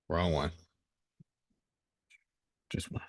Wrong one. Just one.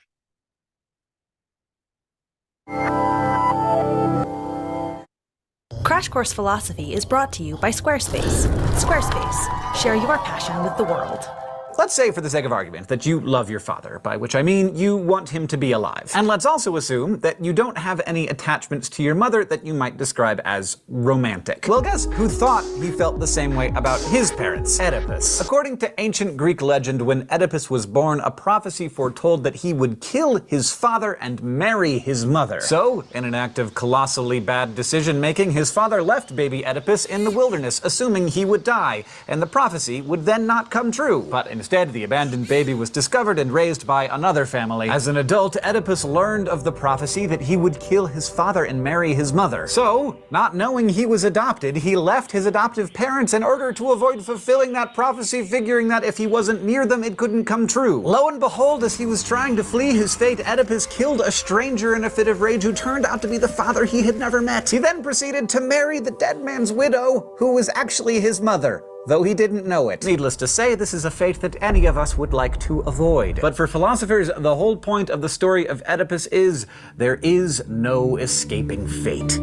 Crash Course Philosophy is brought to you by Squarespace. Squarespace, share your passion with the world. Let's say, for the sake of argument, that you love your father, by which I mean you want him to be alive. And let's also assume that you don't have any attachments to your mother that you might describe as romantic. Well, guess who thought he felt the same way about his parents? Oedipus. According to ancient Greek legend, when Oedipus was born, a prophecy foretold that he would kill his father and marry his mother. So, in an act of colossally bad decision-making, his father left baby Oedipus in the wilderness, assuming he would die, and the prophecy would then not come true. But instead, the abandoned baby was discovered and raised by another family. As an adult, Oedipus learned of the prophecy that he would kill his father and marry his mother. So, not knowing he was adopted, he left his adoptive parents in order to avoid fulfilling that prophecy, figuring that if he wasn't near them, it couldn't come true. Lo and behold, as he was trying to flee his fate, Oedipus killed a stranger in a fit of rage who turned out to be the father he had never met. He then proceeded to marry the dead man's widow, who was actually his mother, though he didn't know it. Needless to say, this is a fate that any of us would like to avoid. But for philosophers, the whole point of the story of Oedipus is there is no escaping fate.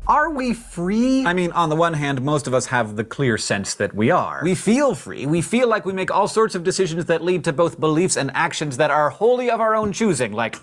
Are we free? I mean, on the one hand, most of us have the clear sense that we are. We feel free. We feel like we make all sorts of decisions that lead to both beliefs and actions that are wholly of our own choosing, like,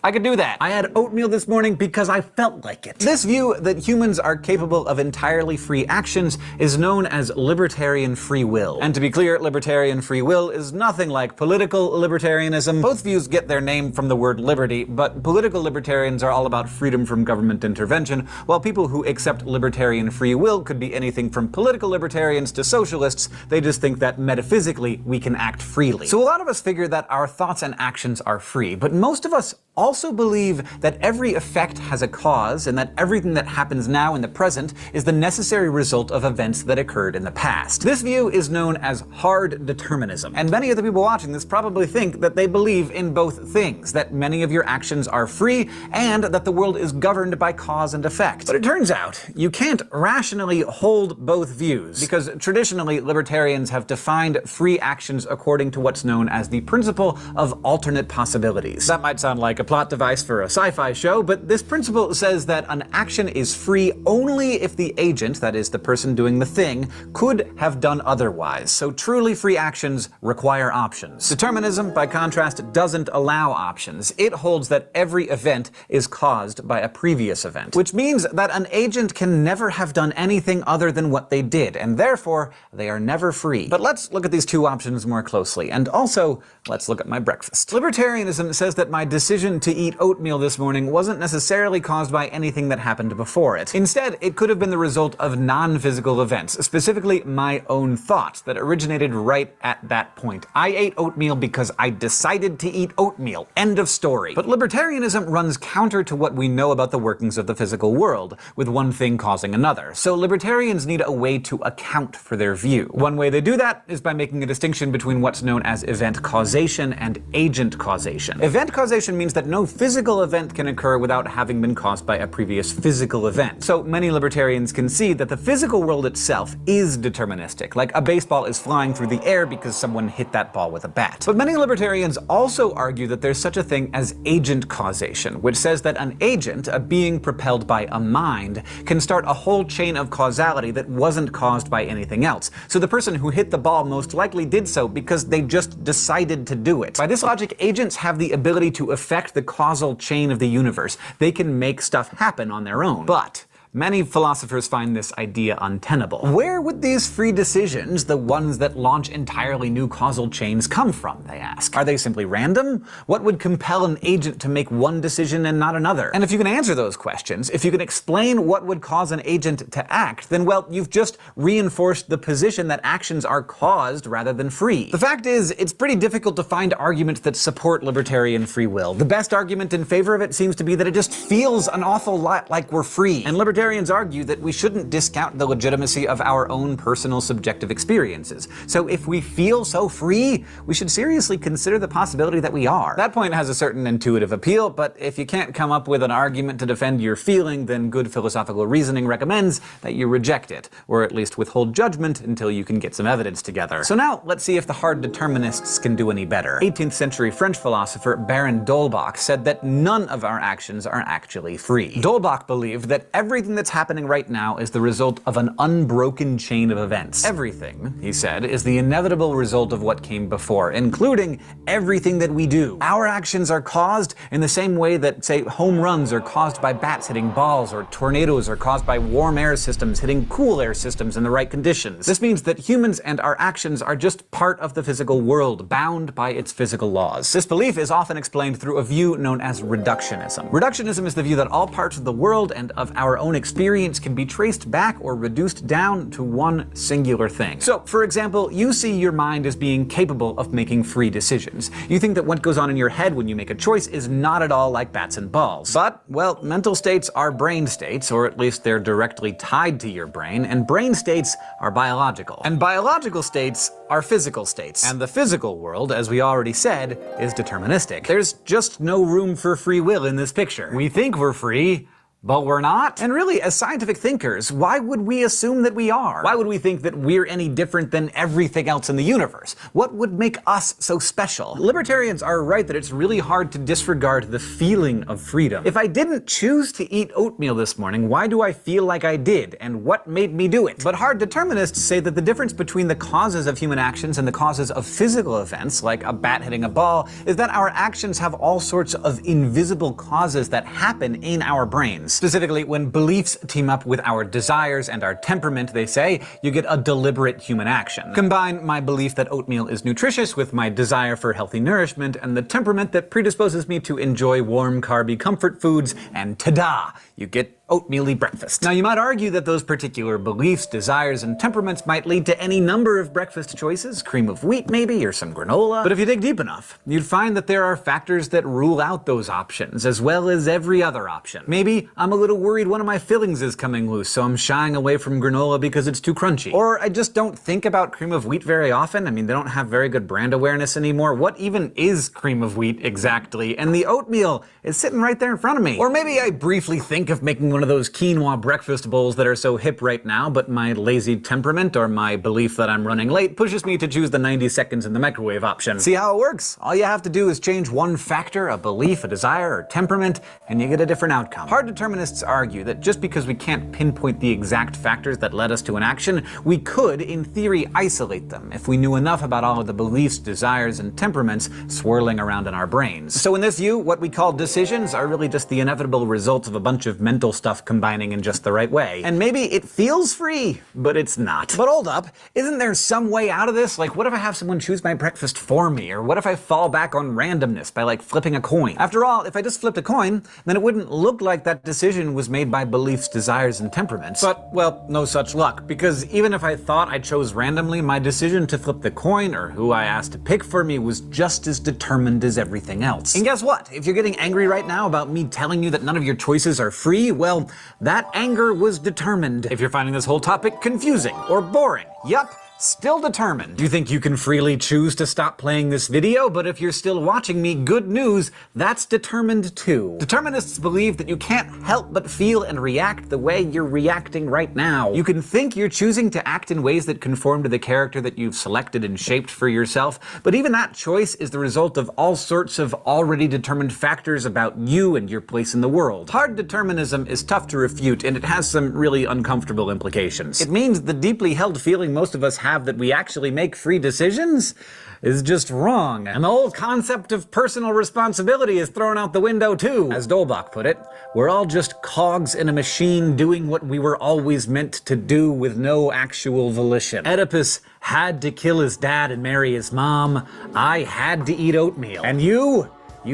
I could do that. I had oatmeal this morning because I felt like it. This view that humans are capable of entirely free actions is known as libertarian free will. And to be clear, libertarian free will is nothing like political libertarianism. Both views get their name from the word liberty, but political libertarians are all about freedom from government intervention, while people who accept libertarian free will could be anything from political libertarians to socialists. They just think that metaphysically we can act freely. So a lot of us figure that our thoughts and actions are free, but most of us also believe that every effect has a cause and that everything that happens now in the present is the necessary result of events that occurred in the past. This view is known as hard determinism, and many of the people watching this probably think that they believe in both things, that many of your actions are free and that the world is governed by cause and effect. But it turns out you can't rationally hold both views, because traditionally libertarians have defined free actions according to what's known as the principle of alternate possibilities. That might sound like a plot device for a sci-fi show, but this principle says that an action is free only if the agent, that is, the person doing the thing, could have done otherwise. So truly free actions require options. Determinism, by contrast, doesn't allow options. It holds that every event is caused by a previous event, which means that an agent can never have done anything other than what they did, and therefore they are never free. But let's look at these two options more closely, and also let's look at my breakfast. Libertarianism says that my decision to eat oatmeal this morning wasn't necessarily caused by anything that happened before it. Instead, it could have been the result of non-physical events, specifically my own thoughts that originated right at that point. I ate oatmeal because I decided to eat oatmeal. End of story. But libertarianism runs counter to what we know about the workings of the physical world, with one thing causing another. So libertarians need a way to account for their view. One way they do that is by making a distinction between what's known as event causation and agent causation. Event causation means that no physical event can occur without having been caused by a previous physical event. So many libertarians concede that the physical world itself is deterministic, like a baseball is flying through the air because someone hit that ball with a bat. But many libertarians also argue that there's such a thing as agent causation, which says that an agent, a being propelled by a mind, can start a whole chain of causality that wasn't caused by anything else. So the person who hit the ball most likely did so because they just decided to do it. By this logic, agents have the ability to affect the causal chain of the universe. They can make stuff happen on their own. But many philosophers find this idea untenable. Where would these free decisions, the ones that launch entirely new causal chains, come from, they ask? Are they simply random? What would compel an agent to make one decision and not another? And if you can answer those questions, if you can explain what would cause an agent to act, then, well, you've just reinforced the position that actions are caused rather than free. The fact is, it's pretty difficult to find arguments that support libertarian free will. The best argument in favor of it seems to be that it just feels an awful lot like we're free. And libertarians Libertarians argue that we shouldn't discount the legitimacy of our own personal subjective experiences. So if we feel so free, we should seriously consider the possibility that we are. That point has a certain intuitive appeal, but if you can't come up with an argument to defend your feeling, then good philosophical reasoning recommends that you reject it, or at least withhold judgment until you can get some evidence together. So now, let's see if the hard determinists can do any better. 18th century French philosopher Baron d'Holbach said that none of our actions are actually free. D'Holbach believed that everything that's happening right now is the result of an unbroken chain of events. Everything, he said, is the inevitable result of what came before, including everything that we do. Our actions are caused in the same way that, say, home runs are caused by bats hitting balls, or tornadoes are caused by warm air systems hitting cool air systems in the right conditions. This means that humans and our actions are just part of the physical world, bound by its physical laws. This belief is often explained through a view known as reductionism. Reductionism is the view that all parts of the world and of our own experience can be traced back or reduced down to one singular thing. So, for example, you see your mind as being capable of making free decisions. You think that what goes on in your head when you make a choice is not at all like bats and balls. But, well, mental states are brain states, or at least they're directly tied to your brain, and brain states are biological. And biological states are physical states. And the physical world, as we already said, is deterministic. There's just no room for free will in this picture. We think we're free, but we're not. And really, as scientific thinkers, why would we assume that we are? Why would we think that we're any different than everything else in the universe? What would make us so special? Libertarians are right that it's really hard to disregard the feeling of freedom. If I didn't choose to eat oatmeal this morning, why do I feel like I did? And what made me do it? But hard determinists say that the difference between the causes of human actions and the causes of physical events, like a bat hitting a ball, is that our actions have all sorts of invisible causes that happen in our brains. Specifically, when beliefs team up with our desires and our temperament, they say, you get a deliberate human action. Combine my belief that oatmeal is nutritious with my desire for healthy nourishment and the temperament that predisposes me to enjoy warm, carby comfort foods, and ta-da! You get oatmeal-y breakfast. Now, you might argue that those particular beliefs, desires, and temperaments might lead to any number of breakfast choices, cream of wheat maybe, or some granola. But if you dig deep enough, you'd find that there are factors that rule out those options, as well as every other option. Maybe I'm a little worried one of my fillings is coming loose, so I'm shying away from granola because it's too crunchy. Or I just don't think about cream of wheat very often. I mean, they don't have very good brand awareness anymore. What even is cream of wheat exactly? And the oatmeal is sitting right there in front of me. Or maybe I briefly think of making one of those quinoa breakfast bowls that are so hip right now, but my lazy temperament or my belief that I'm running late pushes me to choose the 90 seconds in the microwave option. See how it works? All you have to do is change one factor, a belief, a desire, or temperament, and you get a different outcome. Hard determinists argue that just because we can't pinpoint the exact factors that led us to an action, we could, in theory, isolate them if we knew enough about all of the beliefs, desires, and temperaments swirling around in our brains. So in this view, what we call decisions are really just the inevitable results of a bunch of mental stuff combining in just the right way. And maybe it feels free, but it's not. But hold up, isn't there some way out of this? Like, what if I have someone choose my breakfast for me? Or what if I fall back on randomness by, like, flipping a coin? After all, if I just flipped a coin, then it wouldn't look like that decision was made by beliefs, desires, and temperaments. But, well, no such luck, because even if I thought I chose randomly, my decision to flip the coin, or who I asked to pick for me, was just as determined as everything else. And guess what? If you're getting angry right now about me telling you that none of your choices are free, well, that anger was determined. If you're finding this whole topic confusing or boring, yup, still determined. You think you can freely choose to stop playing this video, but if you're still watching me, good news, that's determined too. Determinists believe that you can't help but feel and react the way you're reacting right now. You can think you're choosing to act in ways that conform to the character that you've selected and shaped for yourself, but even that choice is the result of all sorts of already determined factors about you and your place in the world. Hard determinism is tough to refute, and it has some really uncomfortable implications. It means the deeply held feeling most of us have that we actually make free decisions is just wrong. And the whole concept of personal responsibility is thrown out the window too. As d'Holbach put it, we're all just cogs in a machine doing what we were always meant to do with no actual volition. Oedipus had to kill his dad and marry his mom. I had to eat oatmeal. And you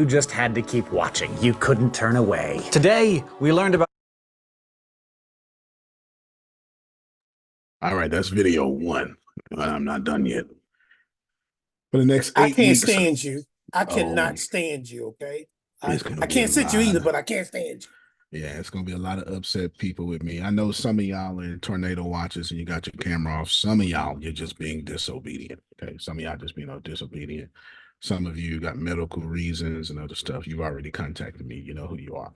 just had to keep watching. You couldn't turn away. Today, we learned about All right, that's video one. I'm not done yet. For the next 8 I can't weeks, stand you. I Oh. cannot stand you, okay? I It's gonna be can't a sit you lot. either, but I can't stand you. Yeah, it's gonna be a lot of upset people with me. I know some of y'all are tornado watchers and you got your camera off. Some of y'all, you're just being disobedient. Okay. Some of y'all just being disobedient. Some of you got medical reasons and other stuff. You've already contacted me. You know who you are.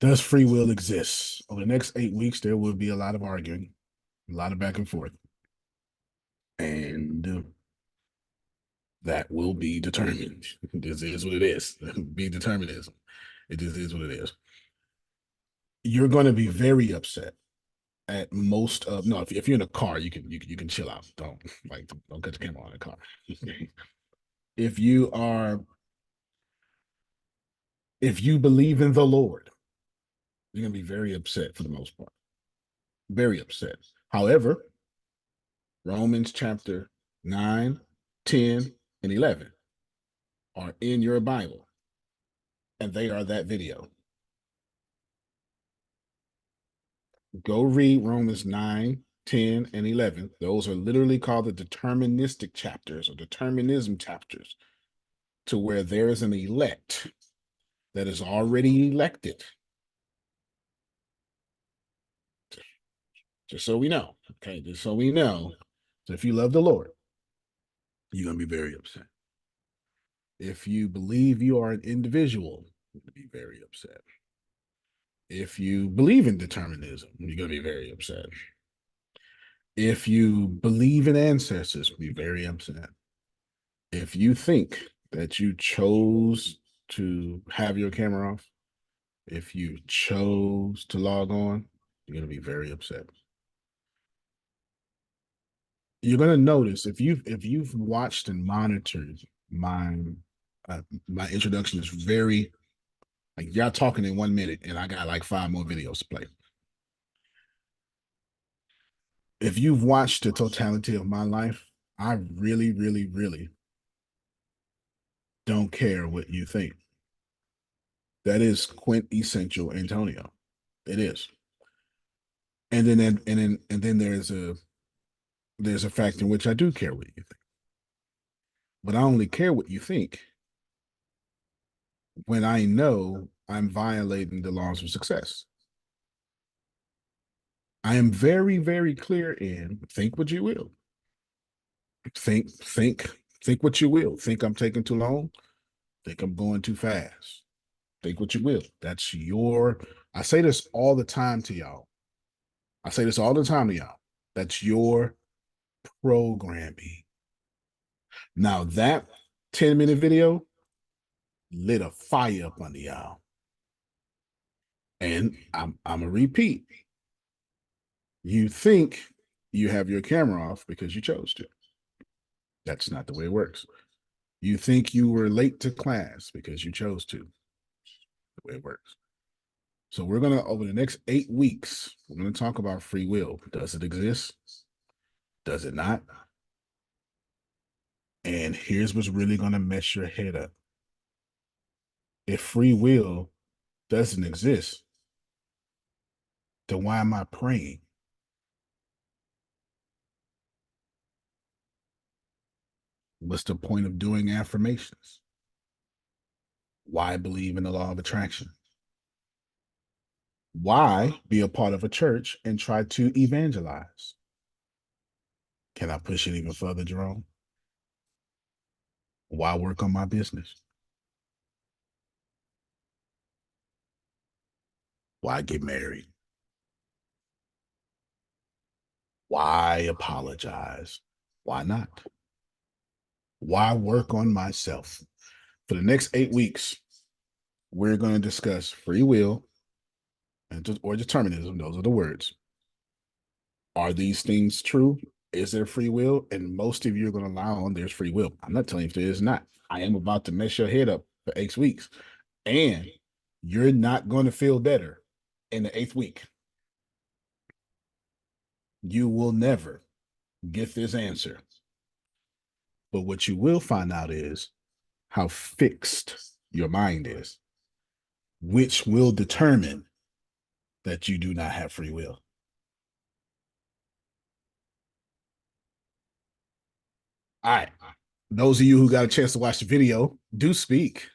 Does free will exist? Over the next 8 weeks, there will be a lot of arguing, a lot of back and forth. And that will be determined. This is what it is. Be determinism. It just is what it is. You're going to be very upset at most of no. If you're in a car, you can chill out. Don't cut the camera on in the car. if you are if you believe in the Lord, you're going to be very upset for the most part. Very upset. However, Romans chapter 9, 10, and 11 are in your Bible, and they are that video. Go read Romans 9, 10, and 11. Those are literally called the deterministic chapters or determinism chapters, to where there is an elect that is already elected. Just so we know. Okay, just so we know. So if you love the Lord, you're going to be very upset. If you believe you are an individual, you're going to be very upset. If you believe in determinism, you're going to be very upset. If you believe in ancestors, be very upset. If you think that you chose to have your camera off, if you chose to log on, you're going to be very upset. You're going to notice if you've watched and monitored my introduction is very like y'all talking in 1 minute and I got like 5 more videos to play. If you've watched the totality of my life, I really, really, really don't care what you think. That is quintessential Antonio. It is. And then there's a fact in which I do care what you think. But I only care what you think when I know I'm violating the laws of success. I am very, very clear in think what you will. Think what you will. Think I'm taking too long. Think I'm going too fast. Think what you will. That's your, I say this all the time to y'all. I say this all the time to y'all. That's your programming. Now that 10-minute video lit a fire up under y'all. And I'm gonna repeat. You think you have your camera off because you chose to. That's not the way it works. You think you were late to class because you chose to. The way it works. So we're gonna over the next 8 weeks, we're gonna talk about free will. Does it exist? Does it not? And here's what's really gonna mess your head up. If free will doesn't exist, then why am I praying? What's the point of doing affirmations? Why believe in the law of attraction? Why be a part of a church and try to evangelize? Can I push it even further, Jerome? Why work on my business? Why get married? Why apologize? Why not? Why work on myself? For the next 8 weeks, we're going to discuss free will or determinism. Those are the words. Are these things true? Is there free will? And most of you are going to allow on there's free will. I'm not telling you if there is not. I am about to mess your head up for 8 weeks. And you're not going to feel better in the 8th week. You will never get this answer. But what you will find out is how fixed your mind is, which will determine that you do not have free will. All right. Those of you who got a chance to watch the video, do speak.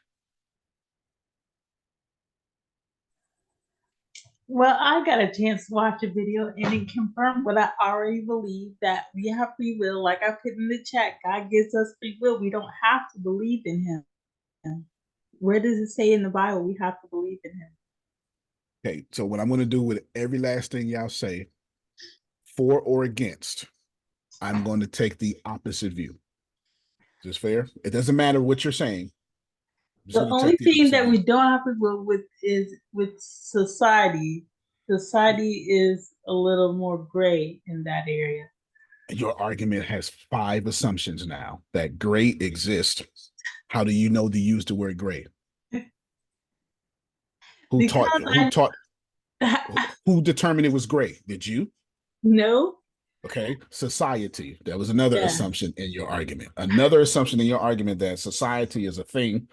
Well, I got a chance to watch a video and it confirmed what I already believe, that we have free will. Like I put in the chat, God gives us free will. We don't have to believe in him. Where does it say in the Bible we have to believe in him? Okay, so what I'm going to do with every last thing y'all say, for or against, I'm going to take the opposite view. Is this fair? It doesn't matter what you're saying. I'm just The going to only take the thing opposite that view. we don't have to deal with is with society. Society is a little more gray in that area. Your argument has 5 assumptions now that gray exists. How do you know to use the word gray? Who taught? Because Who taught? Who determined it was gray? Did you? no, Okay. Society. That was another yeah, assumption in your argument. Another assumption in your argument that society is a thing.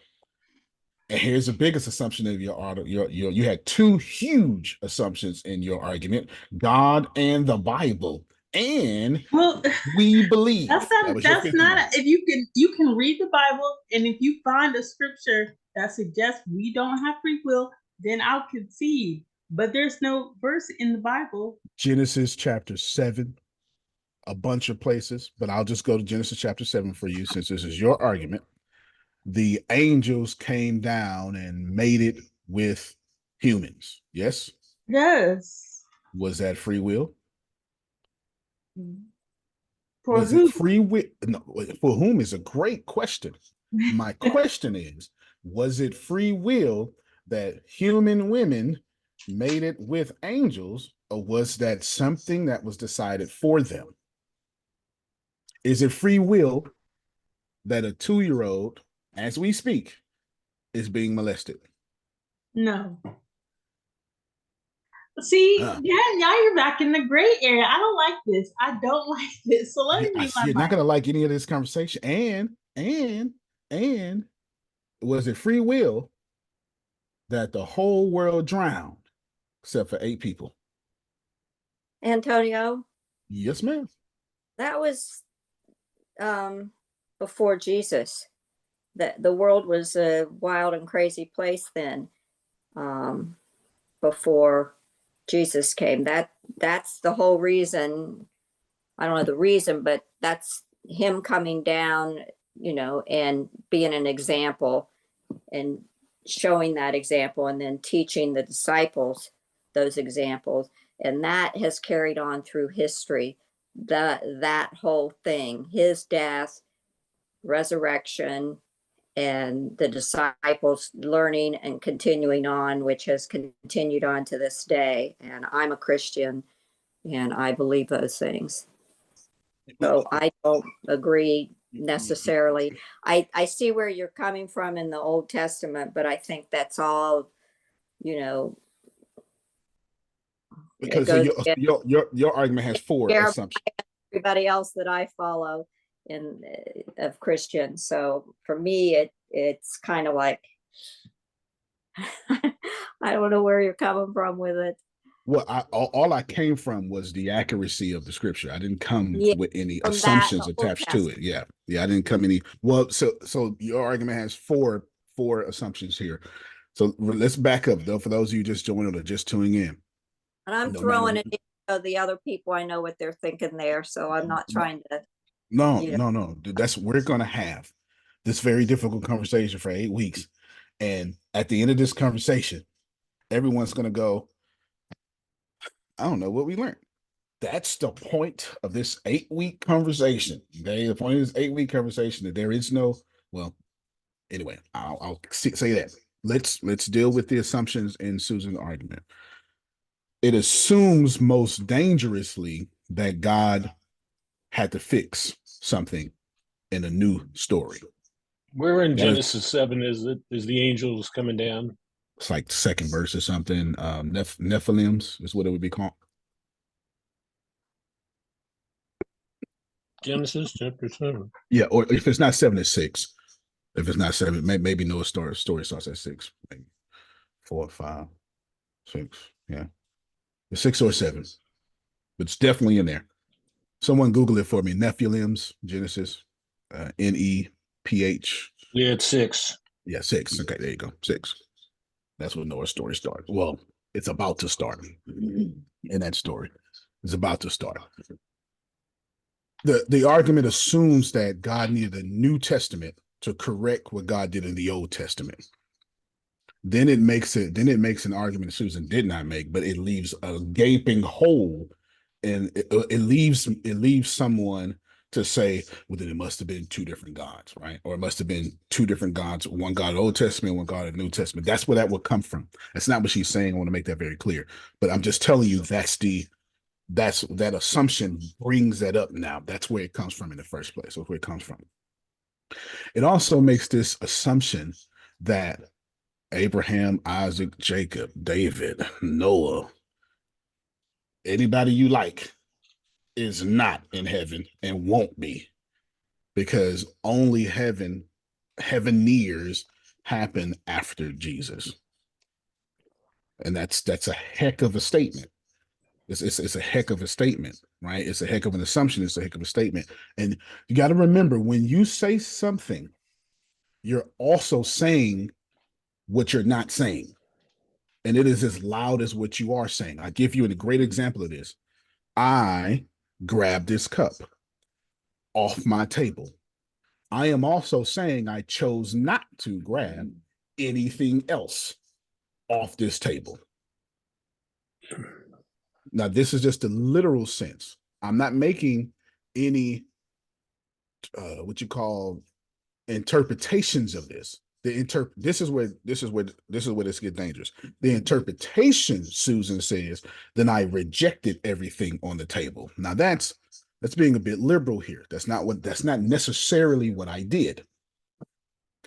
And here's the biggest assumption of you had 2 huge assumptions in your argument: God and the Bible, and well, we believe. that's That not was your that's 5th not one. a, if you can read the Bible, and if you find a scripture that suggests we don't have free will, then I'll concede. But there's no verse in the Bible. Genesis chapter 7, a bunch of places, but I'll just go to Genesis chapter 7 for you since this is your argument. The angels came down and mated with humans. Yes? Yes. Was that free will? For Was it who? free will? No, for whom is a great question. My question is, was it free will that human women mated with angels, or was that something that was decided for them? Is it free will that a 2-year-old, as we speak, is being molested? No. See, Uh, yeah, now you're back in the gray area. I don't like this. I don't like this. So let me I read my see you're not Bible. gonna like any of this conversation. And was it free will that the whole world drowned except for 8 people? Antonio, Yes, ma'am. that was before Jesus. The world was a wild and crazy place then, um, before Jesus came. That's the whole reason. I don't know the reason, but that's him coming down, and being an example and showing that example and then teaching the disciples those examples. And that has carried on through history. That whole thing, his death, resurrection, and the disciples learning and continuing on, which has continued on to this day. And I'm a Christian and I believe those things. So I don't agree necessarily. I see where you're coming from in the Old Testament, but I think that's all, you know, it Because goes against your argument has 4 assumptions. everybody else that I follow in of Christians. So for me, it's kind of like I don't know where you're coming from with it. Well, all I came from was the accuracy of the scripture. I didn't come Yeah, with any from that assumptions the Old attached to it. Testament. Yeah, I didn't come any. Well, so your argument has four assumptions here. So let's back up though for those of you just joining or just tuning in. And I'm No matter. throwing it into the other people. I know what they're thinking there, so I'm not trying to. No. That's we're gonna have this very difficult conversation for 8 weeks, and at the end of this conversation, everyone's gonna go, I don't know what we learned. That's the point of this 8-week conversation. Okay, the point of this 8-week conversation that there is no. Well, anyway, I'll say that. Let's deal with the assumptions in Susan's argument. It assumes most dangerously that God had to fix something in a new story. Where in That is, Genesis 7 is it? Is the angels coming down? it's like the second verse or something. Nephilims is what it would be called. Genesis chapter 7. Yeah, or if it's not 7, it's 6. If it's not 7, maybe Noah's story starts at 6, maybe 4, 5, 6. Yeah, it's 6 or 7, but it's definitely in there. Someone Google it for me. Nephilims, Genesis, NEPH. Yeah, it's 6. Yeah, 6. Okay, there you go. 6. That's when Noah's story starts. Well, It's about to start in that story. It's about to start. The argument assumes that God needed a New Testament to correct what God did in the Old Testament. Then it makes an argument Susan did not make, but it leaves a gaping hole, and it leaves someone to say, well, then it must have been two different gods, right? Or it must have been two different gods, one God of the Old Testament, one God of the New Testament. That's where that would come from. That's not what she's saying. I want to make that very clear. But I'm just telling you that assumption brings that up now. That's where it comes from in the first place. That's where it comes from. It also makes this assumption that Abraham, Isaac, Jacob, David, Noah, anybody you like is not in heaven and won't be, because only heaveneers happen after Jesus. And that's a heck of a statement. It's a heck of a statement, right? It's a heck of an assumption. It's a heck of a statement. And you got to remember, when you say something, you're also saying what you're not saying. And it is as loud as what you are saying. I give you a great example of this. I grabbed this cup off my table. I am also saying I chose not to grab anything else off this table. Now, this is just a literal sense. I'm not making any what you call interpretations of this. This is where this gets dangerous. The interpretation, Susan says, then I rejected everything on the table. Now that's being a bit liberal here. That's not necessarily what I did.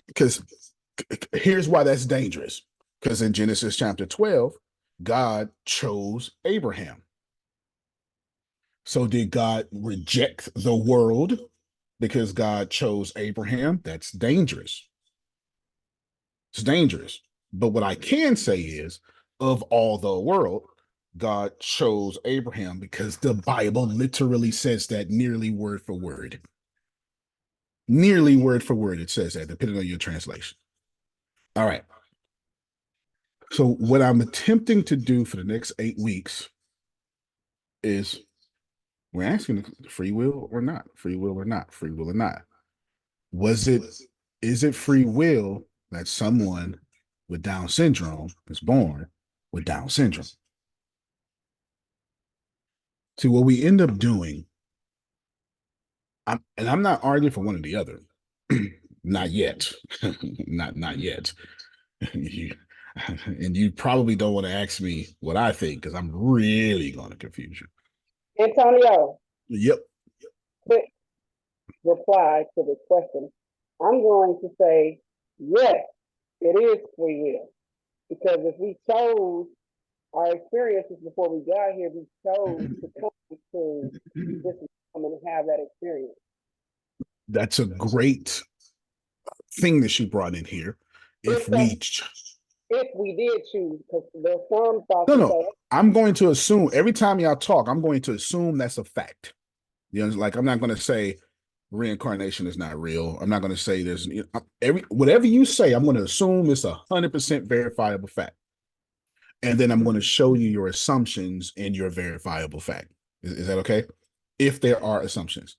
Because here's why that's dangerous. Because in Genesis chapter 12, God chose Abraham. So did God reject the world because God chose Abraham? That's dangerous. It's dangerous. But what I can say is, of all the world, God chose Abraham because the Bible literally says that nearly word for word. Nearly word for word, it says that, depending on your translation. All right. So what I'm attempting to do for the next 8 weeks is we're asking free will or not, free will or not, free will or not. Is it free will that someone with Down syndrome is born with Down syndrome? See, what we end up doing, I'm not arguing for one or the other. Not yet. not yet. And you probably don't want to ask me what I think, because I'm really going to confuse you. Antonio, Yep. quick reply to this question. I'm going to say, yes, it is free will. Because if we chose our experiences before we got here, we chose to come to this and have that experience. That's a great thing that she brought in here. If we did choose, because there's some thoughts. No, I'm going to assume every time y'all talk, I'm going to assume that's a fact. You know, like I'm not going to say reincarnation is not real. I'm not going to say there's whatever you say, I'm going to assume it's 100% verifiable fact. And then I'm going to show you your assumptions in your verifiable fact. Is that okay? If there are assumptions.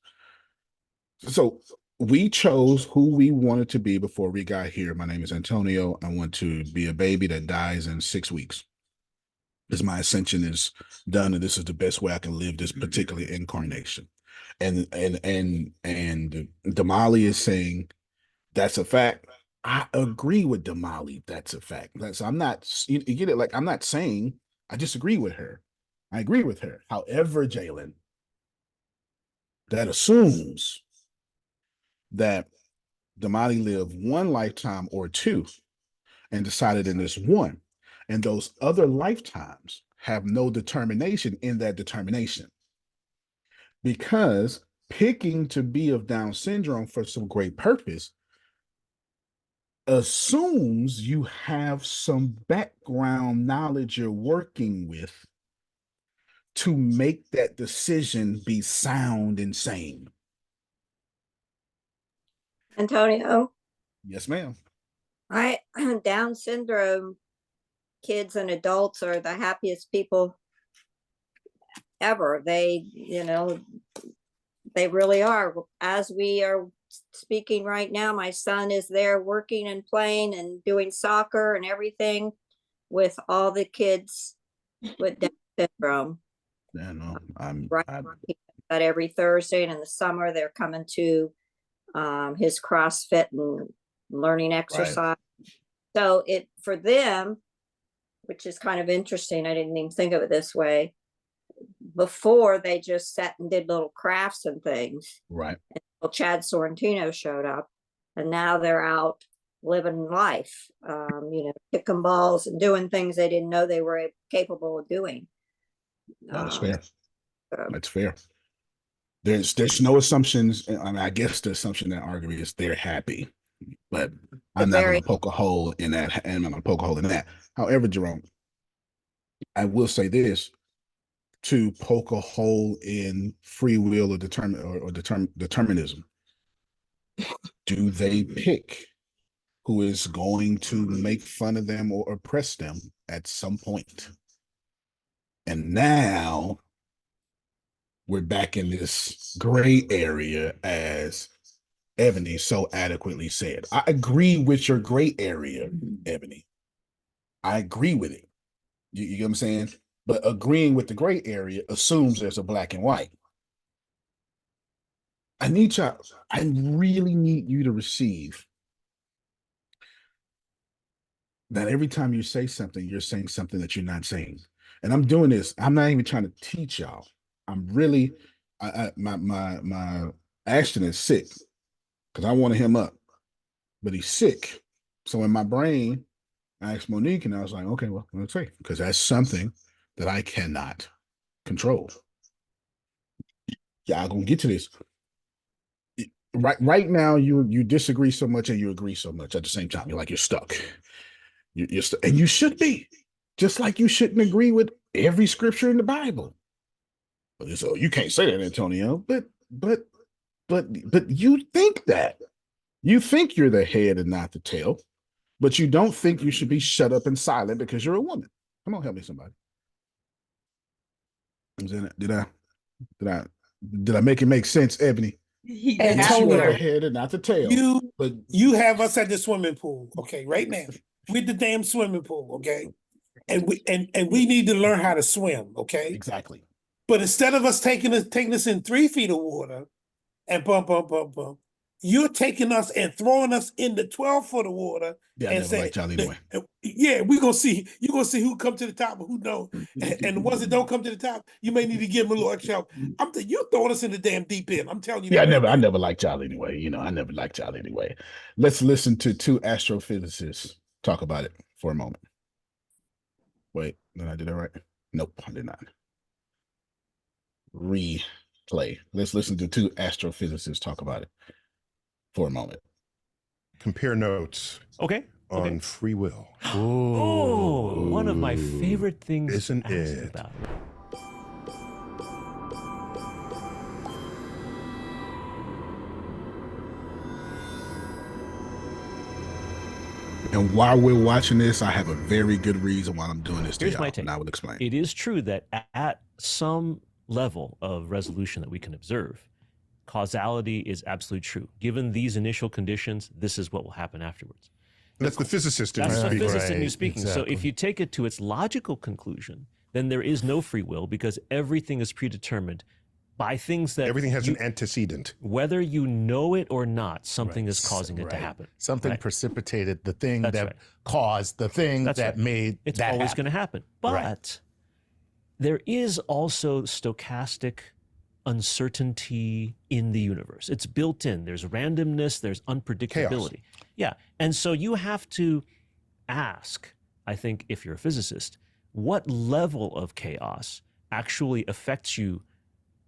So we chose who we wanted to be before we got here. My name is Antonio. I want to be a baby that dies in 6 weeks. Because my ascension is done, and this is the best way I can live this particular incarnation. And Damali is saying that's a fact. I agree with Damali. That's a fact. So I'm not, you get it? Like, I'm not saying I disagree with her. I agree with her. However, Jalen, that assumes that Damali lived one lifetime or two and decided in this one. And those other lifetimes have no determination in that determination. Because picking to be of Down syndrome for some great purpose assumes you have some background knowledge you're working with to make that decision be sound and sane. Antonio, Yes, ma'am. Down syndrome kids and adults are the happiest people ever. They, they really are. As we are speaking right now, my son is there working and playing and doing soccer and everything with all the kids with Down syndrome. Yeah, no, Right. But every Thursday, and in the summer, they're coming to his CrossFit and learning exercise. So it, for them, which is kind of interesting, I didn't even think of it this way. Before, they just sat and did little crafts and things. Right. Well, Chad Sorrentino showed up, and now they're out living life, kicking balls and doing things they didn't know they were capable of doing. That's fair. That's fair. There's no assumptions. I mean, I guess the assumption that argument is they're happy, but I'm not going to poke a hole in that. And I'm not going to poke a hole in that. However, Jerome, I will say this: to poke a hole in free will or determinism. Do they pick who is going to make fun of them or oppress them at some point? And now we're back in this gray area, as Ebony so adequately said. I agree with your gray area, Ebony. I agree with it. You get what I'm saying? But agreeing with the gray area assumes there's a black and white. I really need you to receive that every time you say something, you're saying something that you're not saying. And I'm doing this. I'm not even trying to teach y'all. I'm really, my Ashton is sick because I wanted him up, but he's sick. So in my brain, I asked Monique, and I was like, okay, well, let's say, because that's something that I cannot control. Yeah, I'm gonna get to this. Right now, you disagree so much and you agree so much at the same time. You're like, you're stuck. You're stuck, and you should be, just like you shouldn't agree with every scripture in the Bible. So you can't say that, Antonio. But you think that. You think you're the head and not the tail, but you don't think you should be shut up and silent because you're a woman. Come on, help me, somebody. Did I make it make sense, Ebony? Yes, you are the head and not the tail. You have us at the swimming pool, okay, right now. With the damn swimming pool, okay? And we need to learn how to swim, okay? Exactly. But instead of us taking us in 3 feet of water and bump, you're taking us and throwing us in the 12-foot of water. Yeah, I never liked y'all anyway. Yeah, you're gonna see who come to the top and who don't. And the ones that don't come to the top, you may need to give them a little extra help. You're throwing us in the damn deep end. I'm telling you. Yeah, I never liked y'all anyway. I never liked y'all anyway. Let's listen to 2 astrophysicists talk about it for a moment. Wait, did I do that right? Nope, I did not. Replay. Let's listen to 2 astrophysicists talk about it for a moment. Compare notes. Okay. On free will. Oh, one of my favorite things isn't to ask it? about. And while we're watching this, I have a very good reason why I'm doing this to Here's y'all, my take. and I will explain. It is true that at some level of resolution that we can observe, causality is absolutely true. Given these initial conditions, this is what will happen afterwards. That's the physicist in you That's the speaking. physicist in you speaking. Exactly. So if you take it to its logical conclusion, then there is no free will because everything is predetermined by things that everything has an antecedent. Whether you know it or not, something is causing it to happen. Something precipitated the thing that caused the thing that made it's that always happen. going to happen. But there is also stochastic uncertainty in the universe. It's built in. There's randomness, there's unpredictability. Chaos. Yeah. And so you have to ask, I think, if you're a physicist, what level of chaos actually affects you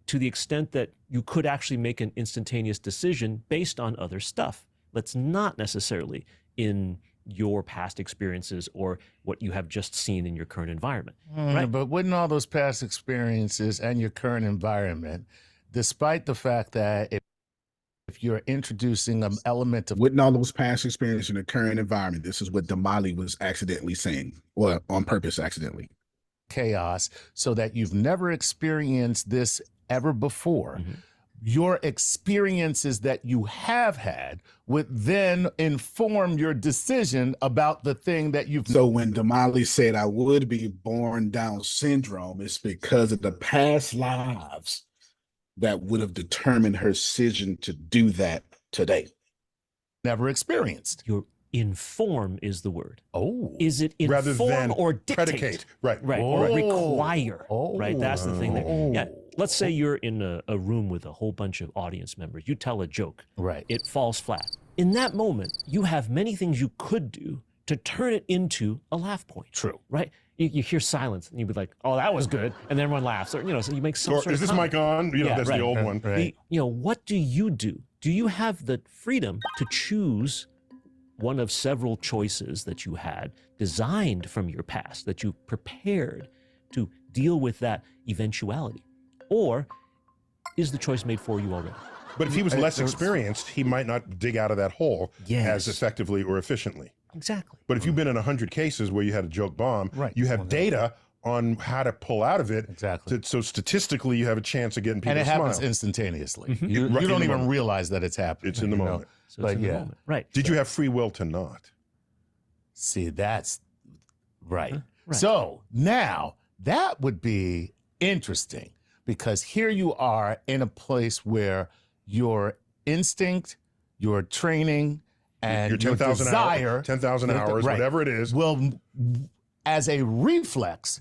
to the extent that you could actually make an instantaneous decision based on other stuff that's not necessarily in your past experiences or what you have just seen in your current environment. Right? But wouldn't all those past experiences and your current environment, despite the fact that if you're introducing an element of Wouldn't all those past experiences in the current environment, this is what Damali was accidentally saying, or on purpose accidentally. chaos, so that you've never experienced this ever before, your experiences that you have had would then inform your decision about the thing that you've. So when Damali said I would be born Down syndrome, it's because of the past lives that would have determined her decision to do that today. Never experienced. Your inform is the word. Oh. Is it Rather inform than or dictate? predicate. Right. Right. Oh. Or require. Oh. Right. That's the thing there. Oh. Yeah. Let's say you're in a room with a whole bunch of audience members. You tell a joke. Right. It falls flat. In that moment, you have many things you could do to turn it into a laugh point. True. Right? You hear silence and you'd be like, oh, that was good. And then everyone laughs. Or, so you make some Or sort is of this comment. mic on? That's right. the old one. Right. What do you do? Do you have the freedom to choose one of several choices that you had designed from your past, that you prepared to deal with that eventuality? Or is the choice made for you already? But if he was less experienced, he might not dig out of that hole Yes. as effectively or efficiently. Exactly. But if you've been in 100 cases where you had a joke bomb, Right. you have data on how to pull out of it. Exactly. So statistically, you have a chance of getting people And it to happens smile. instantaneously. Right You in don't the even moment. realize that it's happening. It's in the moment. So But it's in the yeah. moment. Right. Did you have free will to not? See, that's right. Right. So now that would be interesting, because here you are in a place where your instinct, your training, and Your your 10,000 desire, hours, 10,000 hours, right, whatever it is. will, as a reflex,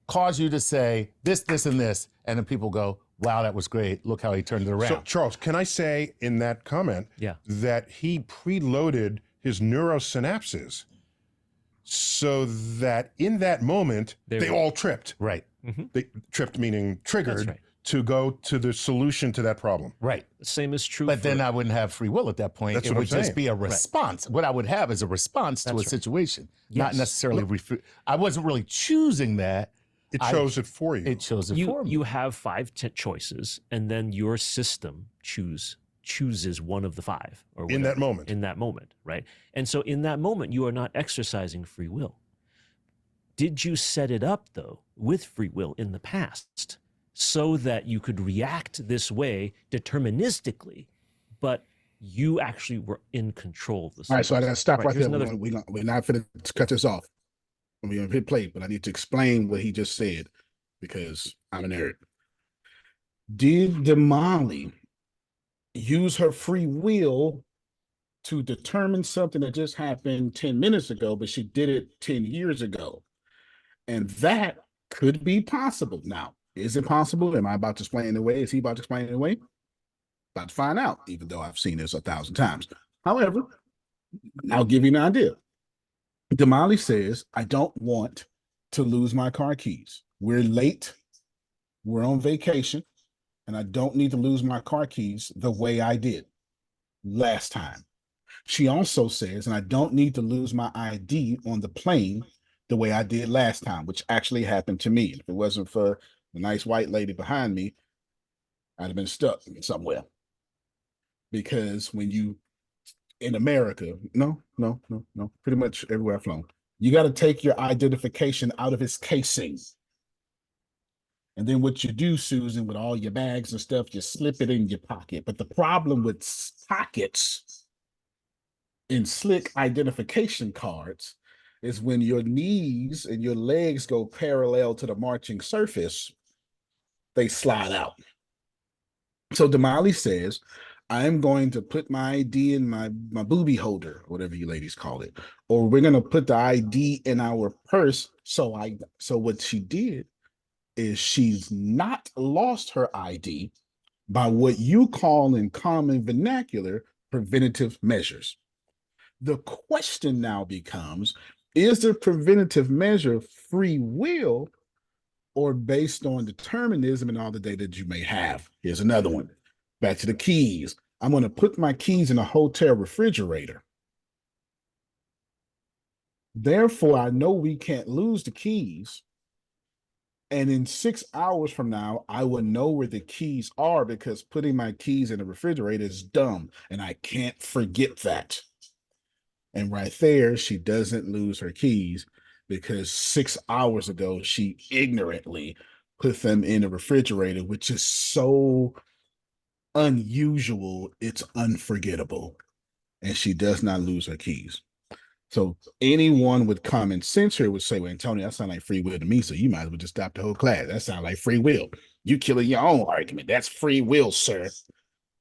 cause you to say this, this, and this, and then people go, wow, that was great. Look how he turned it around. So, Charles, can I say in that comment that he preloaded his neurosynapses so that in that moment, they all tripped. Right. They tripped, meaning triggered, That's right. to go to the solution to that problem. Right. The same is true. But then I wouldn't have free will at that point. That's it what would I'm just saying. be a response. What I would have is a response to a That's right. situation, not Yes. necessarily. I wasn't really choosing that. It chose it for you. It chose it for me. You have 5 choices, and then your system chooses one of the 5 or In that whatever, moment. in that moment, right? And so in that moment you are not exercising free will. Did you set it up though with free will in the past so that you could react this way deterministically, but you actually were in control of the All right, so I gotta stop right here's there. another- We're not going to cut this off. We're going to hit play, but I need to explain what he just said because I'm a nerd. Did Damali use her free will to determine something that just happened 10 minutes ago, but she did it 10 years ago? And that could be possible. Now, is it possible? Am I about to explain it away? Is he about to explain it away? About to find out, even though I've seen this 1,000 times. However, I'll give you an idea. Damali says, I don't want to lose my car keys. We're late. We're on vacation. And I don't need to lose my car keys the way I did last time. She also says, and I don't need to lose my ID on the plane the way I did last time, which actually happened to me. If it wasn't for the nice white lady behind me, I'd have been stuck somewhere. Because when you, in America, no, pretty much everywhere I've flown, you got to take your identification out of its casing. And then what you do, Susan, with all your bags and stuff, you slip it in your pocket. But the problem with pockets in slick identification cards is when your knees and your legs go parallel to the marching surface, they slide out. So Damali says, I'm going to put my ID in my booby holder, whatever you ladies call it, or we're going to put the ID in our purse. So what she did is she's not lost her ID by what you call in common vernacular preventative measures. The question now becomes, is the preventative measure free will or based on determinism and all the data that you may have? Here's another one. Back to the keys. I'm going to put my keys in a hotel refrigerator. Therefore, I know we can't lose the keys. And in 6 hours from now, I will know where the keys are because putting my keys in the refrigerator is dumb. And I can't forget that. And right there, she doesn't lose her keys because 6 hours ago, she ignorantly put them in the refrigerator, which is so unusual. It's unforgettable. And she does not lose her keys. So anyone with common sense here would say, well, Antonio, that sounds like free will to me. So you might as well just stop the whole class. That sounds like free will. You killing your own argument. That's free will, sir.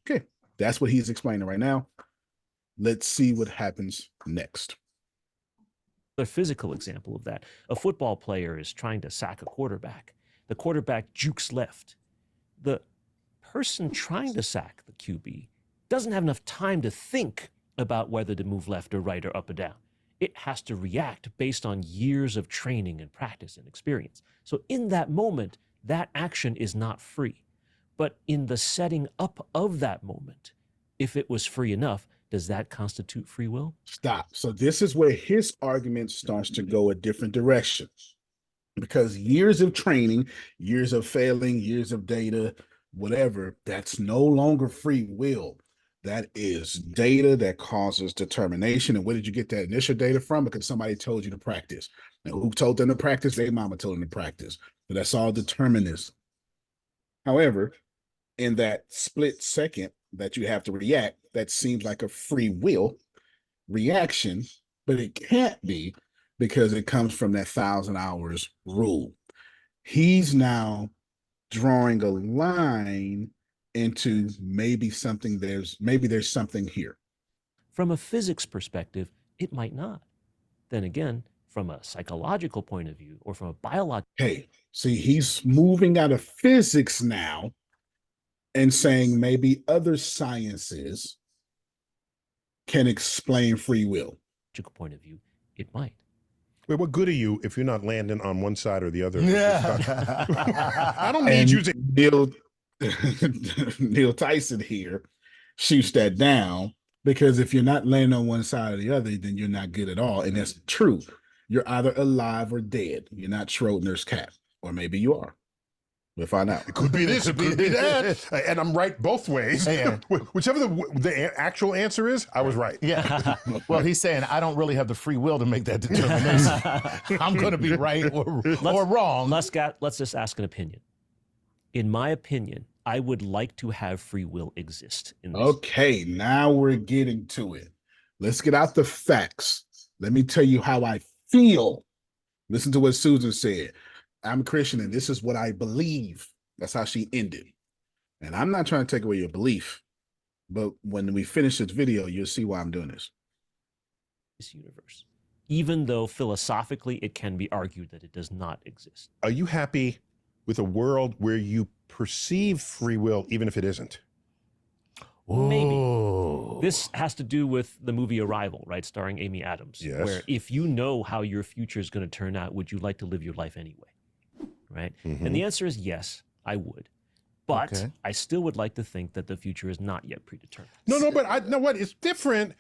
Okay. That's what he's explaining right now. Let's see what happens next. A physical example of that. A football player is trying to sack a quarterback. The quarterback jukes left. The person trying to sack the QB doesn't have enough time to think about whether to move left or right or up or down. It has to react based on years of training and practice and experience. So in that moment, that action is not free. But in the setting up of that moment, if it was free enough, does that constitute free will? Stop. So this is where his argument starts to go a different direction. Because years of training, years of failing, years of data, whatever, that's no longer free will. That is data that causes determination. And where did you get that initial data from? Because somebody told you to practice. And who told them to practice? Their mama told them to practice. So that's all determinism. However, in that split second that you have to react, that seems like a free will reaction, but it can't be because it comes from that 1,000 hours rule. He's now drawing a line into maybe there's something here. From a physics perspective, it might not. Then again, from a psychological point of view or from a biological. Hey, see, he's moving out of physics now and saying maybe other sciences can explain free will. Point of view, it might. Wait, what good are you if you're not landing on one side or the other? Yeah. I don't need you to. Neil Tyson here shoots that down because if you're not landing on one side or the other, then you're not good at all. And that's true. You're either alive or dead. You're not Schrodinger's cat, or maybe you are. We'll find out. It could be this, it could be that. And I'm right both ways. Yeah. Whichever the actual answer is, I was right. Yeah. Well, he's saying, I don't really have the free will to make that determination. I'm going to be right or wrong. Let's just ask an opinion. In my opinion, I would like to have free will exist. Okay, now we're getting to it. Let's get out the facts. Let me tell you how I feel. Listen to what Susan said. I'm a Christian and this is what I believe. That's how she ended. And I'm not trying to take away your belief, but when we finish this video, you'll see why I'm doing this. This universe, even though philosophically it can be argued that it does not exist. Are you happy with a world where you perceive free will, even if it isn't? Maybe. This has to do with the movie Arrival, right? Starring Amy Adams. Yes. Where if you know how your future is going to turn out, would you like to live your life anyway? Right? Mm-hmm. And the answer is yes, I would. But I still would like to think that the future is not yet predetermined. No, but I know what? It's different.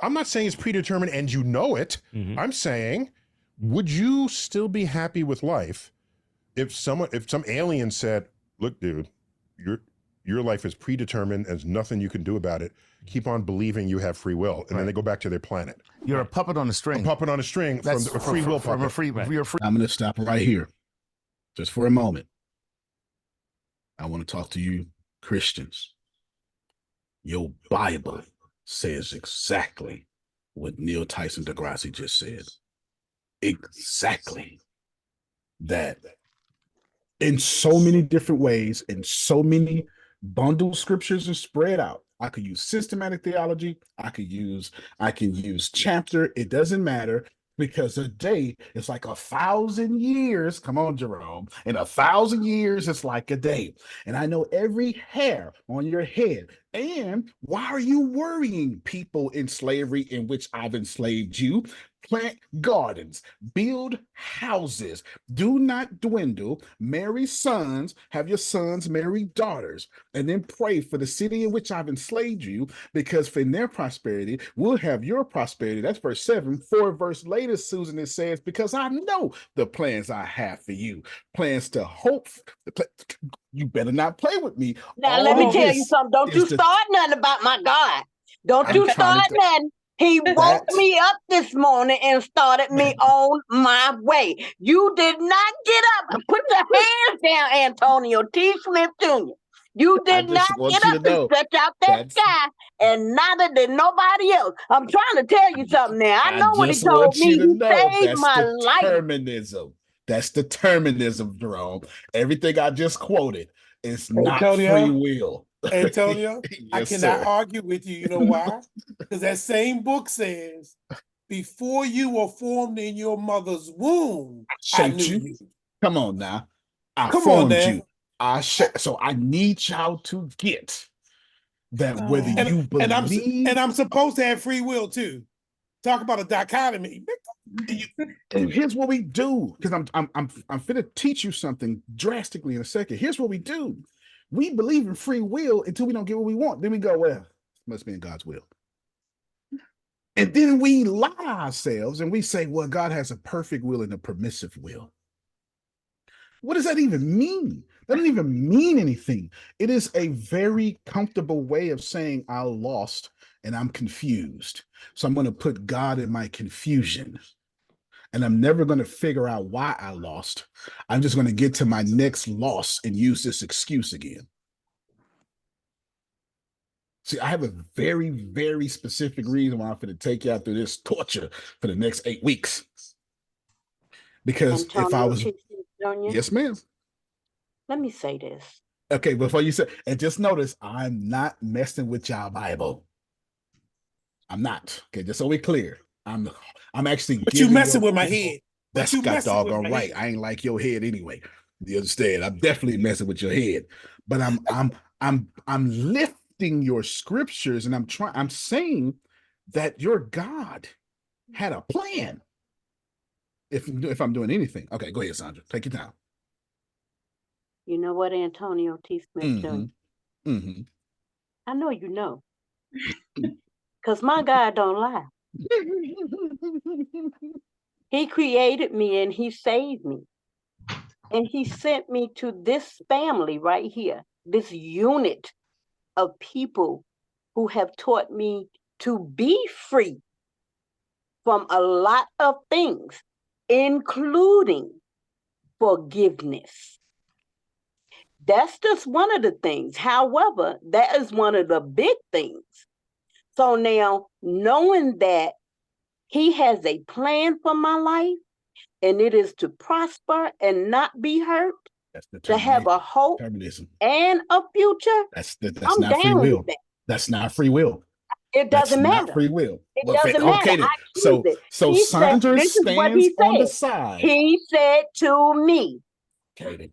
I'm not saying it's predetermined and you know it. Mm-hmm. I'm saying, would you still be happy with life if some alien said, look, dude, your life is predetermined, there's nothing you can do about it. Keep on believing you have free will. And then they go back to their planet. You're a puppet on a string. A puppet on a string. That's from a free will puppet. I'm going to stop right here just for a moment. I want to talk to you Christians. Your Bible says exactly what Neil Tyson deGrasse just said. Exactly. That in so many different ways, in so many bundled scriptures and spread out. I could use systematic theology. I can use chapter. It doesn't matter because a day is like 1,000 years. Come on, Jerome. In 1,000 years, it's like a day. And I know every hair on your head. And why are you worrying, people in slavery in which I've enslaved you? plant gardens, build houses, do not dwindle, marry sons, have your sons marry daughters, and then pray for the city in which I've enslaved you, because for their prosperity, we'll have your prosperity. That's verse 7. 4 verse later, Susan, it says, because I know the plans I have for you, plans to hope. You better not play with me. Now, All let me of tell you this something. Don't you is the start nothing about my God. Don't I'm you trying start to nothing. He woke that me up this morning and started me on my way. You did not get up. Put your hands down, Antonio T. Smith Jr. You I did not just want get you up to and know stretch out that that's sky, and neither did nobody else. I'm trying to tell you something now. I I know what he just told want you me. to He know saved that's my life. determinism. That's determinism, Jerome. Everything I just quoted is not free Antonio, will. Antonio, I Yes, cannot sir. argue with you. You know why? Because that same book says, before you were formed in your mother's womb, I Shaped knew you. you. Come on now. I Come on formed now. you. So I need y'all to get that whether And you believe I'm supposed to have free will too. Talk about a dichotomy. and here's what we do, because I'm finna teach you something drastically in a second. Here's what we do. We believe in free will until we don't get what we want. Then we go, well, it must be in God's will. And then we lie ourselves and we say, well, God has a perfect will and a permissive will. What does that even mean? That doesn't even mean anything. It is a very comfortable way of saying I lost and I'm confused. So I'm going to put God in my confusion. And I'm never going to figure out why I lost. I'm just going to get to my next loss and use this excuse again. See, I have a very, very specific reason why I'm going to take you out through this torture for the next 8 weeks. Because if I Antonio was, T. Smith Jr., yes, ma'am. let me say this. Okay, before you say, and just notice, I'm not messing with y'all Bible. I'm not. Okay, just so we're clear. I'm actually But you giving messing your with my people. head. But That's you got messing with doggone my right. head. I ain't like your head anyway. You understand? I'm definitely messing with your head. But I'm lifting your scriptures and I'm saying that your God had a plan. If I'm doing anything. Okay, go ahead, Sandra. Take your time. You know what, Antonio T. Smith Jr.? Mm-hmm. I know you know. Because my God don't lie. He created me and he saved me. And he sent me to this family right here, this unit of people who have taught me to be free from a lot of things, including forgiveness. That's just one of the things. However, that is one of the big things. So now, knowing that he has a plan for my life, and it is to prosper and not be hurt, to have a hope Determinism. and a future, That's I'm not free down with will. that. That's not free will. It That's doesn't not matter. free will. It Well, doesn't matter. okay then. I choose it. So He said, Sandra this is what stands he on the said. side. He said to me, Okay then.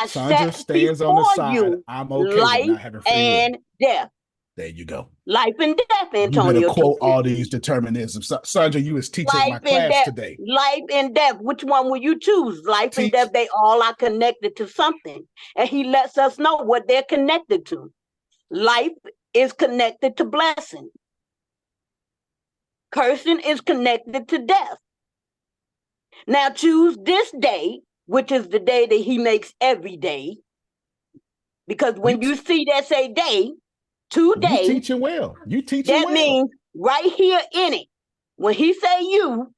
I Sandra set stands on the before side. you I'm okay with life not having free will. and death. There you go. Life and death, You better Antonio. quote all these determinisms. Sandra, you was teaching my Life and class death. today. Life and death. Which one will you choose? Life and death, they all are connected to something. And he lets us know what they're connected to. Life is connected to blessing. Cursing is connected to death. Now choose this day, which is the day that he makes every day. Because when you see that say day, today, you teaching well. You teaching that well. means right here in it, when he say you,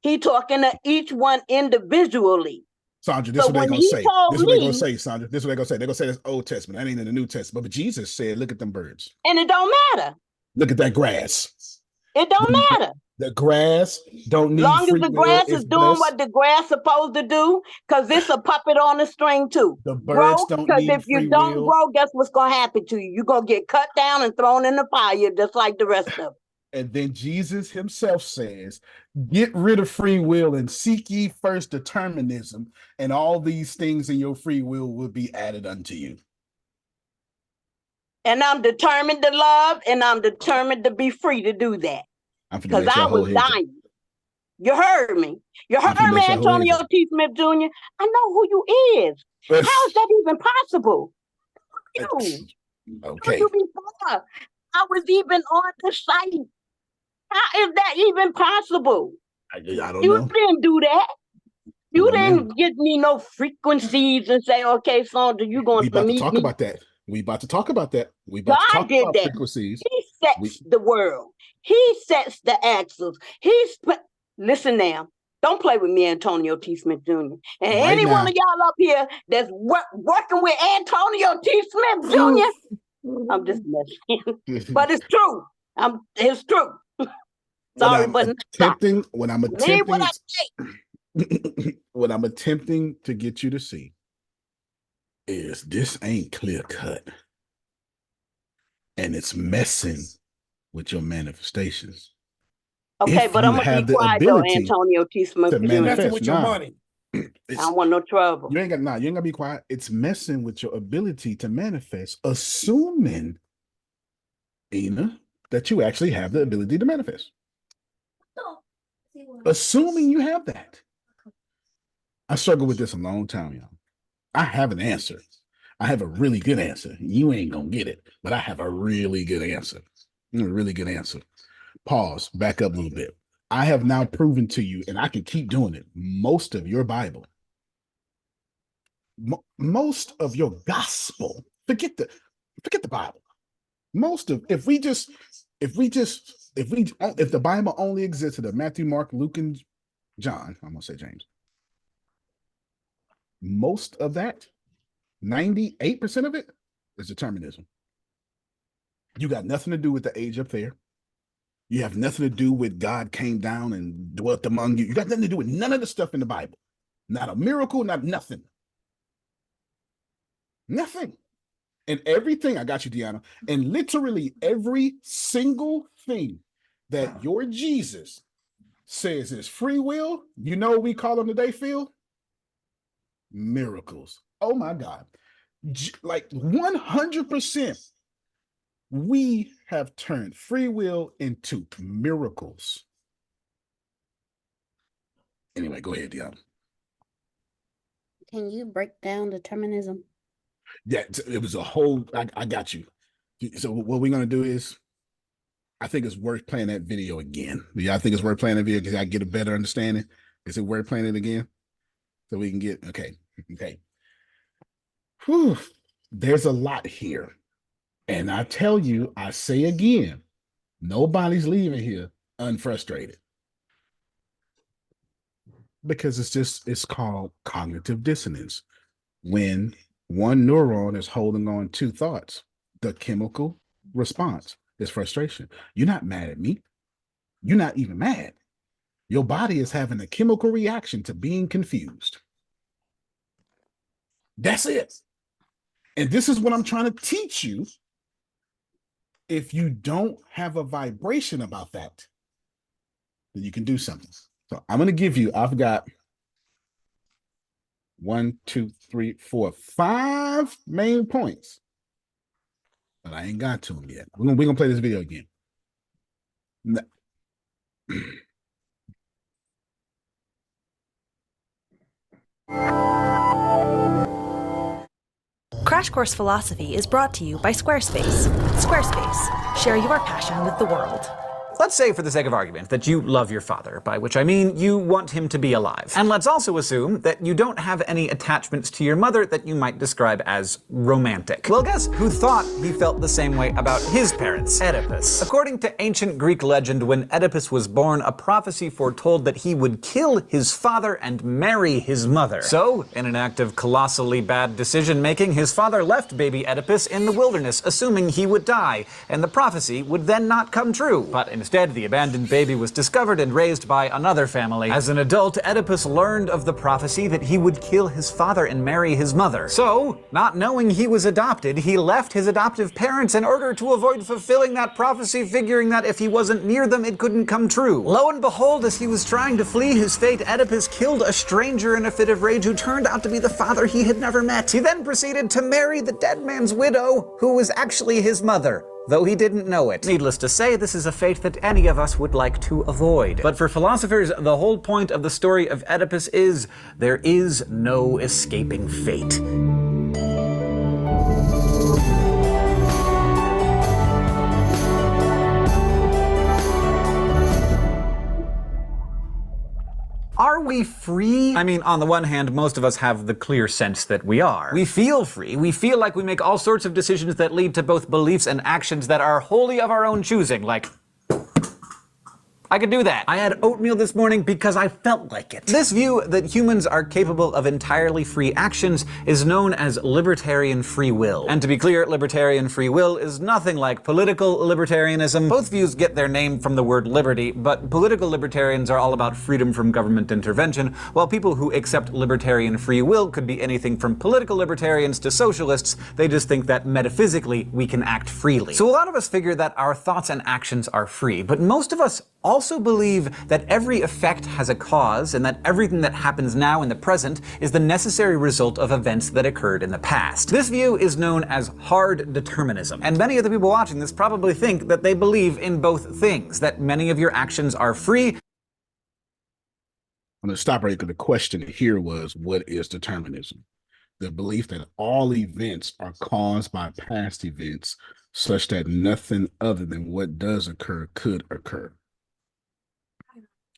he talking to each one individually. Sandra, this is what they're gonna say. This is what they're gonna say, Sandra. This is what they're gonna say. They're gonna say that's Old Testament. That ain't in the New Testament. But Jesus said, look at them birds. And it don't matter. Look at that grass. It don't matter. The grass don't need long as free the will. grass It's is doing blessed. what the grass supposed to do, because it's a puppet on a string too. The birds don't because need if you free don't will. grow, guess what's gonna happen to you? You're gonna get cut down and thrown in the fire just like the rest of them. And then Jesus himself says, get rid of free will and seek ye first determinism, and all these things in your free will be added unto you. And I'm determined to love, and I'm determined to be free to do that. I'm finna Because let I y'all was hold heads. dying. You heard me. You You can heard me, make sure who is Antonio it. T. Smith Jr. I know who you is. How is that even possible? You. Okay. You before I was even on the site. How is that even possible? I don't You know. didn't do that. You No, didn't ma'am. give me no frequencies and say, okay, Sandra, you're going We to about to meet talk me. about that. We about to talk about that. We about to God talk did about that. frequencies. He sets the world. He sets the axles. Listen now. Don't play with me, Antonio T. Smith Jr. And Right any one now. of y'all up here that's working with Antonio T. Smith Jr., I'm just messing. But it's true. It's true. Sorry, but What I'm attempting to get you to see is this ain't clear cut. And it's messing with your manifestations. okay, If but you I'm gonna have be the quiet though, ability Antonio T. Smith to Jr. manifest. Messing with your money. I don't want no trouble. You ain't gonna be quiet. It's messing with your ability to manifest, assuming, Ina, that you actually have the ability to manifest. Assuming you have that. I struggled with this a long time, y'all. I have an answer. I have a really good answer. You ain't gonna get it, but I have a really good answer. A really good answer. Pause, back up a little bit. I have now proven to you, and I can keep doing it, most of your Bible, most of your gospel, forget the Bible. Most of if the Bible only existed of Matthew, Mark, Luke, and John, I'm gonna say James. Most of that, 98% of it, is determinism. You got nothing to do with the age up there. You have nothing to do with God came down and dwelt among you. You got nothing to do with none of the stuff in the Bible. Not a miracle, not nothing. Nothing. And everything, I got you, Deanna, and literally every single thing that your Jesus says is free will, you know what we call them today, Phil? Miracles. Oh my God. Like 100%, we have turned free will into miracles. Anyway, go ahead, Deanna. Can you break down determinism? Yeah, it was a whole, I got you. So what we're going to do is, I think it's worth playing that video again. Yeah, I think it's worth playing that video because I get a better understanding. Is it worth playing it again? So we can get, okay. Whew. There's a lot here. And I tell you, I say again, nobody's leaving here unfrustrated. Because it's called cognitive dissonance. When one neuron is holding on to thoughts, the chemical response is frustration. You're not mad at me. You're not even mad. Your body is having a chemical reaction to being confused. That's it. And this is what I'm trying to teach you. If you don't have a vibration about that, then you can do something. So I'm going to give you, I've got 1, 2, 3, 4, 5 main points, but I ain't got to them yet. We're gonna play this video again. Crash Course Philosophy is brought to you by Squarespace. Squarespace, share your passion with the world. Let's say, for the sake of argument, that you love your father, by which I mean you want him to be alive. And let's also assume that you don't have any attachments to your mother that you might describe as romantic. Well, guess who thought he felt the same way about his parents? Oedipus. According to ancient Greek legend, when Oedipus was born, a prophecy foretold that he would kill his father and marry his mother. So, in an act of colossally bad decision-making, his father left baby Oedipus in the wilderness, assuming he would die, and the prophecy would then not come true. But instead, the abandoned baby was discovered and raised by another family. As an adult, Oedipus learned of the prophecy that he would kill his father and marry his mother. So, not knowing he was adopted, he left his adoptive parents in order to avoid fulfilling that prophecy, figuring that if he wasn't near them, it couldn't come true. Lo and behold, as he was trying to flee his fate, Oedipus killed a stranger in a fit of rage who turned out to be the father he had never met. He then proceeded to marry the dead man's widow, who was actually his mother. though he didn't know it. Needless to say, this is a fate that any of us would like to avoid. But for philosophers, the whole point of the story of Oedipus is there is no escaping fate. Are we free? I mean, on the one hand, most of us have the clear sense that we are. We feel free. We feel like we make all sorts of decisions that lead to both beliefs and actions that are wholly of our own choosing, like I could do that. I had oatmeal this morning because I felt like it. This view that humans are capable of entirely free actions is known as libertarian free will. And to be clear, libertarian free will is nothing like political libertarianism. Both views get their name from the word liberty, but political libertarians are all about freedom from government intervention, while people who accept libertarian free will could be anything from political libertarians to socialists. They just think that metaphysically we can act freely. So a lot of us figure that our thoughts and actions are free, but most of us also believe that every effect has a cause and that everything that happens now in the present is the necessary result of events that occurred in the past. This view is known as hard determinism, and many of the people watching this probably think that they believe in both things, that many of your actions are free. I'm going to stop right because the question here was, what is determinism? The belief that all events are caused by past events such that nothing other than what does occur could occur.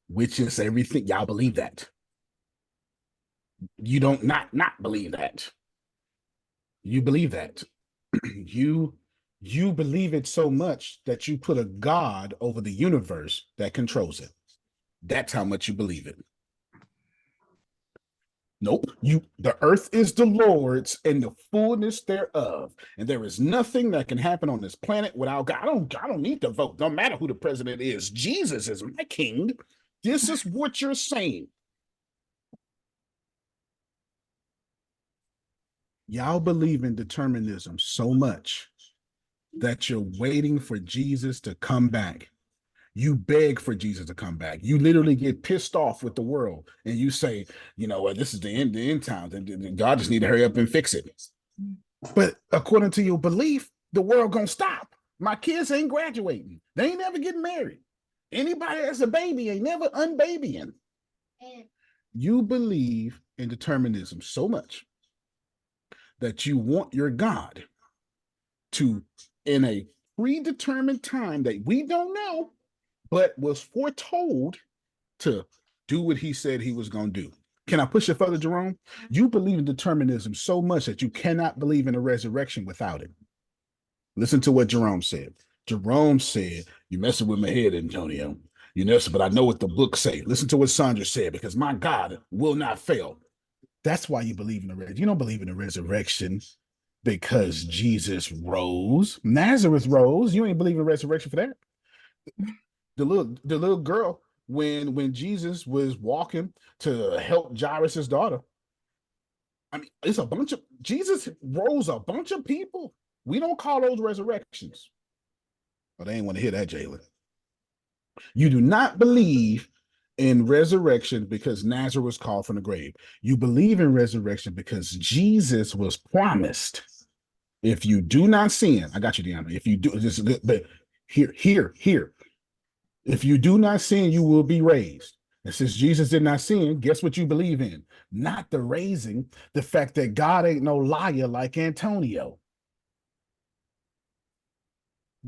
Which is everything. Y'all believe that. You don't not believe that. You believe that. you believe it so much that you put a God over the universe that controls it. That's how much you believe it. Nope. The earth is the Lord's and the fullness thereof. And there is nothing that can happen on this planet without God. I don't need to vote. No matter who the president is. Jesus is my king. This is what you're saying. Y'all believe in determinism so much that you're waiting for Jesus to come back. You beg for Jesus to come back. You literally get pissed off with the world and you say, you know, well, this is the end times and God just need to hurry up and fix it. But according to your belief, the world gonna stop. My kids ain't graduating. They ain't never getting married. Anybody that's a baby ain't never unbabying. You believe in determinism so much that you want your God to, in a predetermined time that we don't know, but was foretold to do what he said he was going to do. Can I push it further, Jerome? You believe in determinism so much that you cannot believe in a resurrection without it. Listen to what Jerome said. Jerome said, you messing with my head, Antonio. You know, but I know what the book say. Listen to what Sandra said, because my God will not fail. That's why you believe in the resurrection. You don't believe in the resurrection because Jesus rose. Nazareth rose. You ain't believe in the resurrection for that. The little girl, when Jesus was walking to help Jairus' daughter, I mean, it's a bunch of, Jesus rose a bunch of people. We don't call those resurrections. But they ain't want to hear that, Jalen. You do not believe in resurrection because Nazareth was called from the grave. You believe in resurrection because Jesus was promised. If you do not sin, I got you, Deanna. If you do, this is good, but here. If you do not sin, you will be raised. And since Jesus did not sin, guess what you believe in? Not the raising, the fact that God ain't no liar like Antonio.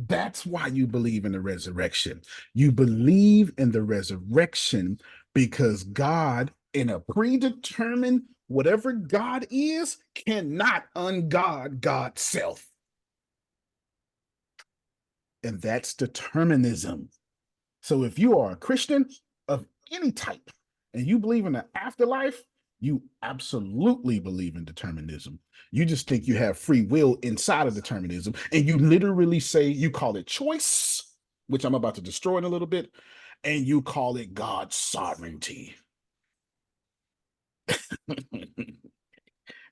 That's why you believe in the resurrection. You believe in the resurrection because God, in a predetermined, whatever God is, cannot ungod God's self. And that's determinism. So if you are a Christian of any type and you believe in the afterlife, you absolutely believe in determinism. You just think you have free will inside of determinism. And you literally say, you call it choice, which I'm about to destroy in a little bit, and you call it God's sovereignty.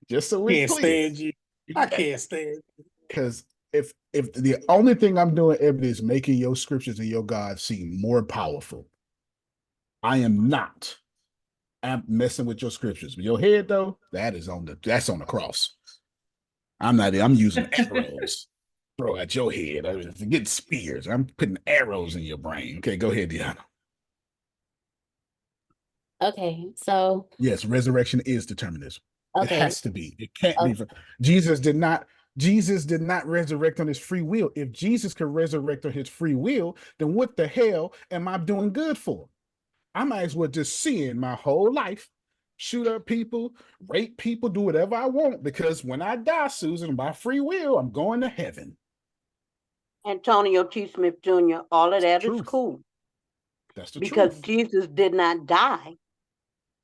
Just so we're Can't clear. stand you. I can't stand you. Because if the only thing I'm doing ever is making your scriptures and your God seem more powerful, I am not. I'm messing with your scriptures. But your head, though, that's on the cross. I'm using arrows. throw at your head. I mean, get spears. I'm putting arrows in your brain. Okay, go ahead, Deanna. Okay, so Yes, resurrection is determinism. It okay, has to be. It can't o- be. Jesus did not. Jesus did not resurrect on his free will. If Jesus could resurrect on his free will, then what the hell am I doing good for? I might as well just sin my whole life, shoot up people, rape people, do whatever I want, because when I die, Susan, by free will, I'm going to heaven. Antonio T. Smith Jr., all of that is Truth. cool That's the because truth. Jesus did not die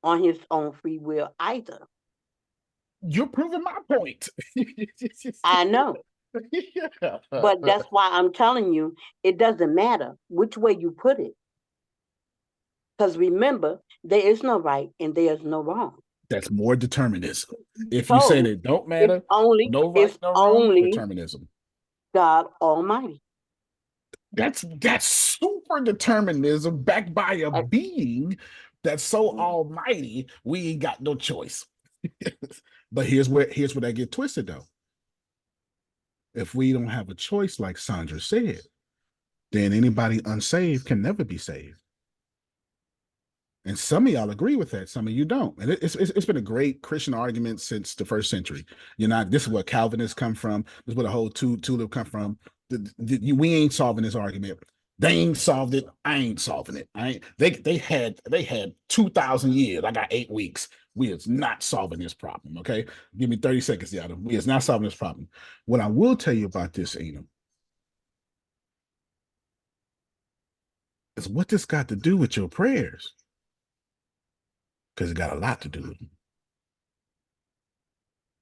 on his own free will either. You're proving my point. I know. Yeah. But that's why I'm telling you, it doesn't matter which way you put it. Because remember, there is no right and there is no wrong. That's more determinism. If you say So that don't it's matter, only no right, it's no wrong, only determinism. God Almighty. That's super determinism backed by a being that's so almighty, we ain't got no choice. But here's where I get twisted though. If we don't have a choice, like Sandra said, then anybody unsaved can never be saved. And some of y'all agree with that, some of you don't. And it's been a great Christian argument since the first century. This is where Calvinists come from. This is where the whole tulip come from. We ain't solving this argument. They ain't solved it. I ain't solving it. They had 2,000 years. I got 8 weeks. We is not solving this problem. Okay, give me 30 seconds, Adam. We is not solving this problem. What I will tell you about this, Enum, is what this got to do with your prayers, because it got a lot to do with it.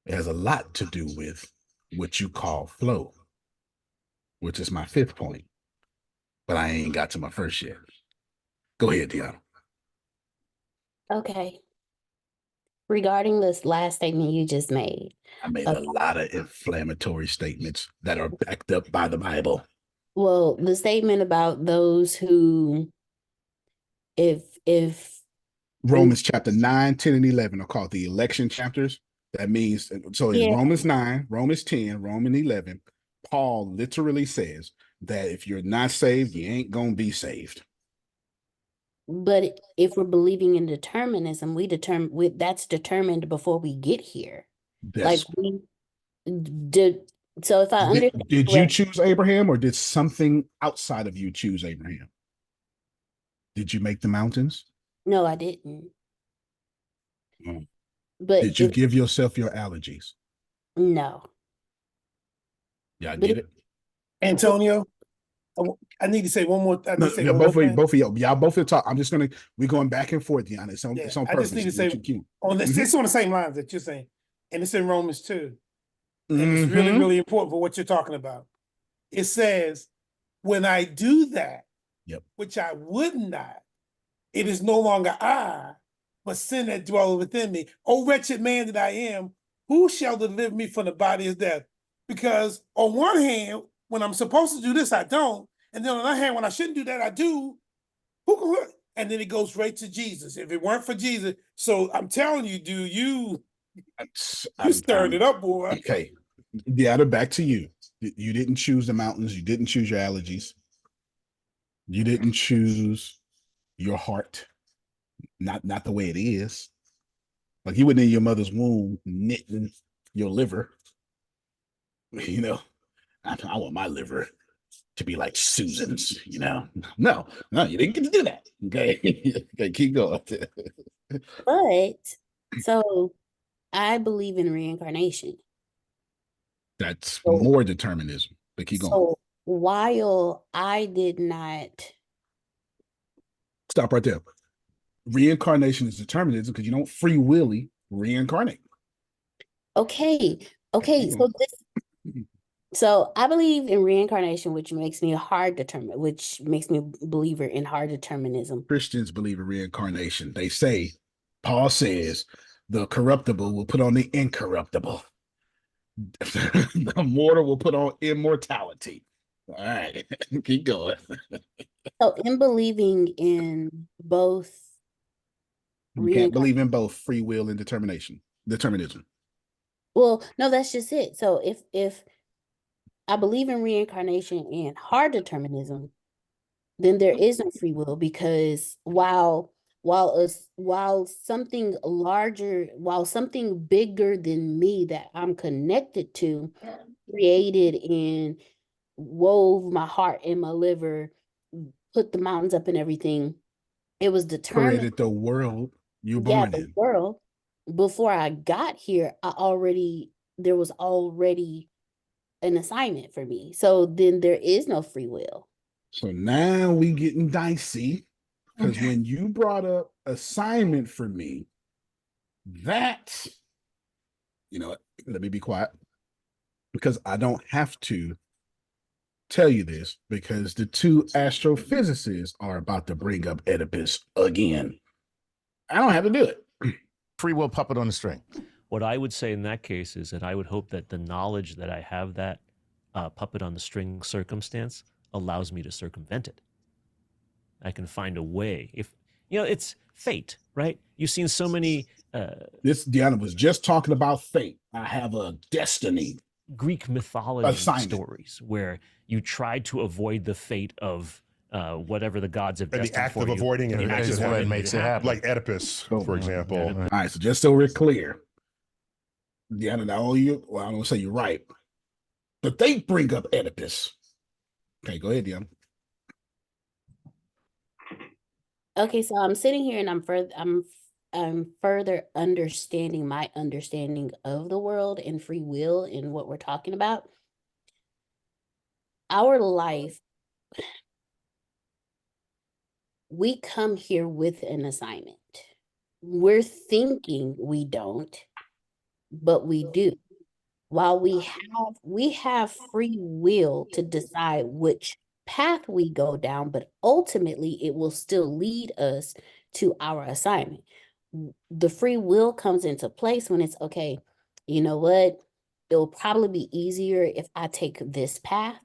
It has a lot to do with what you call flow, which is my 5th point. But I ain't got to my first yet. Go ahead, Deanna. okay. Regarding this last statement you just made, I made a lot of inflammatory statements that are backed up by the Bible. well, the statement about those who, if Romans chapter 9, 10, and 11 are called the election chapters. That means, so in Yeah. Romans 9, Romans 10, Romans 11, Paul literally says that if you're not saved, you ain't going to be saved. But if we're believing in determinism, that's determined before we get here. That's, Like we did. So if I understand, did you choose Abraham, or did something outside of you choose Abraham? Did you make the mountains? No, I didn't. Mm. But Did you give yourself your allergies? No. Yeah, I get it. Antonio, I need to say one more. I need to say one both more of thing. y'all both of you talk. We're going back and forth, Deanna. It's on I purpose. just need to say on this. It's on the same lines that you're saying, and it's in Romans 2, and it's really, really important for what you're talking about. It says, "When I do that, which I would not, it is no longer I, but sin that dwells within me. O wretched man that I am, who shall deliver me from the body of death?" Because on one hand, when I'm supposed to do this, I don't. And then on the other hand, when I shouldn't do that, I do. Who can? And then it goes right to Jesus. If it weren't for Jesus, so I'm telling you, dude, you stirred it up, boy. Okay, Deanna, back to you. You didn't choose the mountains. You didn't choose your allergies. You didn't choose your heart. Not the way it is. Like you went in your mother's womb knitting your liver. You know, I want my liver to be like Susan's, No, you didn't get to do that. Okay. Okay, keep going. But so I believe in reincarnation. That's more determinism. But keep going. So while I did not Stop right there. Reincarnation is determinism because you don't free willy reincarnate. Okay. So I believe in reincarnation, which makes me which makes me a believer in hard determinism. Christians believe in reincarnation. They say, Paul says, the corruptible will put on the incorruptible. The mortal will put on immortality. All right, keep going. So in believing in both, you can't believe in both free will and determinism. Well, no, that's just it. So if I believe in reincarnation and hard determinism, then there is no free will, because while something larger, while something bigger than me that I'm connected to created and wove my heart and my liver, put the mountains up and everything, it was determined. Created the world you were Yeah, born the in. world. Before I got here, there was already an assignment for me. So then there is no free will. So now we getting dicey, because when you brought up assignment for me, that, let me be quiet, because I don't have to tell you this, because the two astrophysicists are about to bring up Oedipus again. I don't have to do it. Free will puppet on the string. What I would say in that case is that I would hope that the knowledge that I have that puppet on the string circumstance allows me to circumvent it. I can find a way. If it's fate, right? You've seen so many. This Deanna was just talking about fate. I have a destiny. Greek mythology Assignment. stories where you tried to avoid the fate of whatever the gods have And destined the act for of you. avoiding it That's what makes it happen. Like Oedipus, for example. All right, so just so we're clear, Deanna, not only you, well, I don't say you're right, but they bring up Oedipus. Okay, go ahead, Deanna. Okay, so I'm sitting here and I'm further understanding my understanding of the world and free will and what we're talking about. Our life, we come here with an assignment. We're thinking we don't, but we do. While we have free will to decide which path we go down, but ultimately it will still lead us to our assignment. The free will comes into place when it's okay, you know what? It'll probably be easier if I take this path.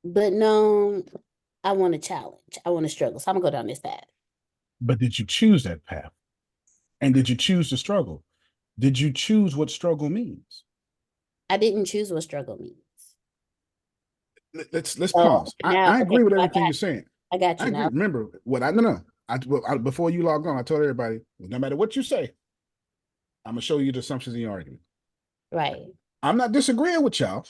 But no, I want to challenge. I want to struggle. So I'm gonna go down this path. But did you choose that path? And did you choose to struggle? Did you choose what struggle means? I didn't choose what struggle means. Let's pause. I agree with everything you're saying. I got you I agree. now. Remember what before you log on, I told everybody, no matter what you say, I'm gonna show you the assumptions in your argument. Right. I'm not disagreeing with y'all,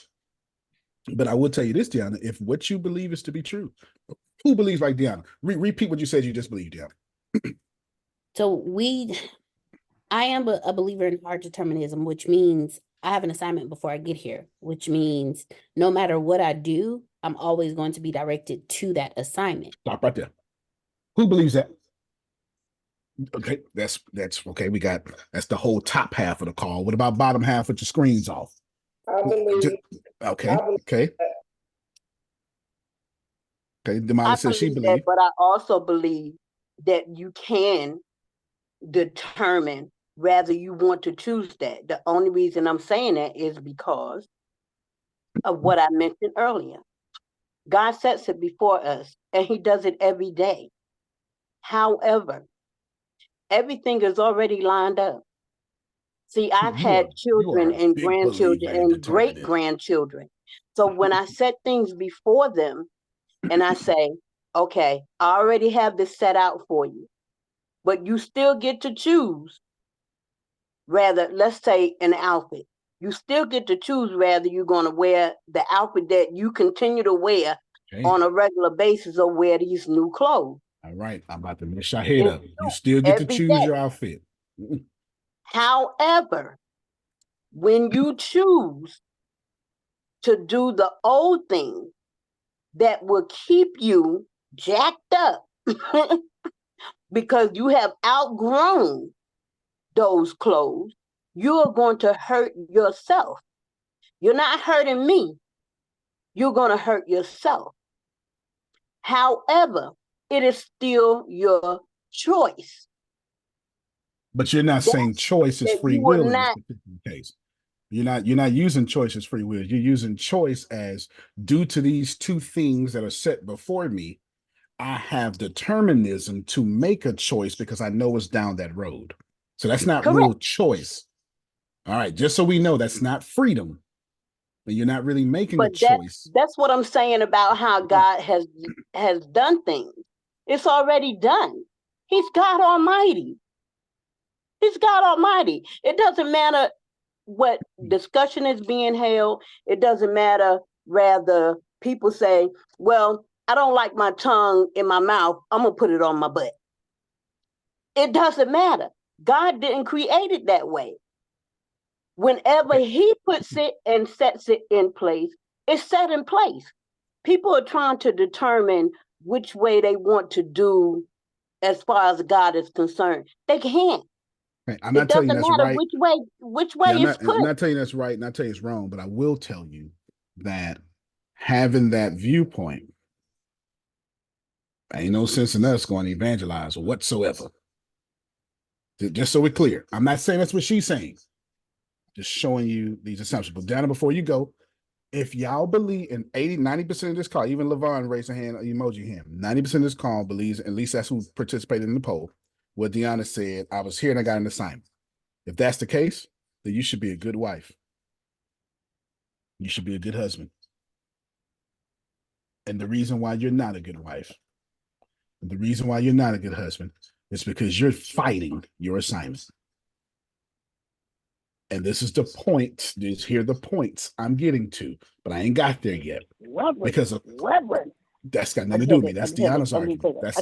but I will tell you this, Deanna, if what you believe is to be true, who believes like Deanna? Repeat what you said you just believed, Deanna. So I am a believer in hard determinism, which means I have an assignment before I get here, which means no matter what I do, I'm always going to be directed to that assignment. Stop right there. Who believes that? Okay, that's okay. That's the whole top half of the call. What about bottom half with your screens off? I believe. Okay. Okay. Damali says she believe that, believes. but I also believe that you can determine whether you want to choose that. The only reason I'm saying that is because of what I mentioned earlier. God sets it before us, and he does it every day. However, everything is already lined up. See, I've had children and grandchildren and great-grandchildren. So when I set things before them and I say, okay, I already have this set out for you, but you still get to choose. Rather, let's say an outfit. You still get to choose whether you're going to wear the outfit that you continue to wear on a regular basis or wear these new clothes. All right, I'm about to mess your head up. You still get to choose your outfit. However, when you choose to do the old thing that will keep you jacked up because you have outgrown those clothes, you are going to hurt yourself. You're not hurting me. You're going to hurt yourself. However, it is still your choice. But you're not saying choice is free will in this particular case. You're not using choice as free will. You're using choice as, due to these two things that are set before me, I have determinism to make a choice because I know it's down that road. So that's not real choice. All right, just so we know, that's not freedom. And you're not really making a But choice. that's what I'm saying about how God has done things. It's already done. He's God Almighty. He's God Almighty. It doesn't matter what discussion is being held. It doesn't matter rather people say, well, I don't like my tongue in my mouth. I'm going to put it on my butt. It doesn't matter. God didn't create it that way. Whenever he puts it and sets it in place, it's set in place. People are trying to determine which way they want to do as far as God is concerned. They can't. Hey, I'm not telling you that's Matter right. which way it's put. I'm not telling you that's right, not telling you it's wrong, but I will tell you that having that viewpoint, ain't no sense in us going to evangelize whatsoever. Just so we're clear. I'm not saying that's what she's saying. Just showing you these assumptions. But Dana, before you go, if y'all believe in 90% of this call, even Levon raised a hand, emoji hand, 90% of this call believes, at least that's who participated in the poll, what Deanna said, I was here and I got an assignment. If that's the case, then you should be a good wife. You should be a good husband. And the reason why you're not a good wife, the reason why you're not a good husband is because you're fighting your assignment. And this is the point. Here are the points I'm getting to, but I ain't got there yet. Because of, that's got nothing to do with me. That's Deanna's argument. That's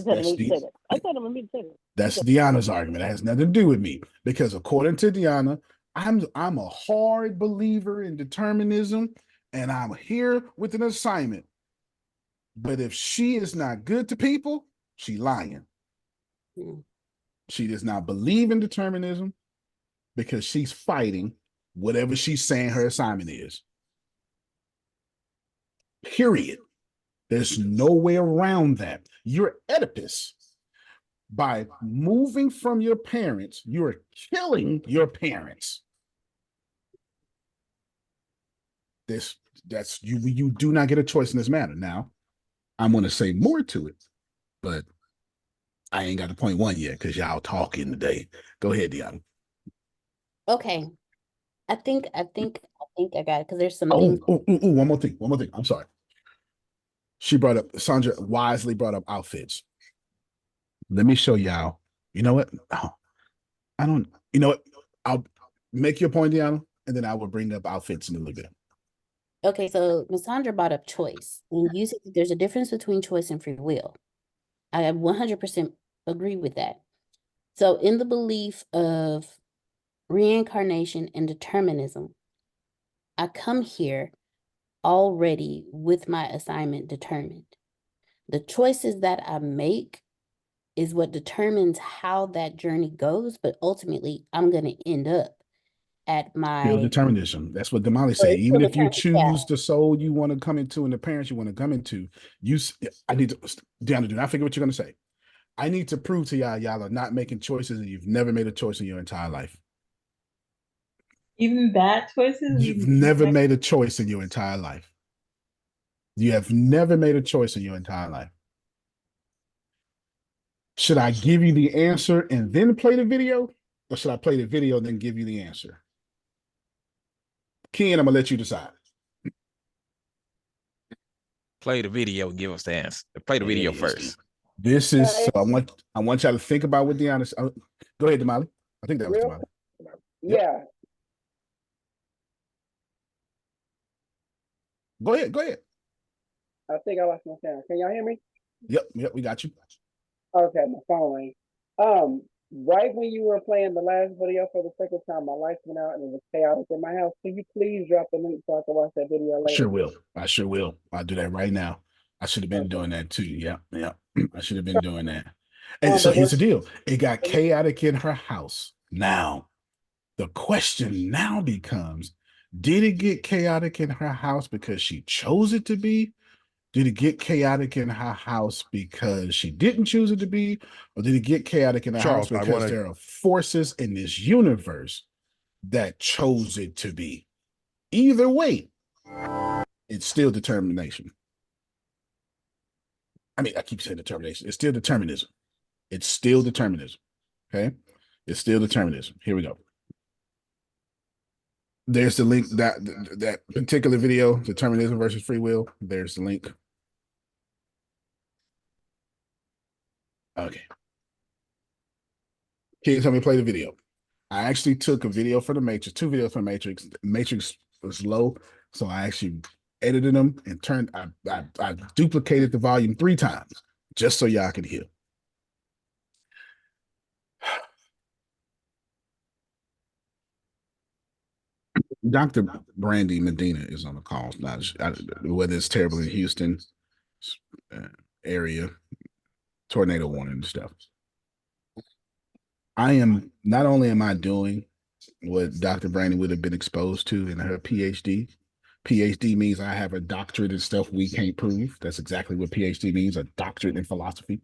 Deanna's argument. It has nothing to do with me. Because according to Deanna, I'm a hard believer in determinism, and I'm here with an assignment. But if she is not good to people, she lying. She does not believe in determinism because she's fighting whatever she's saying her assignment is. Period. There's no way around that. You're Oedipus. By moving from your parents, you're killing your parents. That's you. You do not get a choice in this matter. Now, I'm going to say more to it, but I ain't got to point one yet because y'all talking today. Go ahead, Deanna. Okay. I think I got it because there's some things. things. One more thing. I'm sorry. Sandra wisely brought up outfits. Let me show y'all. You know what? I don't, you know what? I'll make your point, Deanna, and then I will bring up outfits in a little bit. Okay, so Ms. Sandra brought up choice. And you said there's a difference between choice and free will. I 100% agree with that. So in the belief of reincarnation and determinism, I come here already with my assignment determined. The choices that I make is what determines how that journey goes, but ultimately I'm going to end up at my Still determinism. That's what Damali said. Even if you choose the soul you want to come into and the parents you want to come into, I need to, Deanna, do not forget what you're going to say. I need to prove to y'all are not making choices and you've never made a choice in your entire life. Even bad choices? You've never made a choice in your entire life. You have never made a choice in your entire life. Should I give you the answer and then play the video? Or should I play the video and then give you the answer? Ken, I'm going to let you decide. Play the video and give us the answer. Play the video first. This is, so I want y'all to think about what Deanna said. Go ahead, Damali. I think that was Damali. Yeah. Go ahead. I think I lost my sound. Can y'all hear me? Yep, we got you. Okay, my phone rang. Right when you were playing the last video for the second time, my lights went out and it was chaotic in my house. Can you please drop the link so I can watch that video later? I sure will. I'll do that right now. I should have been doing that too. Yeah. I should have been doing that. And so here's the deal. It got chaotic in her house. Now, the question now becomes, did it get chaotic in her house because she chose it to be? Did it get chaotic in her house because she didn't choose it to be? Or did it get chaotic in her house because there are forces in this universe that chose it to be? Either way, it's still determination. I mean, I keep saying determination. It's still determinism. It's still determinism. Okay? It's still determinism. Here we go. There's the link that particular video, determinism versus free will. There's the link. Okay. Can you tell me play the video? I actually took a video for the Matrix, 2 videos for the Matrix. Matrix was low, so I actually edited them and I duplicated the volume 3 times just so y'all could hear. Dr. Brandy Medina is on the call. Whether it's terrible in Houston area, tornado warning and stuff. Not only am I doing what Dr. Brandy would have been exposed to in her PhD. PhD means I have a doctorate in stuff we can't prove. That's exactly what PhD means, a doctorate in philosophy.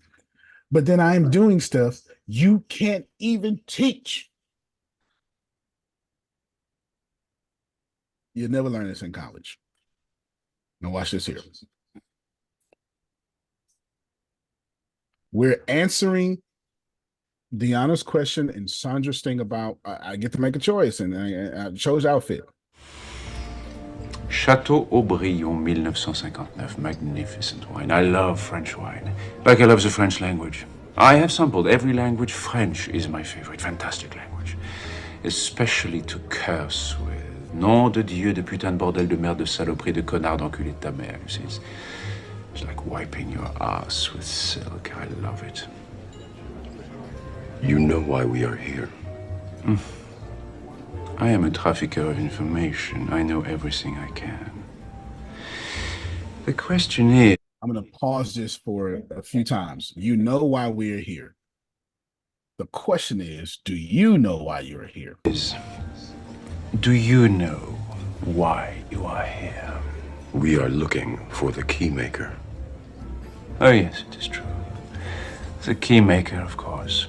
But then I am doing stuff you can't even teach. You'll never learn this in college. Now watch this here. We're answering Deanna's question and Sandra's thing about I get to make a choice, and I chose outfit. Château Aubryon, 1959. Magnificent wine. I love French wine. Like I love the French language. I have sampled every language. French is my favorite. Fantastic language. Especially to curse with. Nom de Dieu, de putain de bordel de merde de saloperie de connard d'enculé de ta mère. It's like wiping your ass with silk. I love it. You know why we are here. I am a trafficker of information. I know everything I can. The question is... I'm going to pause this for a few times. You know why we're here. The question is, do you know why you're here? Do you know why you are here? We are looking for the keymaker. Oh, yes, it is true. The keymaker, of course.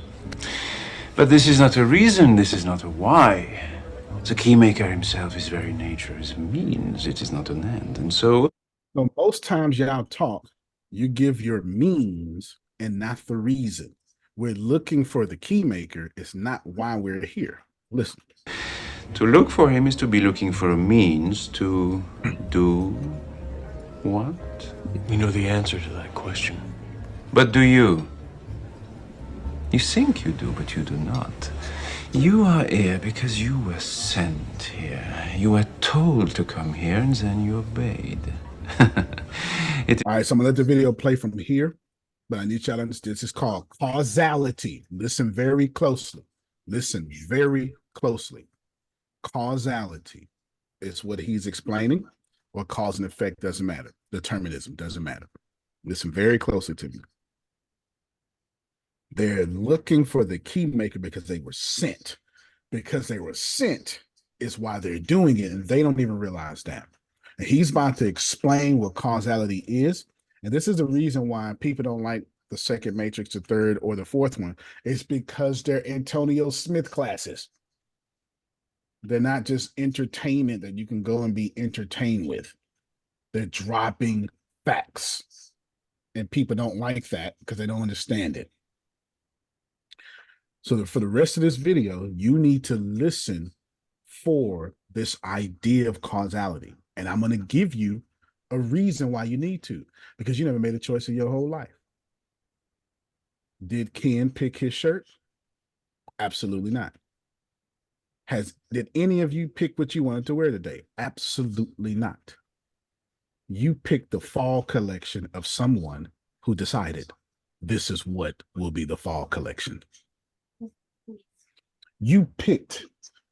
But this is not a reason, this is not a why. The keymaker himself, his very nature, is a means, it is not an end. And so most times y'all talk, you give your means and not the reason. We're looking for the keymaker. It's not why we're here. Listen. To look for him is to be looking for a means to do what? We know the answer to that question. But do you? You think you do, but you do not. You are here because you were sent here. You were told to come here, and then you obeyed. All right, so I'm gonna let the video play from here, but I need y'all to understand this is called causality. Listen very closely. Listen very closely. Causality is what he's explaining, or cause and effect doesn't matter. Determinism doesn't matter. Listen very closely to me. They're looking for the key maker because they were sent. Because they were sent is why they're doing it, and they don't even realize that. And he's about to explain what causality is. And this is the reason why people don't like the second Matrix, the third, or the fourth one. It's because they're Antonio Smith classes. They're not just entertainment that you can go and be entertained with. They're dropping facts. And people don't like that because they don't understand it. So for the rest of this video, you need to listen for this idea of causality. And I'm going to give you a reason why you need to, because you never made a choice in your whole life. Did Ken pick his shirt? Absolutely not. Did any of you pick what you wanted to wear today? Absolutely not. You picked the fall collection of someone who decided this is what will be the fall collection. You picked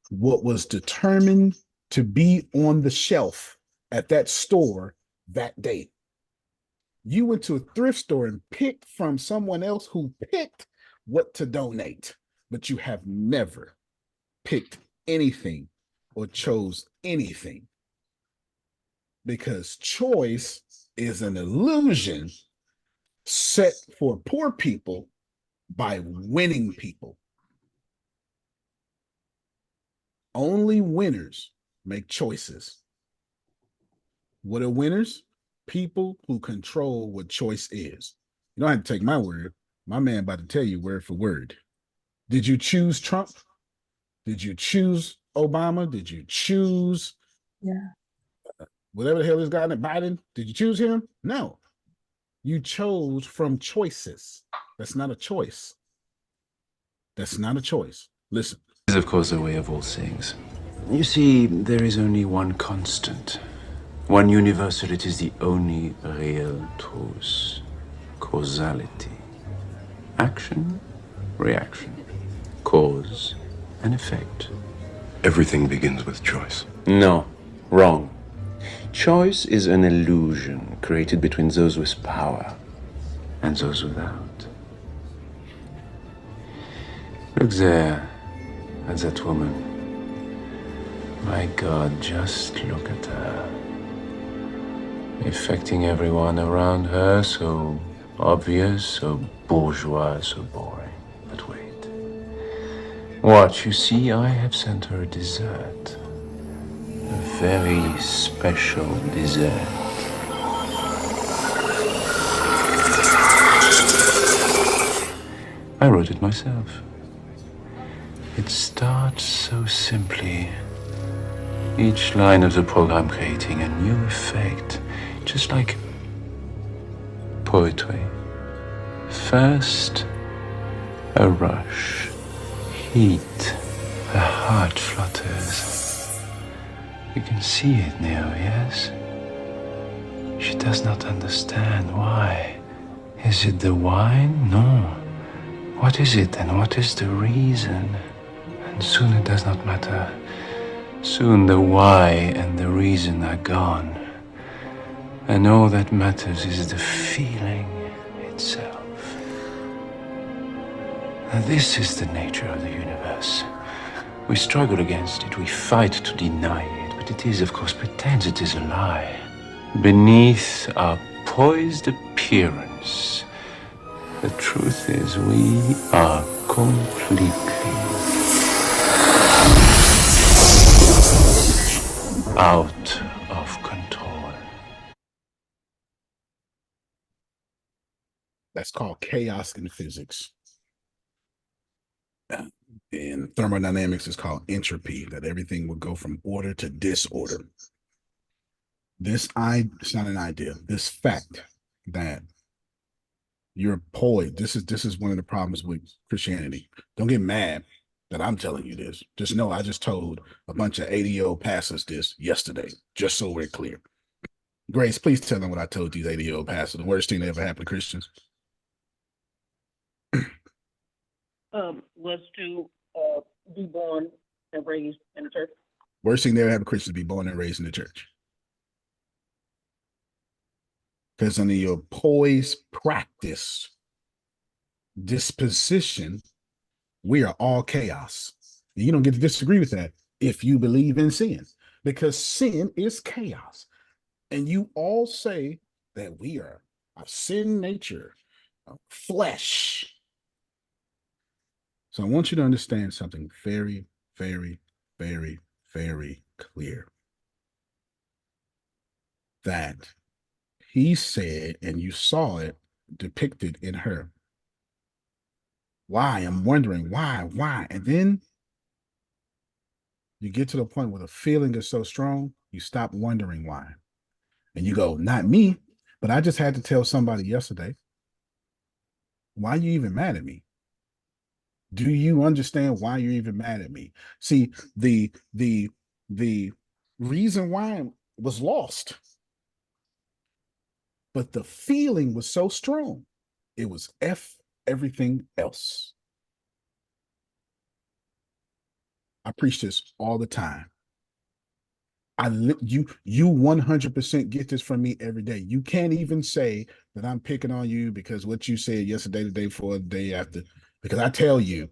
what was determined to be on the shelf at that store that day. You went to a thrift store and picked from someone else who picked what to donate, but you have never picked anything or chose anything, because choice is an illusion set for poor people by winning people. Only winners make choices. What are winners? People who control what choice is. You don't have to take my word. My man about to tell you word for word. Did you choose Trump? Did you choose Obama? Did you choose whatever the hell is guy named Biden? Did you choose him? No. You chose from choices. That's not a choice. That's not a choice. Listen. Is of course the way of all things. You see, there is only one constant, one universal. It is the only real truth. Causality. Action, reaction, cause and effect. Everything begins with choice. No, wrong. Choice is an illusion created between those with power and those without. Look there, at that woman. My God, just look at her. Affecting everyone around her, so obvious, so bourgeois, so boring. But wait. Watch, you see, I have sent her a dessert. A very special dessert. I wrote it myself. It starts so simply. Each line of the program creating a new effect, just like poetry. First, a rush, heat, her heart flutters. You can see it now, yes? She does not understand why. Is it the wine? No. What is it, and what is the reason? And soon it does not matter. Soon the why and the reason are gone. And all that matters is the feeling itself. And this is the nature of the universe. We struggle against it, we fight to deny it, but it is, of course, pretends it is a lie. Beneath our poised appearance, the truth is we are completely out of control. That's called chaos in physics. In thermodynamics, it's called entropy, that everything will go from order to disorder. It's not an idea. This fact that you're poised, this is one of the problems with Christianity. Don't get mad that I'm telling you this. Just know I just told a bunch of ADO pastors this yesterday, just so we're clear. Grace, please tell them what I told these ADO pastors. The worst thing that ever happened to Christians. Was to be born and raised in the church. Worst thing that ever happened to Christians, be born and raised in the church. Because under your poise, practice, disposition, we are all chaos. And you don't get to disagree with that if you believe in sin, because sin is chaos. And you all say that we are a sin nature, a flesh. So I want you to understand something very, very, very, very clear. That he said, and you saw it depicted in her. Why? I'm wondering why? And then you get to the point where the feeling is so strong, you stop wondering why. And you go, not me, but I just had to tell somebody yesterday, why are you even mad at me? Do you understand why you're even mad at me? See, the reason why was lost, but the feeling was so strong. It was everything else. I preach this all the time. You 100% get this from me every day. You can't even say that I'm picking on you because what you said yesterday, the day before, the day after, because I tell you,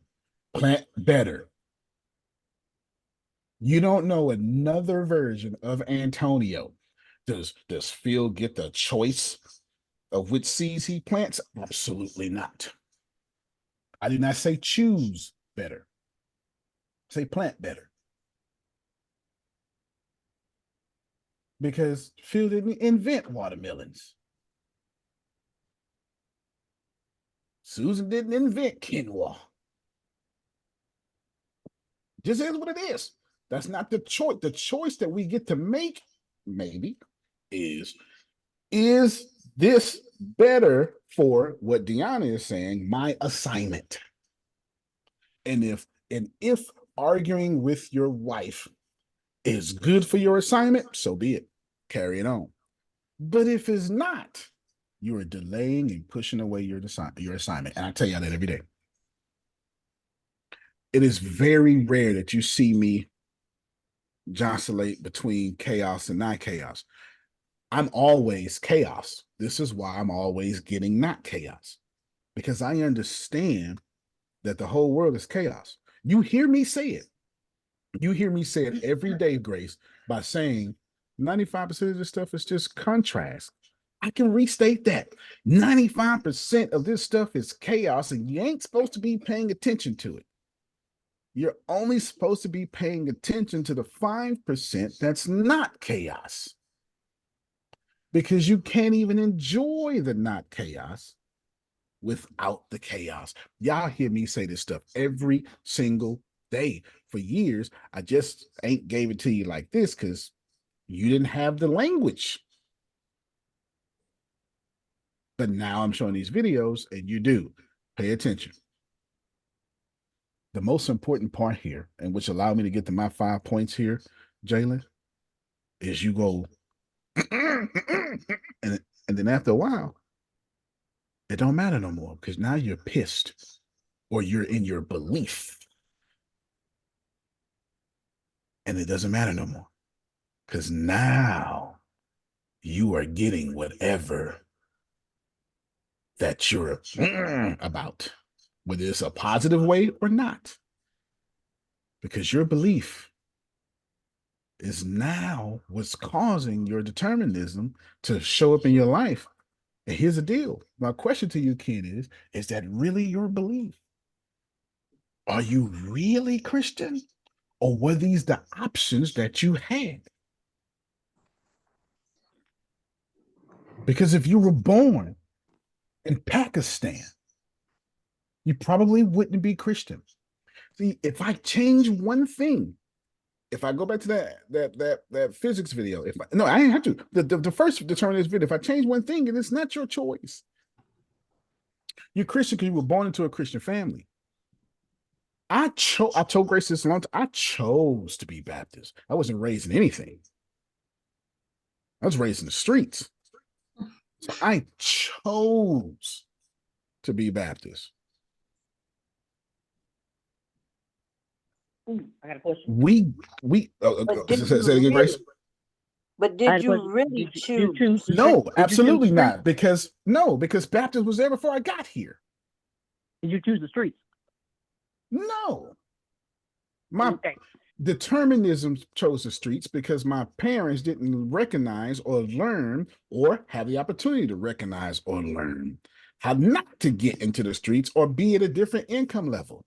plant better. You don't know another version of Antonio. Does Phil get the choice of which seeds he plants? Absolutely not. I did not say choose better. Say plant better. Because Phil didn't invent watermelons. Susan didn't invent quinoa. Just is what it is. That's not the choice. The choice that we get to make, maybe, is this better for what Deanna is saying, my assignment? And if arguing with your wife is good for your assignment, so be it. Carry it on. But if it's not, you are delaying and pushing away your assignment. And I tell you that every day. It is very rare that you see me joscillate between chaos and not chaos. I'm always chaos. This is why I'm always getting not chaos, because I understand that the whole world is chaos. You hear me say it. You hear me say it every day, Grace, by saying 95% of this stuff is just contrast. I can restate that. 95% of this stuff is chaos, and you ain't supposed to be paying attention to it. You're only supposed to be paying attention to the 5% that's not chaos, because you can't even enjoy the not chaos without the chaos. Y'all hear me say this stuff every single day for years. I just ain't gave it to you like this because you didn't have the language. But now I'm showing these videos and you do. Pay attention. The most important part here, and which allowed me to get to my 5 points here, Jalen, is you go, and then after a while, it don't matter no more because now you're pissed or you're in your belief. And it doesn't matter no more because now you are getting whatever that you're about, whether it's a positive way or not, because your belief is now what's causing your determinism to show up in your life. And here's the deal. My question to you, Ken, is that really your belief? Are you really Christian? Or were these the options that you had? Because if you were born in Pakistan, you probably wouldn't be Christian. See, if I change one thing, if I go back to that physics video, I didn't have to. The first determinist video, if I change one thing, and it's not your choice. You're Christian because you were born into a Christian family. I told Grace this a long time. I chose to be Baptist. I wasn't raised in anything. I was raised in the streets. So I chose to be Baptist. I got a question. We say it again, Grace. But did you really choose? No, absolutely not. Because Baptist was there before I got here. Did you choose the streets? No. My determinism chose the streets because my parents didn't recognize or learn or have the opportunity to recognize or learn how not to get into the streets or be at a different income level.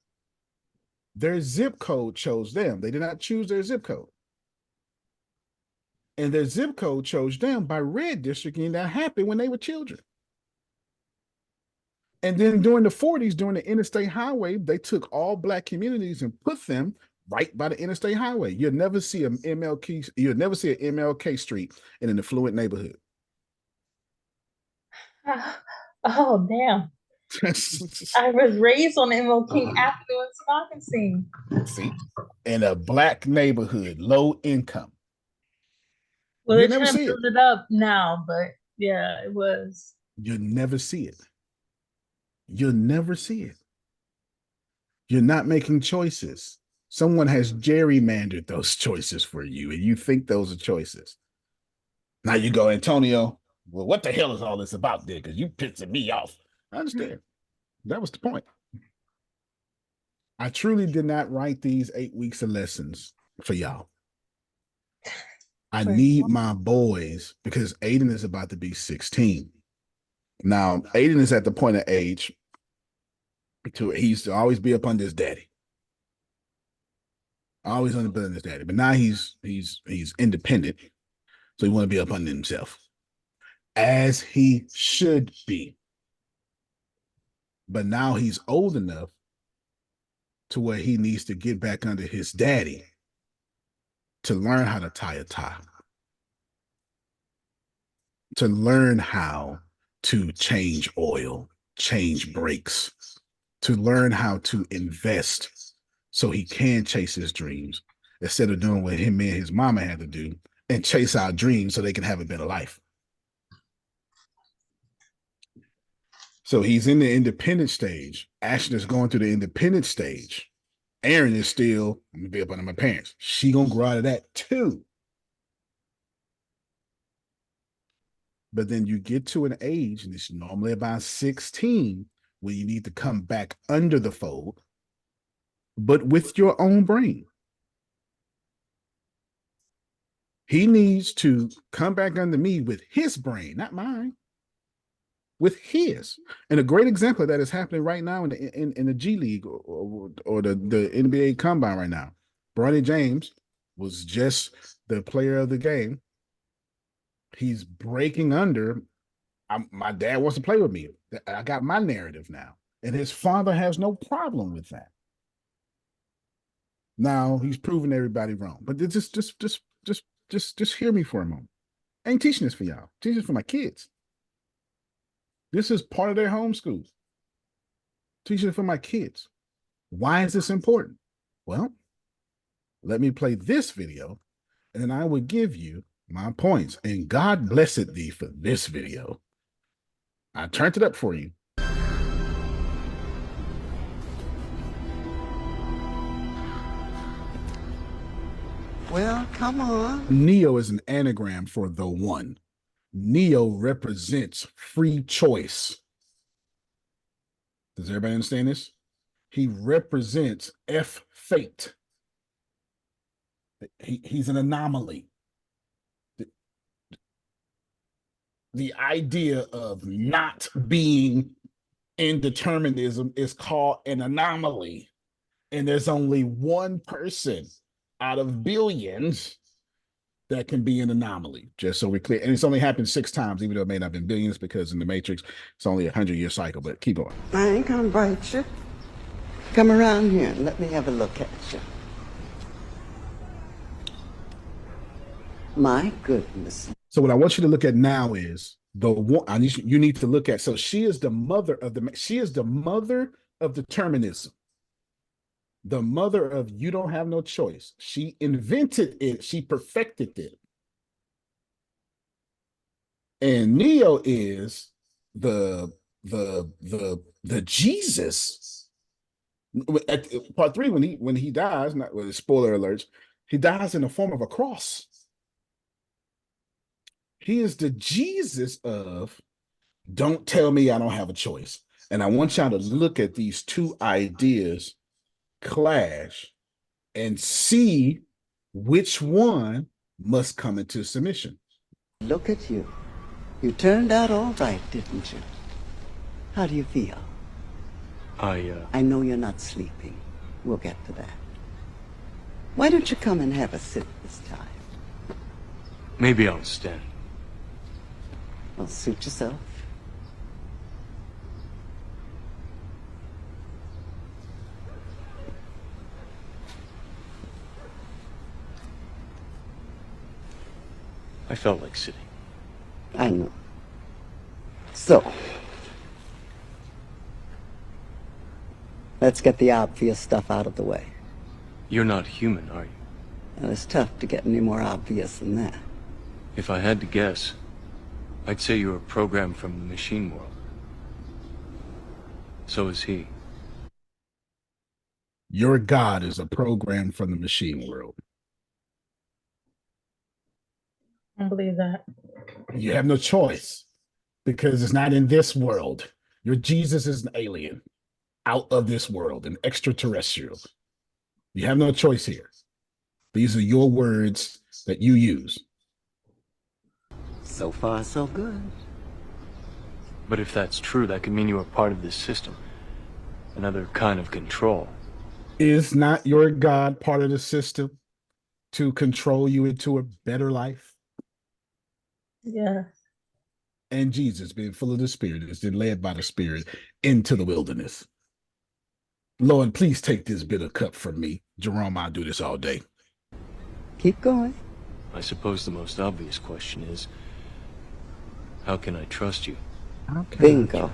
Their zip code chose them. They did not choose their zip code. And their zip code chose them by red districting that happened when they were children. And then during the 40s, during the interstate highway, they took all Black communities and put them right by the interstate highway. You'll never see an MLK street in an affluent neighborhood. Oh, damn. I was raised on the MLK Avenue in Stockton scene. See, in a Black neighborhood, low income. Well, they're trying to build it up now, but yeah, it was. You'll never see it. You'll never see it. You're not making choices. Someone has gerrymandered those choices for you, and you think those are choices. Now you go, Antonio, well, what the hell is all this about, there? Because you pissing me off. I understand. That was the point. I truly did not write these 8 weeks of lessons for y'all. I need my boys, because Aiden is about to be 16. Now, Aiden is at the point of age to he used to always be up under his daddy. Always under his daddy. But now he's independent. So he want to be up under himself. As he should be. But now he's old enough to where he needs to get back under his daddy to learn how to tie a tie, to learn how to change oil, change brakes, to learn how to invest so he can chase his dreams instead of doing what him and his mama had to do and chase our dreams so they can have a better life. So he's in the independent stage. Ashton is going through the independent stage. Aaron is still, I'm gonna be up under my parents. She gonna grow out of that too. But then you get to an age, and it's normally about 16, where you need to come back under the fold, but with your own brain. He needs to come back under me with his brain, not mine, with his. And a great example of that is happening right now in the G League or the NBA Combine right now. Bronny James was just the player of the game. He's breaking under. My dad wants to play with me. I got my narrative now, and his father has no problem with that. Now he's proving everybody wrong, but just hear me for a moment. I ain't teaching this for y'all. Teaching this for my kids. This is part of their homeschool. Teaching it for my kids. Why is this important? Well, let me play this video, and then I will give you my points. And God blessed thee for this video. I turned it up for you. Well, come on. Neo is an anagram for the one. Neo represents free choice. Does everybody understand this? He represents F fate. He's an anomaly. The idea of not being in determinism is called an anomaly. And there's only one person out of billions that can be an anomaly, just so we're clear. And it's only happened 6 times, even though it may not have been billions, because in the Matrix, it's only a 100-year cycle, but keep on. I ain't gonna bite you. Come around here and let me have a look at you. My goodness. So what I want you to look at now is the one you need to look at. So she is the mother of determinism. The mother of you don't have no choice. She invented it. She perfected it. And Neo is the Jesus. At part 3, when he dies, not with spoiler alerts, he dies in the form of a cross. He is the Jesus of don't tell me I don't have a choice. And I want y'all to look at these two ideas clash and see which one must come into submission. Look at you. You turned out all right, didn't you? How do you feel? I know you're not sleeping. We'll get to that. Why don't you come and have a sit this time? Maybe I'll stand. Well, suit yourself. I felt like sitting. I know. So, let's get the obvious stuff out of the way. You're not human, are you? Well, it's tough to get any more obvious than that. If I had to guess, I'd say you're a program from the machine world. So is he. Your God is a program from the machine world. I believe that. You have no choice because it's not in this world. Your Jesus is an alien out of this world, an extraterrestrial. You have no choice here. These are your words that you use. So far, so good. But if that's true, that could mean you are part of this system. Another kind of control. Is not your God part of the system to control you into a better life? Yeah. And Jesus, being full of the Spirit, is then led by the Spirit into the wilderness. Lord, please take this bitter cup from me. Jerome, I'll do this all day. Keep going. I suppose the most obvious question is, how can I trust you? Bingo.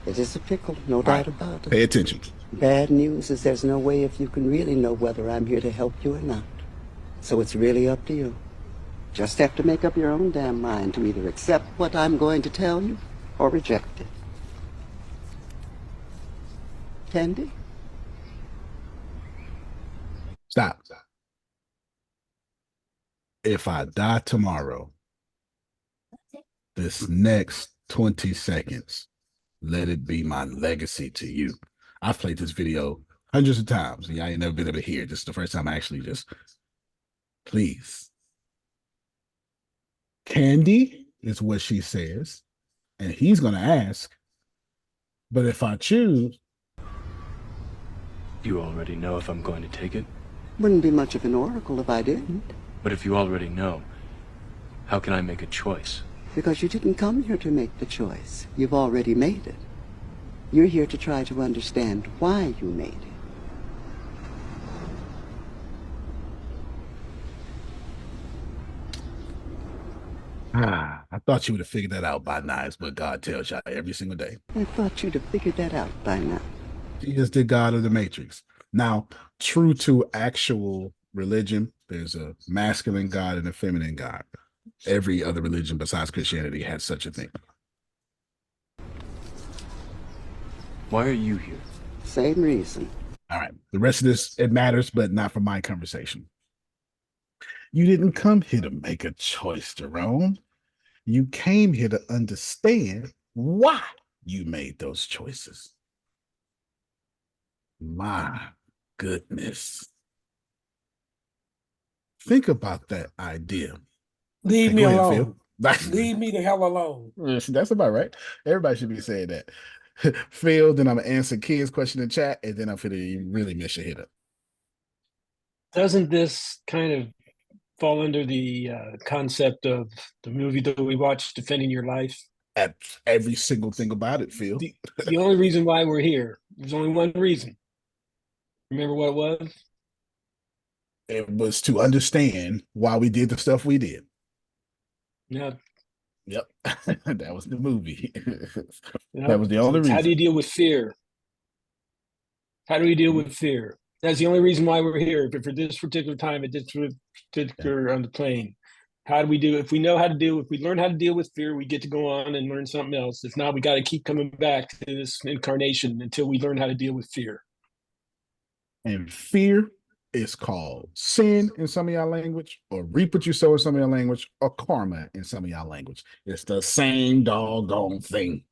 It is a pickle, no doubt about it. Pay attention. Bad news is there's no way if you can really know whether I'm here to help you or not. So it's really up to you. Just have to make up your own damn mind to either accept what I'm going to tell you or reject it. Tandy? Stop. If I die tomorrow, this next 20 seconds, let it be my legacy to you. I've played this video hundreds of times, and y'all ain't never been able to hear it. This is the first time I actually just, please. Candy is what she says, and he's going to ask, but if I choose. You already know if I'm going to take it? Wouldn't be much of an oracle if I didn't. But if you already know, how can I make a choice? Because you didn't come here to make the choice. You've already made it. You're here to try to understand why you made it. I thought you would have figured that out by now, is what God tells y'all every single day. I thought you'd have figured that out by now. He is the God of the Matrix. Now, true to actual religion, there's a masculine God and a feminine God. Every other religion besides Christianity has such a thing. Why are you here? Same reason. All right. The rest of this, it matters, but not for my conversation. You didn't come here to make a choice, Jerome. You came here to understand why you made those choices. My goodness. Think about that idea. Leave Okay, me go ahead, alone. Phil. Leave me the hell alone. That's about right. Everybody should be saying that. Phil, then I'm going to answer Kid's question in chat, and then I'm going to really mess your head up. Doesn't this kind of fall under the concept of the movie that we watched, Defending Your Life? Every single thing about it, Phil. The only reason why we're here, there's only one reason. Remember what it was? It was to understand why we did the stuff we did. Yeah. Yep. That was the movie. That was the only reason. How do you deal with fear? How do we deal with fear? That's the only reason why we're here. But for this particular time, at this particular on the plane, how do we do? If we know how to deal, if we learn how to deal with fear, we get to go on and learn something else. If not, we got to keep coming back to this incarnation until we learn how to deal with fear. And fear is called sin in some of y'all language, or reap what you sow in some of y'all language, or karma in some of y'all language. It's the same doggone thing.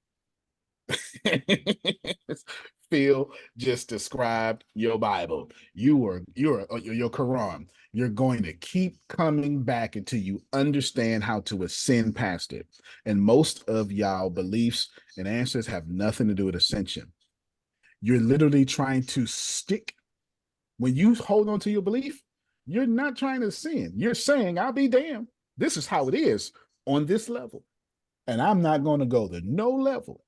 Phil just described your Bible. Your Quran. You're going to keep coming back until you understand how to ascend past it. And most of y'all beliefs and answers have nothing to do with ascension. You're literally trying to stick. When you hold on to your belief, you're not trying to sin. You're saying, I'll be damned. This is how it is on this level. And I'm not going to go to no level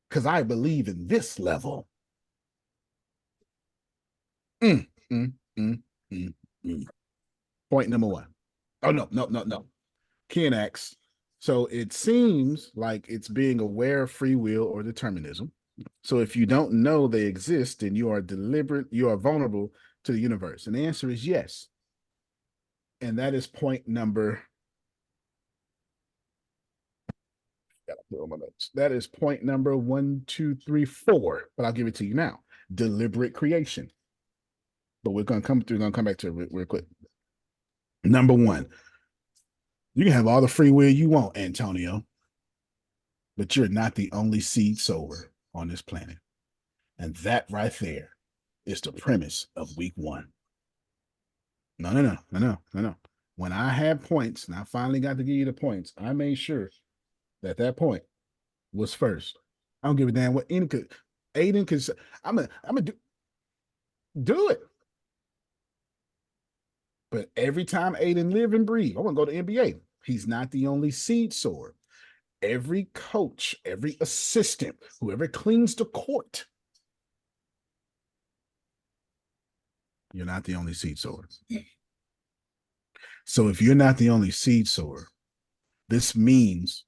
because I believe in this level. Point number one. Oh, no. Ken asks, so it seems like it's being aware of free will or determinism. So if you don't know they exist, then you are vulnerable to the universe. And the answer is yes. And that is point number. That is point number 1, 2, 3, 4. But I'll give it to you now. Deliberate creation. But we're gonna come back to it real quick. Number 1, you can have all the free will you want, Antonio, but you're not the only seed sower on this planet. And that right there is the premise of week 1. No. When I had points, and I finally got to give you the points, I made sure that point was first. I don't give a damn what Aiden could say. I'm gonna do it. But every time Aiden live and breathe, I want to go to NBA. He's not the only seed sower. Every coach, every assistant, whoever cleans the court, You're not the only seed sower. So if you're not the only seed sower, this means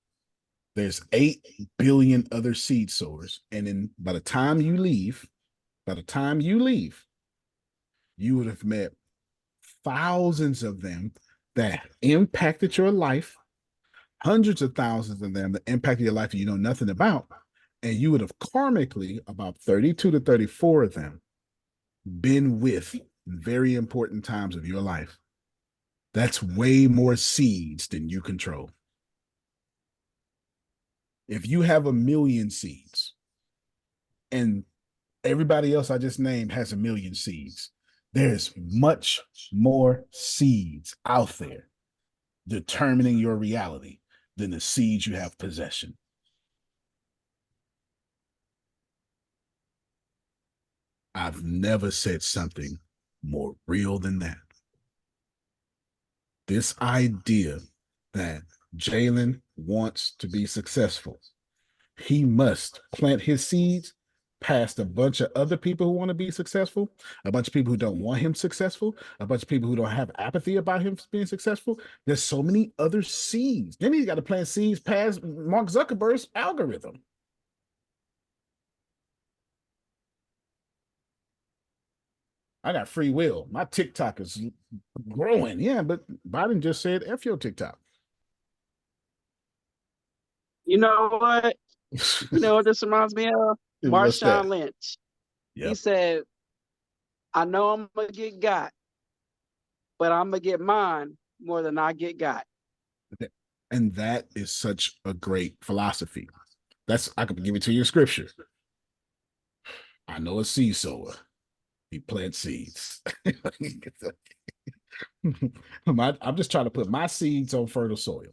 there's 8 billion other seed sowers. And then by the time you leave, you would have met thousands of them that impacted your life, hundreds of thousands of them that impacted your life that you know nothing about. And you would have karmically, about 32 to 34 of them, been with very important times of your life. That's way more seeds than you control. If you have 1,000,000 seeds and everybody else I just named has 1,000,000 seeds, there's much more seeds out there determining your reality than the seeds you have possession. I've never said something more real than that. This idea that Jalen wants to be successful, he must plant his seeds past a bunch of other people who want to be successful, a bunch of people who don't want him successful, a bunch of people who don't have apathy about him being successful. There's so many other seeds. Then he's got to plant seeds past Mark Zuckerberg's algorithm. I got free will. My TikTok is growing. Yeah, but Biden just said F your TikTok. You know what? You know what this reminds me of? What's that? Marshawn Lynch. Yep. He said, I know I'm going to get got, but I'm going to get mine more than I get got. And that is such a great philosophy. I could give it to you in scripture. I know a seed sower. He plants seeds. I'm just trying to put my seeds on fertile soil.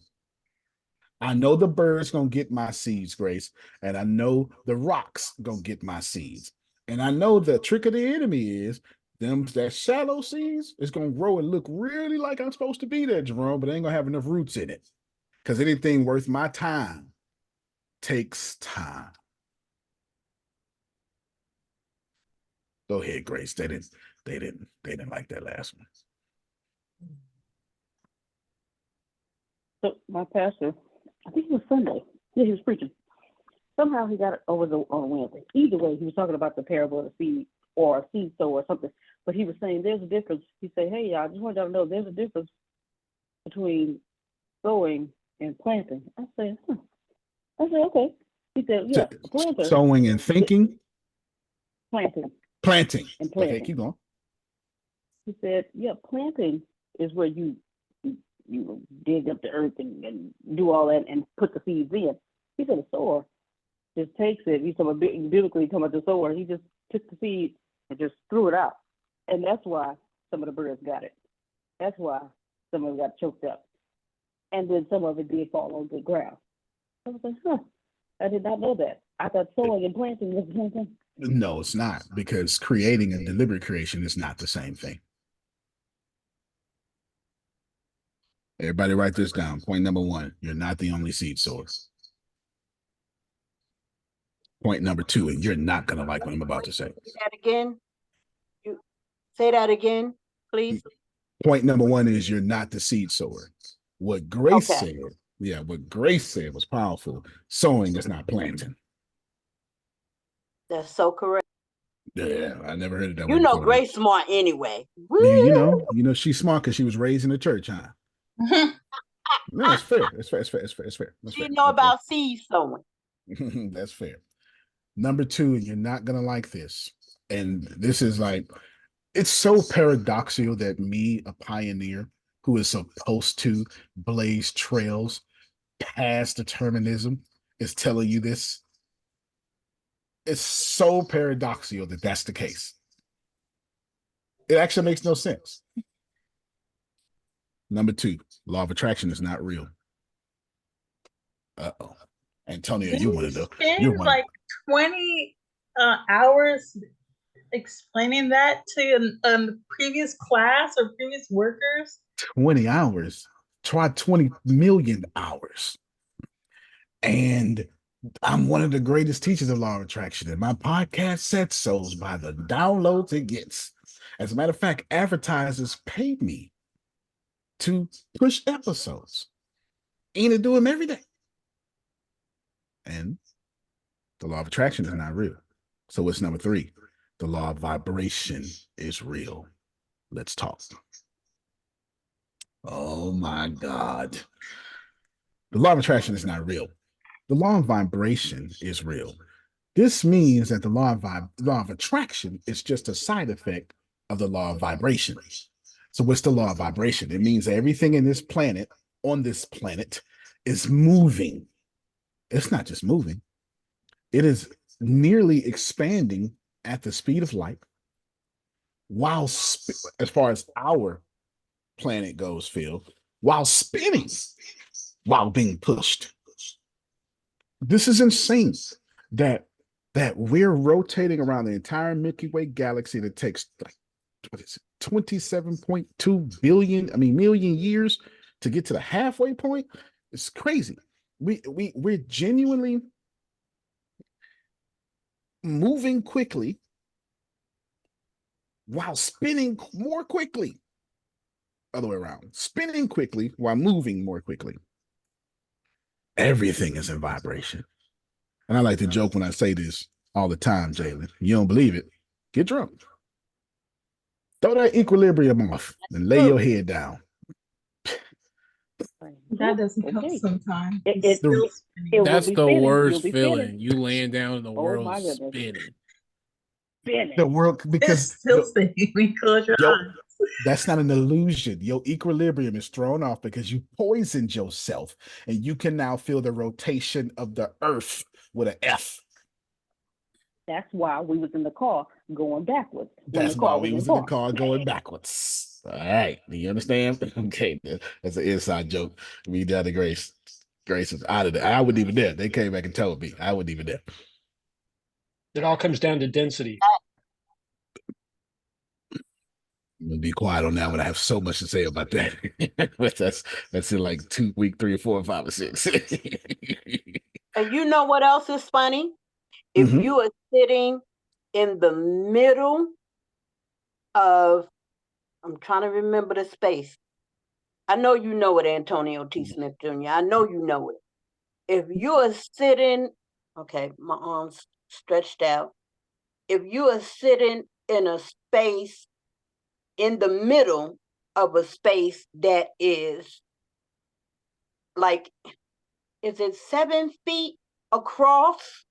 I know the birds gonna get my seeds, Grace, and I know the rocks gonna get my seeds. And I know the trick of the enemy is that shallow seeds is gonna grow and look really like I'm supposed to be there, Jerome, but it ain't gonna have enough roots in it. Because anything worth my time takes time. Go ahead, Grace. They didn't like that last one. So my pastor, I think it was Sunday. Yeah, he was preaching. Somehow he got it over on Wednesday. Either way, he was talking about the parable of the seed or a seed sower or something. But he was saying there's a difference. He said, hey, y'all, I just want y'all to know there's a difference between sowing and planting. I said, okay. He said, yeah, planter. Sowing and thinking? Planting. Planting. And planting. Okay, keep going. He said, yeah, planting is where you dig up the earth and do all that and put the seeds in. He said a sower just takes it. He's talking about biblically talking about the sower. He just took the seed and just threw it out. And that's why some of the birds got it. That's why some of it got choked up. And then some of it did fall on good ground. I was like, I did not know that. I thought sowing and planting was the same thing. No, it's not, because creating and deliberate creation is not the same thing. Everybody write this down. Point number 1, you're not the only seed sower. Point number 2, and you're not going to like what I'm about to say. Say that again. You say that again, please. Point number 1 is you're not the seed sower. What Grace said, what Grace said was powerful. Sowing is not planting. That's so correct. Yeah, I never heard it that way. You know, before. Grace smart anyway. You know, she's smart because she was raised in the church, huh? No, it's fair. It's fair. She know about seed sowing. That's fair. Number 2, you're not gonna like this. And this is like, it's so paradoxical that me, a pioneer who is supposed to blaze trails past determinism, is telling you this. It's so paradoxical that that's the case. It actually makes no sense. Number 2, law of attraction is not real. Uh-oh. Antonio, you want to know. You spend like 20 hours explaining that to a previous class or previous workers. 20 hours. Try 20 million hours. And I'm one of the greatest teachers of law of attraction. And my podcast said so by the downloads it gets. As a matter of fact, advertisers pay me to push episodes and to do them every day. And the law of attraction is not real. So what's number 3? The law of vibration is real. Let's talk. Oh my God. The law of attraction is not real. The law of vibration is real. This means that the law of attraction is just a side effect of the law of vibration. So what's the law of vibration? It means that everything in this planet, on this planet, is moving. It's not just moving. It is nearly expanding at the speed of light, while as far as our planet goes, Phil, while spinning, while being pushed. This is insane that we're rotating around the entire Milky Way galaxy that takes like what is it, 27.2 million years to get to the halfway point. It's crazy. We're genuinely moving quickly while spinning more quickly. Other way around, spinning quickly while moving more quickly. Everything is in vibration. And I like to joke when I say this all the time, Jalen. You don't believe it? Get drunk. Throw that equilibrium off and lay your head down. That doesn't help sometimes. That's the spinning. worst You'll be feeling. spinning. You laying down in the Oh world my goodness. spinning. Spinning. The world, because It's still spinning. We close your eyes. that's not an illusion. Your equilibrium is thrown off because you poisoned yourself, and you can now feel the rotation of the earth with an F. That's why we was in the car going backwards. That's why we was in the car going backwards. All right. Do you understand? Okay. That's an inside joke. We down to Grace. Grace is out of there. I wasn't even there. They came back and told me. I wasn't even there. It all comes down to density. I'm gonna be quiet on that one. I have so much to say about that. But that's in like week 3 or 4 or 5 or 6. And you know what else is funny? If you are sitting in the middle of, I'm trying to remember the space. I know you know it, Antonio T. Smith Jr. I know you know it. If you are sitting, okay, my arms stretched out. If you are sitting in a space in the middle of a space that is like, is it 7 feet across?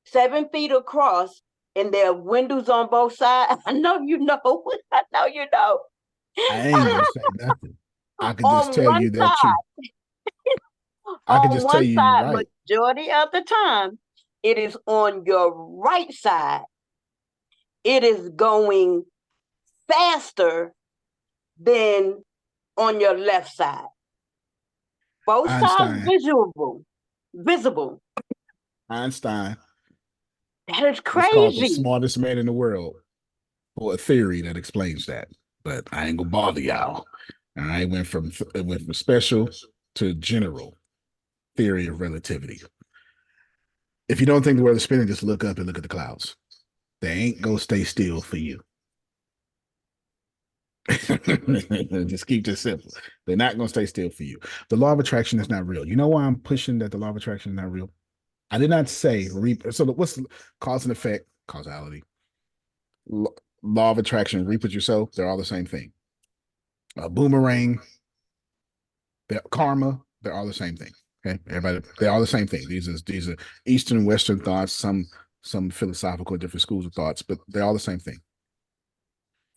7 feet across, and there are windows on both sides. I know you know. I know you know. I ain't gonna say nothing. I can just On tell one you that you. I can just tell you you're right. Majority of the time, it is on your right side. It is going faster than on your left side. Both sides visible. Einstein. That is crazy. He's called the smartest man in the world for a theory that explains that. But I ain't gonna bother y'all. All right, it went from special to general theory of relativity. If you don't think the world is spinning, just look up and look at the clouds. They ain't gonna stay still for you. Just keep this simple. They're not gonna stay still for you. The law of attraction is not real. You know why I'm pushing that the law of attraction is not real? I did not say so. What's cause and effect? Causality. Law of attraction. Reap what you sow. They're all the same thing. Boomerang. Karma. They're all the same thing. Okay, everybody. They're all the same thing. These are Eastern and Western thoughts. Some philosophical different schools of thoughts, but they're all the same thing.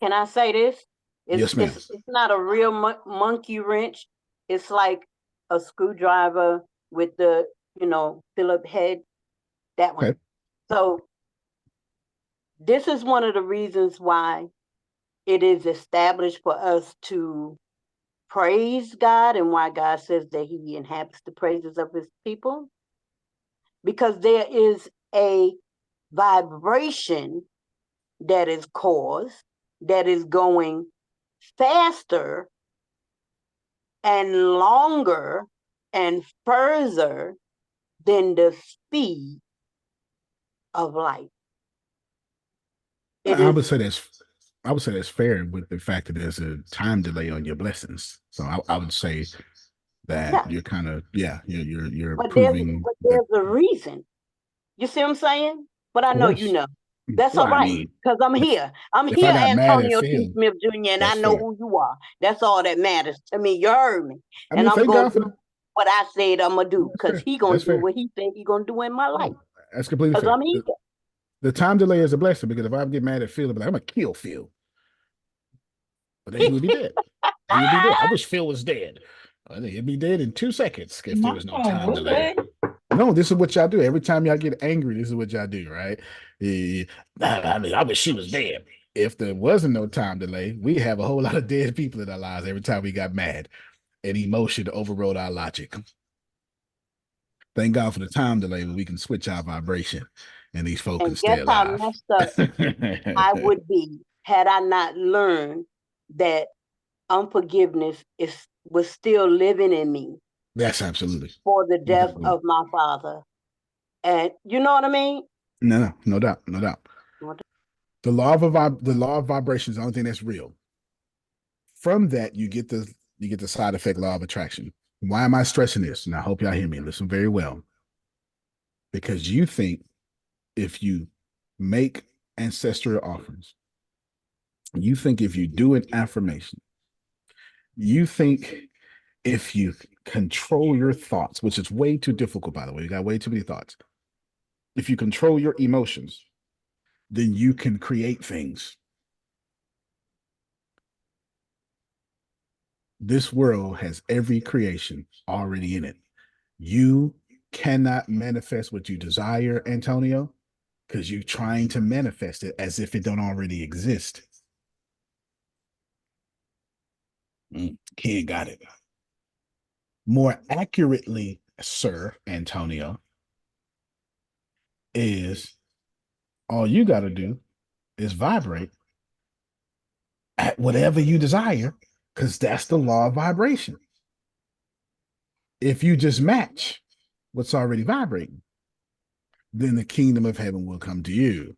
Can I say this? Yes, ma'am. It's not a real monkey wrench. It's like a screwdriver with the Phillip head. That one. Okay. So this is one of the reasons why it is established for us to praise God and why God says that he inhabits the praises of his people. Because there is a vibration that is caused, that is going faster and longer and further than the speed of light. I would say that's I would say that's fair with the fact that there's a time delay on your blessings. So I would say that Yeah. you're kind of you're But proving that. there's a reason. You see what I'm saying? But I Of know you course. know. That's Well, all I right. mean, Because I'm if here. I'm if I here, got mad at Antonio T. Phil, Smith Jr., and I that's know fair. who you are. That's all that matters to me. You heard me. I And mean, I'm thank going God to for do what I said I'm going to do. that's Because fair. he going That's to do fair. what he said he going to do in my life. That's completely Because fair. I'm here. The time delay is a blessing because if I get mad at Phil, I'd be like, I'm gonna kill Phil. But then he would be dead. He would be dead. I wish Phil was dead. He'd be dead in 2 seconds if there was no time delay. No, this is what y'all do. Every time y'all get angry, this is what y'all do, right? I mean, I wish she was dead. If there wasn't no time delay, we have a whole lot of dead people in our lives every time we got mad and emotion overrode our logic. Thank God for the time delay where we can switch our vibration and these folks can And stay guess how alive. messed up I would be had I not learned that unforgiveness was still living in me That's absolutely. for the death of my father. And you know what I mean? No doubt. The law of vibration is the only thing that's real. From that, you get the side effect law of attraction. Why am I stressing this? And I hope y'all hear me. Listen very well. Because you think if you make ancestral offerings, you think if you do an affirmation, you think if you control your thoughts, which is way too difficult, by the way, you got way too many thoughts. If you control your emotions, then you can create things. This world has every creation already in it. You cannot manifest what you desire, Antonio, because you're trying to manifest it as if it don't already exist. Ken got it. More accurately, Sir Antonio, is all you got to do is vibrate at whatever you desire, because that's the law of vibration. If you just match what's already vibrating, then the kingdom of heaven will come to you.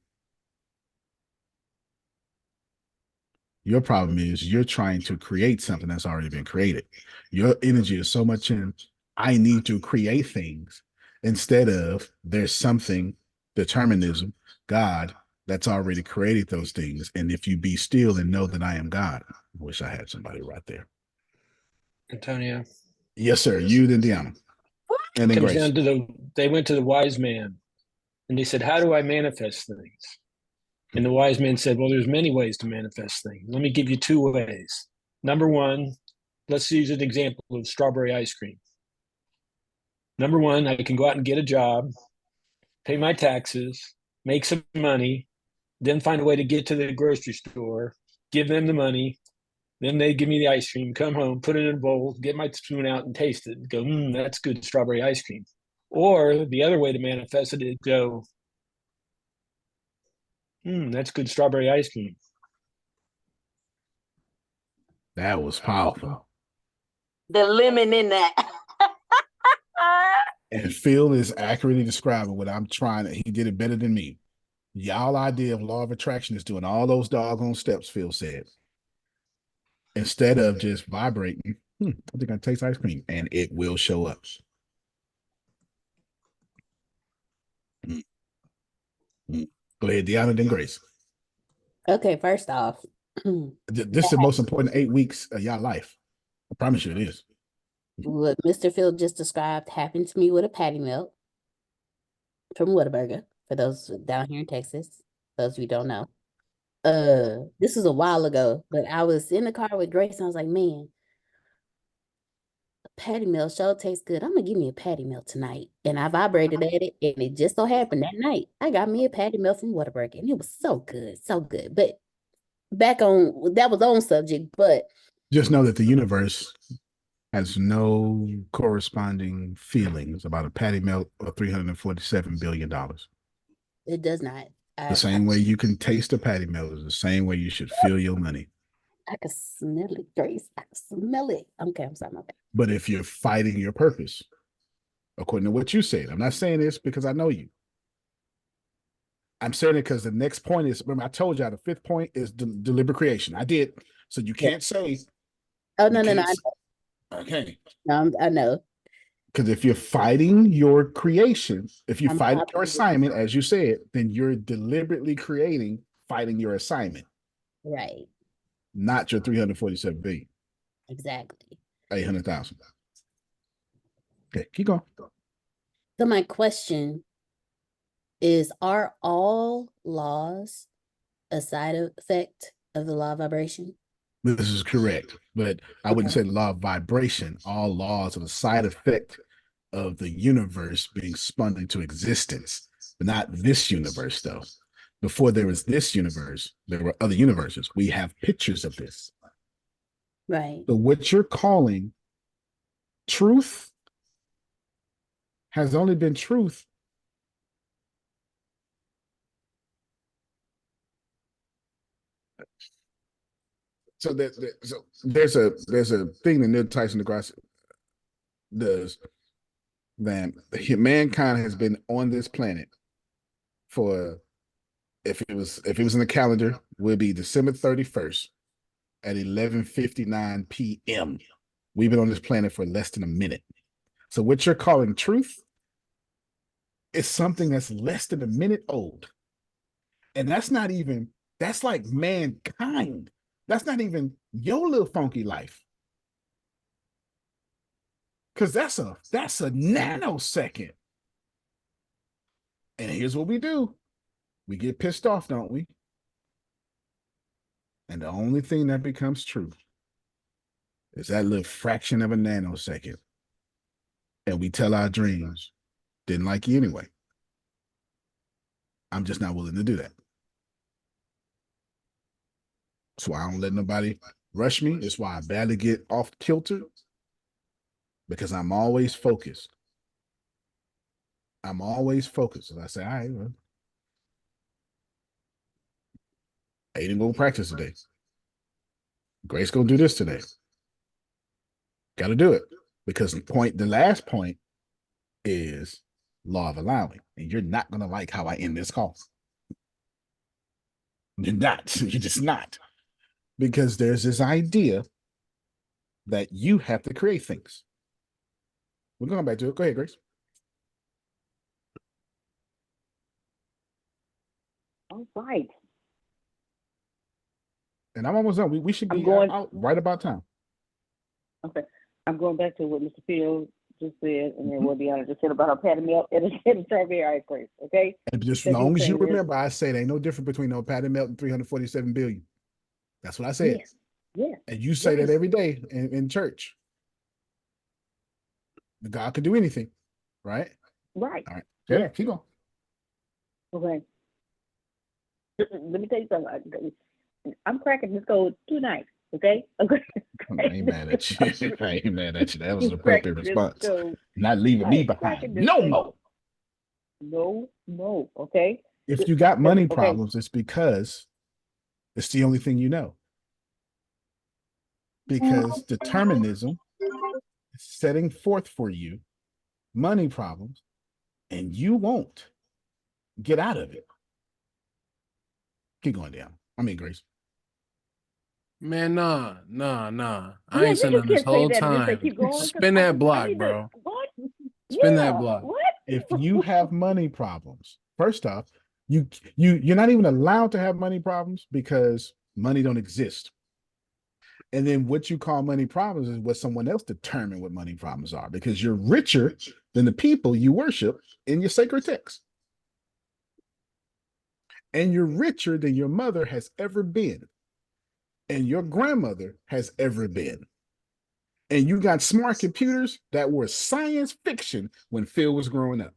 Your problem is you're trying to create something that's already been created. Your energy is so much in, I need to create things, instead of there's something, determinism, God, that's already created those things. And if you be still and know that I am God, I wish I had somebody right there. Antonio. Yes, sir. You, then Deanna. And then Comes Grace. down to they went to the wise man and they said, how do I manifest things? And the wise man said, well, there's many ways to manifest things. Let me give you 2 ways. Number one, let's use an example of strawberry ice cream. Number one, I can go out and get a job, pay my taxes, make some money, then find a way to get to the grocery store, give them the money. Then they give me the ice cream, come home, put it in a bowl, get my spoon out and taste it and go, that's good strawberry ice cream. Or the other way to manifest it is go, that's good strawberry ice cream. That was powerful. The lemon in that. And Phil is accurately describing what I'm trying to, he did it better than me. Y'all idea of law of attraction is doing all those doggone steps, Phil said. Instead of just vibrating, I think I taste ice cream, and it will show up. Go ahead, Deanna, then Grace. Okay, first off, This is the most important 8 weeks of y'all life. I promise you it is. what Mr. Phil just described happened to me with a patty melt from Whataburger, for those down here in Texas, those of you who don't know. This was a while ago, but I was in the car with Grace and I was like, man, a patty melt sure tastes good. I'm gonna give me a patty melt tonight. And I vibrated at it, and it just so happened that night I got me a patty melt from Whataburger, and it was so good, so good. But back on that was on subject, but Just know that the universe has no corresponding feelings about a patty melt of $347 billion. it does not. The same way you can taste a patty melt is the same way you should feel your money. I can smell it, Grace. I can smell it. Okay, I'm sorry, my bad. But if you're fighting your purpose, according to what you said, I'm not saying this because I know you. I'm saying it because the next point is, remember, I told y'all the fifth point is deliberate creation. I did. So you can't say. Oh, no, no, no. Okay. No, I know. Because if you're fighting your creation, if you're I'm fighting happy your with assignment, as you said, then you're deliberately fighting your assignment, Right. not your 347 billion, Exactly. 800,000. Okay, keep going. So my question is, are all laws a side effect of the law of vibration? This is correct, but I wouldn't say the law of vibration. All laws are the side effect of the universe being spun into existence, but not this universe, though. Before there was this universe, there were other universes. We have pictures of this. Right. So what you're calling truth has only been truth so there's a thing that Neil Tyson deGrasse does that mankind has been on this planet for, if it was in the calendar, will be December 31st at 11:59 p.m. We've been on this planet for less than a minute. So what you're calling truth is something that's less than a minute old. And that's like mankind. That's not even your little funky life. Because that's a nanosecond. And here's what we do. We get pissed off, don't we? And the only thing that becomes true is that little fraction of a nanosecond. And we tell our dreams, didn't like you anyway. I'm just not willing to do that. That's why I don't let nobody rush me. It's why I barely get off kilter, because I'm always focused. I'm always focused. And I say, all right, well, Aiden go practice today. Grace gonna do this today. Got to do it, because the last point is law of allowing, and you're not gonna like how I end this call. You're not. You're just not, because there's this idea that you have to create things. We're going back to it. Go ahead, Grace. All right. And I'm almost done. We should be out right about time. Okay. I'm going back to what Mr. Fields just said, and then what Deanna just said about her patty melt and the strawberry ice cream. Okay. And just as long as you remember, I said ain't no difference between no patty melt and 347 billion. That's what I said. Yes. Yes. And you say that every day in church. God could do anything, right? Right. All right. Yeah, keep going. Okay. Let me tell you something. I'm cracking this code tonight. Okay. Okay. I ain't mad at you. I ain't mad at you. That was an appropriate response. Not leaving me behind. No more. No more. Okay. If you got money problems, it's because it's the only thing you know. Because determinism is setting forth for you money problems, and you won't get out of it. Keep going down. I mean, Grace. Man, nah. I ain't saying that this whole time. Spin that block, bro. What? Spin that block. What? If you have money problems, first off, you're not even allowed to have money problems because money don't exist. And then what you call money problems is what someone else determined what money problems are, because you're richer than the people you worship in your sacred text. And you're richer than your mother has ever been, and your grandmother has ever been. And you got smart computers that were science fiction when Phil was growing up.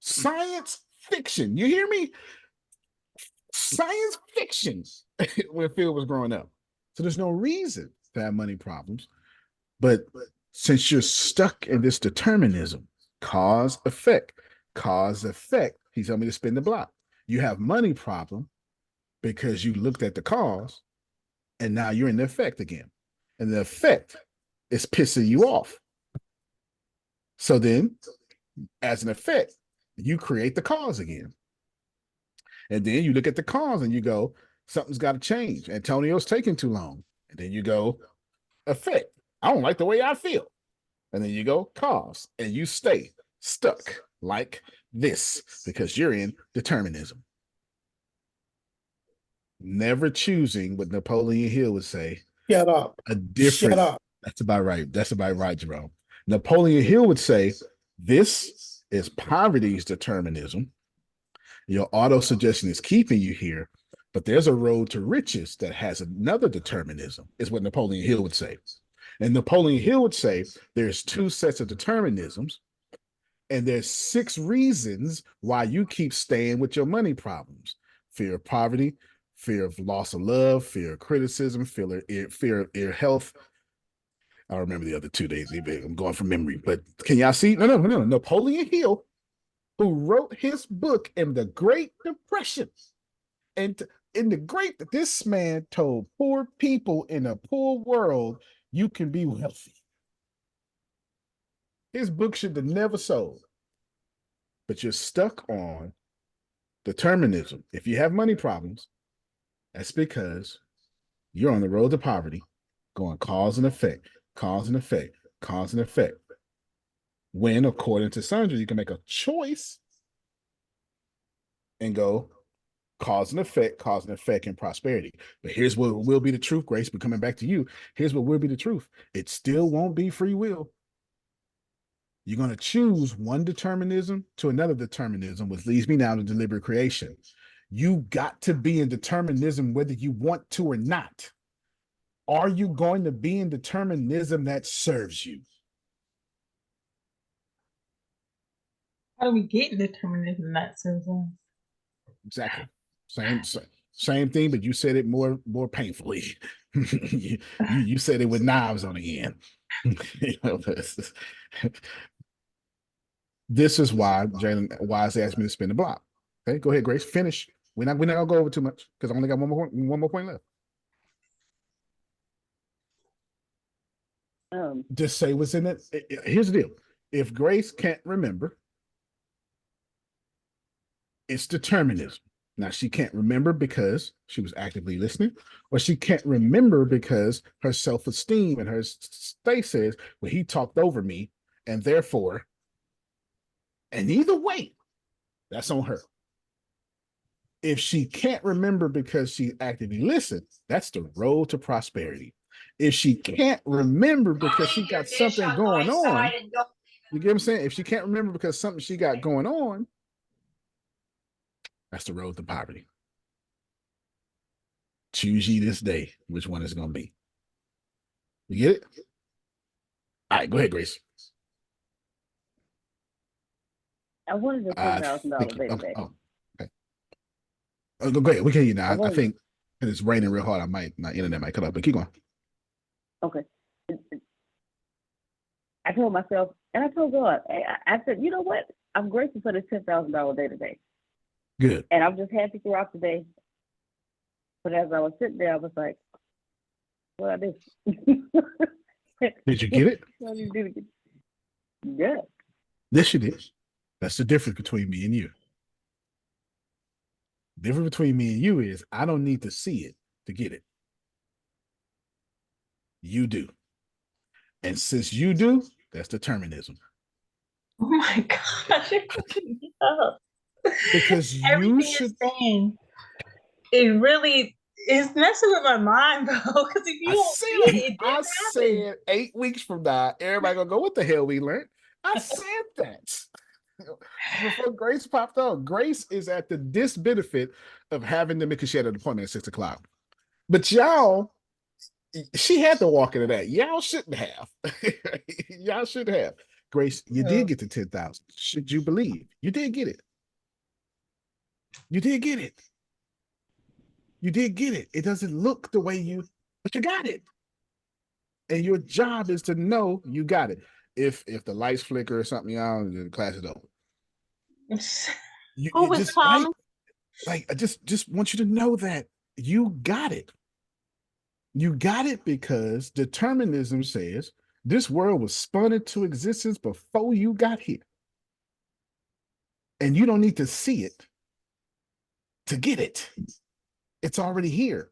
Science fiction. You hear me? Science fiction when Phil was growing up. So there's no reason to have money problems. But since you're stuck in this determinism, cause, effect, he told me to spin the block. You have money problem because you looked at the cause, and now you're in the effect again. And the effect is pissing you off. So then, as an effect, you create the cause again. And then you look at the cause and you go, something's got to change. Antonio's taking too long. And then you go, effect. I don't like the way I feel. And then you go, cause. And you stay stuck like this because you're in determinism. Never choosing what Napoleon Hill would say. Shut up. A different. Shut up. That's about right. That's about right, Jerome. Napoleon Hill would say, this is poverty's determinism. Your auto suggestion is keeping you here, but there's a road to riches that has another determinism, is what Napoleon Hill would say. And Napoleon Hill would say there's two sets of determinisms, and there's 6 reasons why you keep staying with your money problems: fear of poverty, fear of loss of love, fear of criticism, fear of ill health. I remember the other 2 days. I'm going from memory, but can y'all see? No. Napoleon Hill, who wrote his book in the Great Depression, and this man told poor people in a poor world, you can be wealthy. His book should have never sold, but you're stuck on determinism. If you have money problems, that's because you're on the road to poverty, going cause and effect, cause and effect, cause and effect. When, according to Sandra, you can make a choice and go cause and effect in prosperity. But here's what will be the truth, Grace, but coming back to you, here's what will be the truth. It still won't be free will. You're going to choose one determinism to another determinism, which leads me now to deliberate creation. You got to be in determinism whether you want to or not. Are you going to be in determinism that serves you? How do we get in determinism that serves us? Exactly. Same thing, but you said it more painfully. you said it with knives on the end. This is why Jalen Wise asked me to spin the block. Okay, go ahead, Grace. Finish. We're not gonna go over too much because I only got one more point left. Just say what's in it. Here's the deal. If Grace can't remember, it's determinism. Now, she can't remember because she was actively listening, or she can't remember because her self-esteem and her state says, well, he talked over me, and therefore, and either way, that's on her. If she can't remember because she actively listened, that's the road to prosperity. If she can't remember because she got something going on, you get what I'm saying? If she can't remember because something she got going on, that's the road to poverty. Choose ye this day which one it's going to be. You get it? All right, go ahead, Grace. I wanted a $10,000 database. Okay. Go ahead. We can hear you now. I think it's raining real hard. My internet might cut off, but keep going. Okay. I told myself, and I told God, I said, you know what? I'm grateful for this $10,000 database. Good. And I'm just happy throughout the day. But as I was sitting there, I was like, what I do? Did you get it? What do you do? Yeah. Yes, you did. That's the difference between me and you. The difference between me and you is I don't need to see it to get it. You do. And since you do, that's determinism. Oh my gosh. Because you should. It really is messing with my mind, bro. Because if you don't see it, I said 8 weeks from now, everybody gonna go, what the hell we learned? I said that. Before Grace popped on, Grace is at the disbenefit of having them because she had an appointment at 6 o'clock. But y'all, she had to walk into that. Y'all shouldn't have. Y'all should have. Grace, you did get the 10,000. Should you believe? You did get it. You did get it. You did get it. It doesn't look the way but you got it. And your job is to know you got it. If the lights flicker or something, y'all, the class is over. Who was calling? I just want you to know that you got it. You got it because determinism says this world was spun into existence before you got here. And you don't need to see it to get it. It's already here.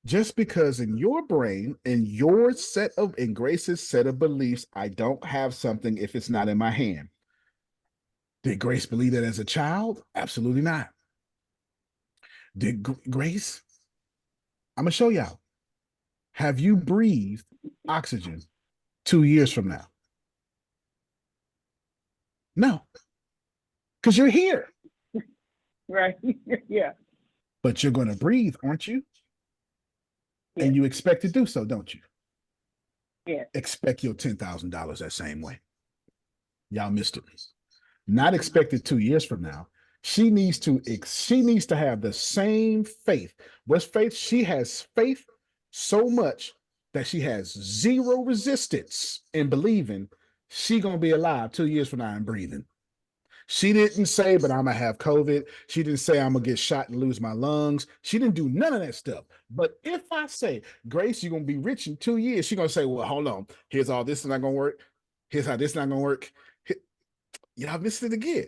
Just because in your brain, in Grace's set of beliefs, I don't have something if it's not in my hand. Did Grace believe that as a child? Absolutely not. Did Grace? I'm gonna show y'all. Have you breathed oxygen 2 years from now? No, because you're here. Right. Yeah. But you're gonna breathe, aren't you? Yeah. And you expect to do so, don't you? Yeah. Expect your $10,000 that same way. Y'all missed it. Not expected 2 years from now. She needs to have the same faith. What's faith? She has faith so much that she has zero resistance in believing she gonna be alive 2 years from now and breathing. She didn't say, but I'm gonna have COVID. She didn't say I'm gonna get shot and lose my lungs. She didn't do none of that stuff. But if I say, Grace, you're gonna be rich in 2 years, she's gonna say, well, hold on. Here's all this is not gonna work. Here's how this is not gonna work. Y'all missed it again.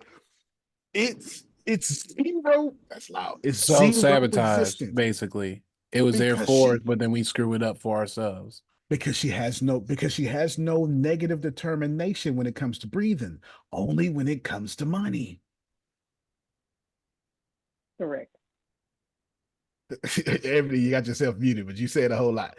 It's zero. That's loud. It's Self-sabotage, resistance. basically. It was there for us, but then we screw it up for ourselves. Because she has no negative determination when it comes to breathing, only when it comes to money. Correct. Everybody, you got yourself muted, but you said a whole lot.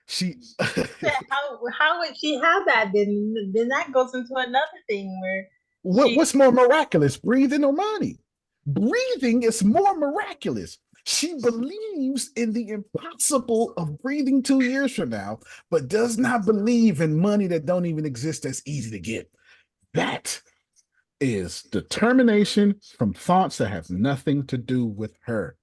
How would she have that? Then that goes into another thing where what's more miraculous, breathing or money? Breathing is more miraculous. She believes in the impossible of breathing 2 years from now, but does not believe in money that don't even exist that's easy to get. That is determination from thoughts that have nothing to do with her.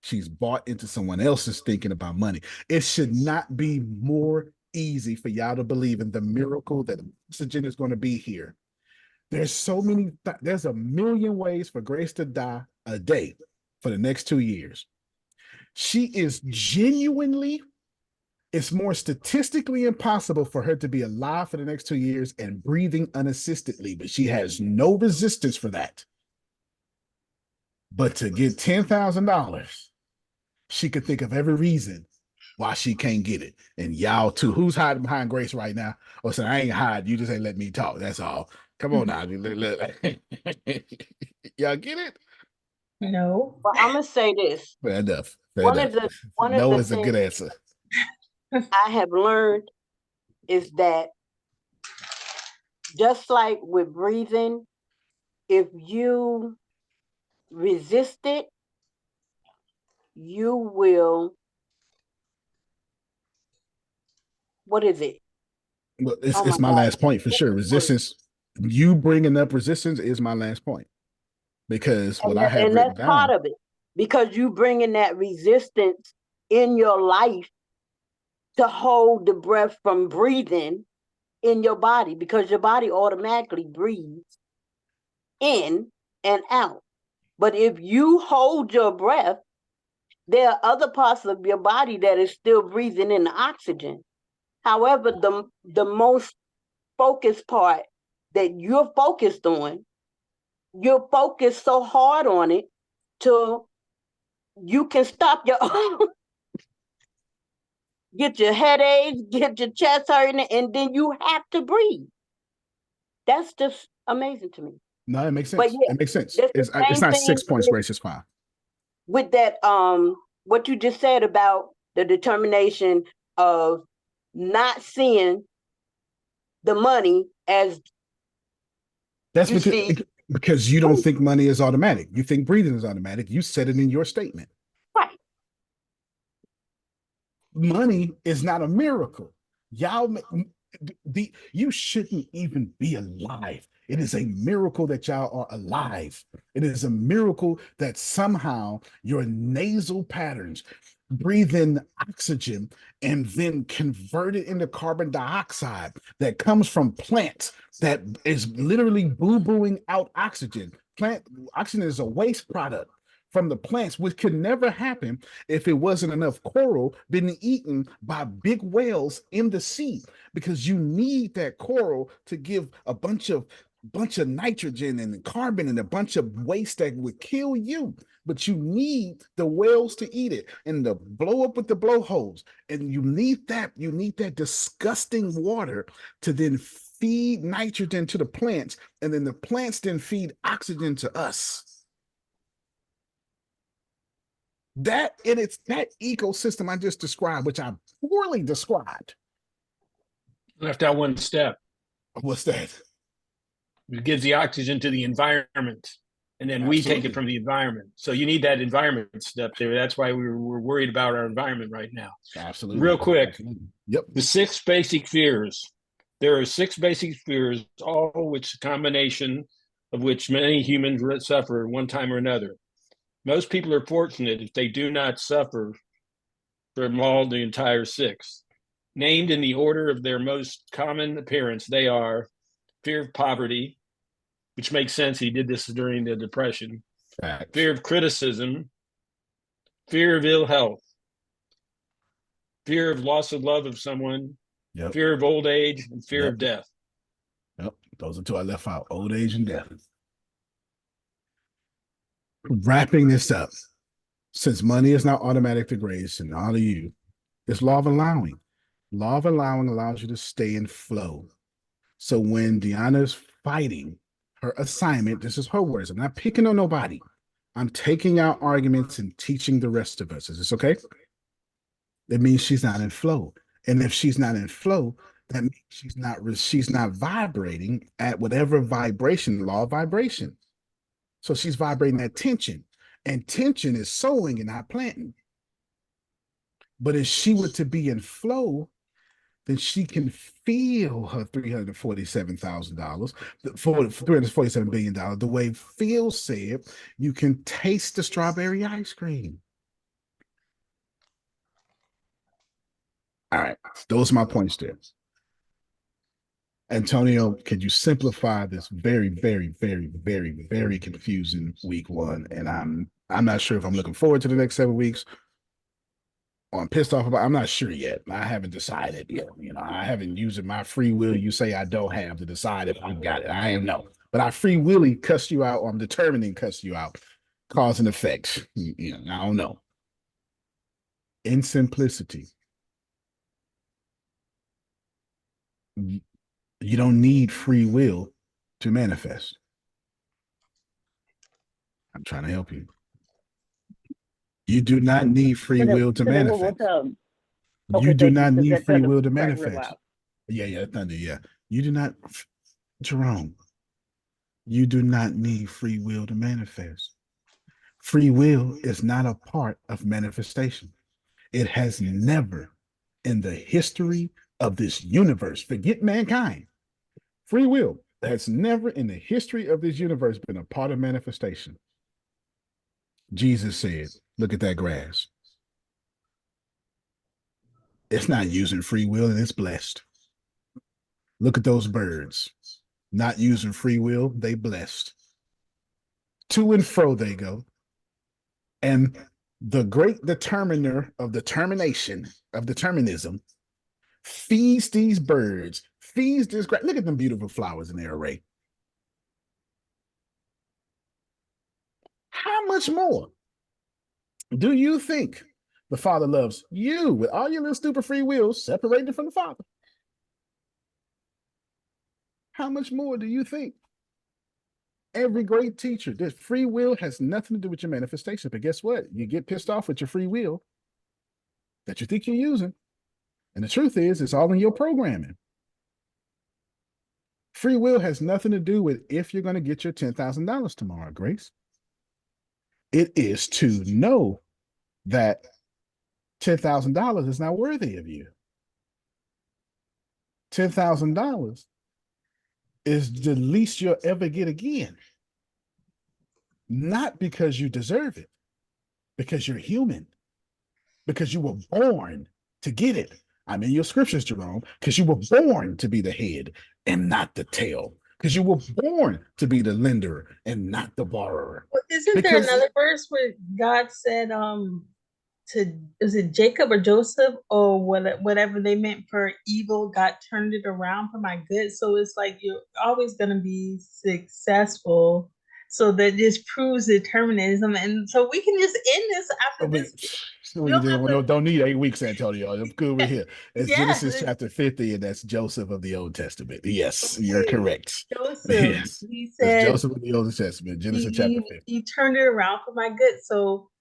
She's bought into someone else's thinking about money. It should not be more easy for y'all to believe in the miracle that oxygen is going to be here. There's there's a million ways for Grace to die a day for the next 2 years. She is it's more statistically impossible for her to be alive for the next 2 years and breathing unassistedly, but she has no resistance for that. But to get $10,000, she could think of every reason why she can't get it. And y'all too. Who's hiding behind Grace right now? Oh, so I ain't hiding. You just ain't let me talk. That's all. Come on now. Y'all get it? No. Well, I'm gonna say this. Fair enough. One of the no is a good answer. I have learned is that just like with breathing, if you resist it, you will. What is it? Well, it's my last point for sure. Resistance. You bringing up resistance is my last point. Because what I have written down, part of it, because you bringing that resistance in your life to hold the breath from breathing in your body, because your body automatically breathes in and out. But if you hold your breath, there are other parts of your body that is still breathing in the oxygen. However, the most focused part that you're focused on, you're focused so hard on it till you can stop your get your headaches, get your chest hurting, and then you have to breathe. That's just amazing to me. No, it makes sense. But yeah, it makes sense. It's not 6 points, Grace, it's 5. With that, what you just said about the determination of not seeing the money as that's because you don't think money is automatic. You think breathing is automatic. You said it in your statement. Right. Money is not a miracle. You shouldn't even be alive. It is a miracle that y'all are alive. It is a miracle that somehow your nasal patterns breathe in oxygen and then convert it into carbon dioxide that comes from plants that is literally boo-booing out oxygen. Oxygen is a waste product from the plants, which could never happen if it wasn't enough coral being eaten by big whales in the sea, because you need that coral to give a bunch of bunch of nitrogen and carbon and a bunch of waste that would kill you. But you need the whales to eat it and the blow up with the blowholes. And you need that disgusting water to then feed nitrogen to the plants. And then the plants then feed oxygen to us. That and it's that ecosystem I just described, which I poorly described. Left out one step. What's that? It gives the oxygen to the environment, and then we take it from the environment. So you need that environment step there. That's why we're worried about our environment right now. Absolutely. Real quick. Absolutely. Yep. The 6 basic fears. There are 6 basic fears, all which combination of which many humans suffer one time or another. Most people are fortunate if they do not suffer from all the entire 6. Named in the order of their most common appearance, they are fear of poverty, which makes sense. He did this during the Depression. Facts. Fear of criticism, fear of ill health, fear of loss of love of someone, fear of old age, and fear of death. Yep. Those are 2 I left out: old age and death. Wrapping this up, since money is not automatic to grace and all of you, it's law of allowing. Law of allowing allows you to stay in flow. So when Deanna's fighting her assignment, this is her words. I'm not picking on nobody. I'm taking out arguments and teaching the rest of us. Is this okay? That means she's not in flow. And if she's not in flow, that means she's not vibrating at whatever vibration, law of vibration. So she's vibrating at tension. And tension is sowing and not planting. But if she were to be in flow, then she can feel her $347,000, $347 billion. The way Phil said, you can taste the strawberry ice cream. All right, those are my points there. Antonio, could you simplify this very, very, very, very, very confusing week 1? And I'm not sure if I'm looking forward to the next 7 weeks. I'm pissed off about. I'm not sure yet. I haven't decided yet. I haven't used my free will. You say I don't have to decide if I've got it. I am no, but I free willy cuss you out, or I'm determining cuss you out, cause and effect. I don't know. In simplicity, you don't need free will to manifest. I'm trying to help you. You do not need free will to manifest. You do not need free will to manifest. Yeah, thunder, yeah. You do not, Jerome, you do not need free will to manifest. Free will is not a part of manifestation. It has never in the history of this universe, forget mankind, free will has never in the history of this universe been a part of manifestation. Jesus said, look at that grass. It's not using free will and it's blessed. Look at those birds. Not using free will, they blessed. To and fro they go. And the great determiner of determination, of determinism, feeds these birds, feeds this grass. Look at them beautiful flowers in their array. How much more do you think the Father loves you with all your little stupid free will separated from the Father? How much more do you think? Every great teacher, this free will has nothing to do with your manifestation. But guess what? You get pissed off with your free will that you think you're using. And the truth is, it's all in your programming. Free will has nothing to do with if you're going to get your $10,000 tomorrow, Grace. It is to know that $10,000 is not worthy of you. $10,000 is the least you'll ever get again. Not because you deserve it, because you're human, because you were born to get it. I'm in your scriptures, Jerome, because you were born to be the head and not the tail, because you were born to be the lender and not the borrower. Well, isn't there another verse where God said, is it Jacob or Joseph or whatever they meant for evil got turned it around for my good. So it's like you're always gonna be successful. So that just proves determinism, and so we can just end this after this. We don't need 8 weeks, Antonio. I'm good with here. It's Yes. Genesis chapter 50, and that's Joseph of the Old Testament. Yes, you're correct. Joseph, Yes, he it's said Joseph of the Old Testament, Genesis chapter 50. he turned it around for my good. So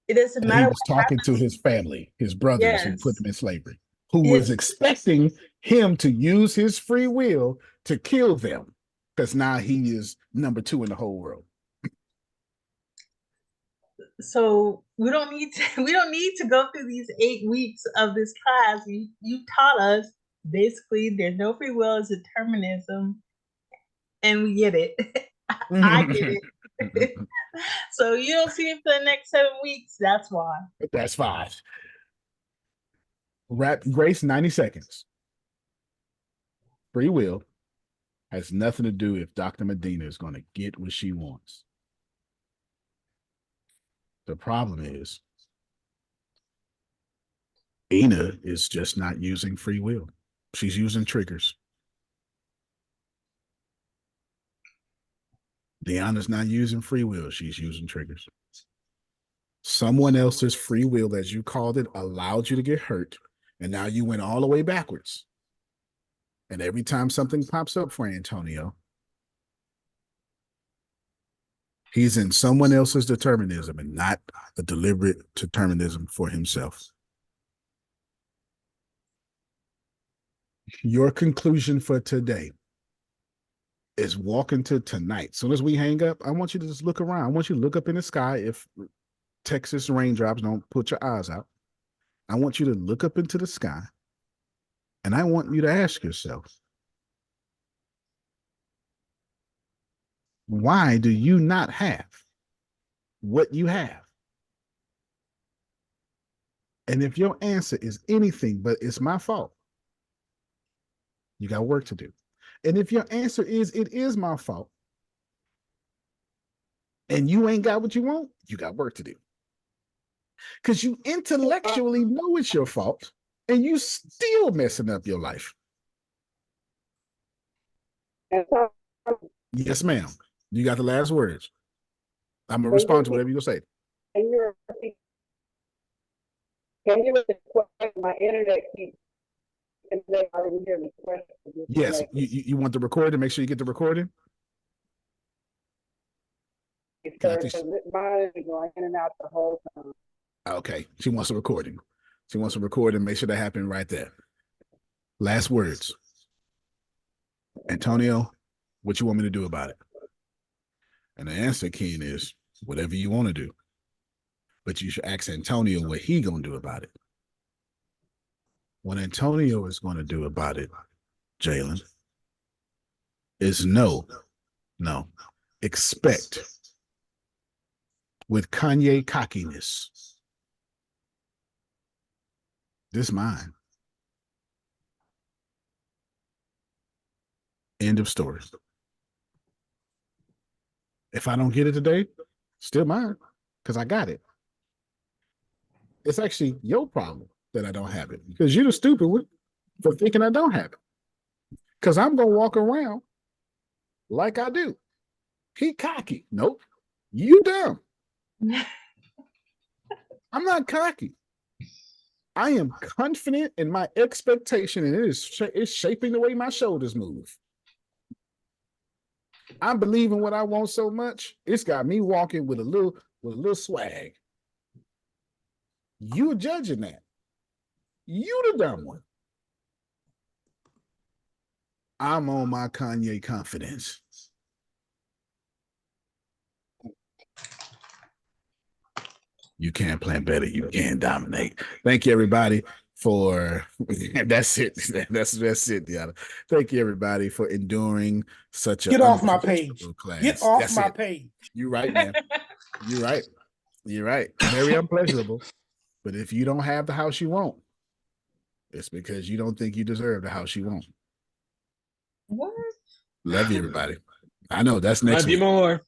it doesn't And he matter was what talking to happens. his family, his brothers who put Yes. him in slavery, who Yes. was expecting him to use his free will to kill them, because now he is number 2 in the whole world. So we don't need to go through these 8 weeks of this class. You taught us basically there's no free will, it's determinism, and we get it. I get it. So you don't see it for the next 7 weeks. That's why. That's 5. Grace, 90 seconds. Free will has nothing to do if Dr. Medina is going to get what she wants. The problem is Ina is just not using free will. She's using triggers. Deanna's not using free will. She's using triggers. Someone else's free will, as you called it, allowed you to get hurt. And now you went all the way backwards. And every time something pops up for Antonio, he's in someone else's determinism and not a deliberate determinism for himself. Your conclusion for today is walk into tonight. As soon as we hang up, I want you to just look around. I want you to look up in the sky. If Texas raindrops don't put your eyes out, I want you to look up into the sky, and I want you to ask yourself, why do you not have what you have? And if your answer is anything but it's my fault, you got work to do. And if your answer is it is my fault, and you ain't got what you want, you got work to do. Because you intellectually know it's your fault, and you still messing up your life. Yes, ma'am. You got the last words. I'm going to respond to whatever you're going to say. Can you repeat the question? My internet keeps, and they already hear me. Yes, you want the recording? Make sure you get the recording. Mine is going in and out the whole time. Okay, she wants a recording. She wants a recording. Make sure that happened right there. Last words. Antonio, what you want me to do about it? And the answer, Keen, is whatever you want to do. But you should ask Antonio what he gonna do about it. What Antonio is going to do about it, Jalen, is no, expect with Kanye cockiness. This mine. End of story. If I don't get it today, still mine, because I got it. It's actually your problem that I don't have it, because you're the stupid one for thinking I don't have it. Because I'm going to walk around like I do. He cocky. Nope. You dumb. I'm not cocky. I am confident in my expectation, and it's shaping the way my shoulders move. I believe in what I want so much, it's got me walking with a little swag. You're judging that. You the dumb one. I'm on my Kanye confidence. You can't plan better. You can dominate. Thank you, everybody, for that's it. That's it, Deanna. Thank you, everybody, for enduring such a Get off my page. class. Get off That's my it. page. You're right, man. You're right. You're right. Very unpleasurable. But if you don't have the house you want, it's because you don't think you deserve the house you want. What? Love you, everybody. I know that's next Love week. you more.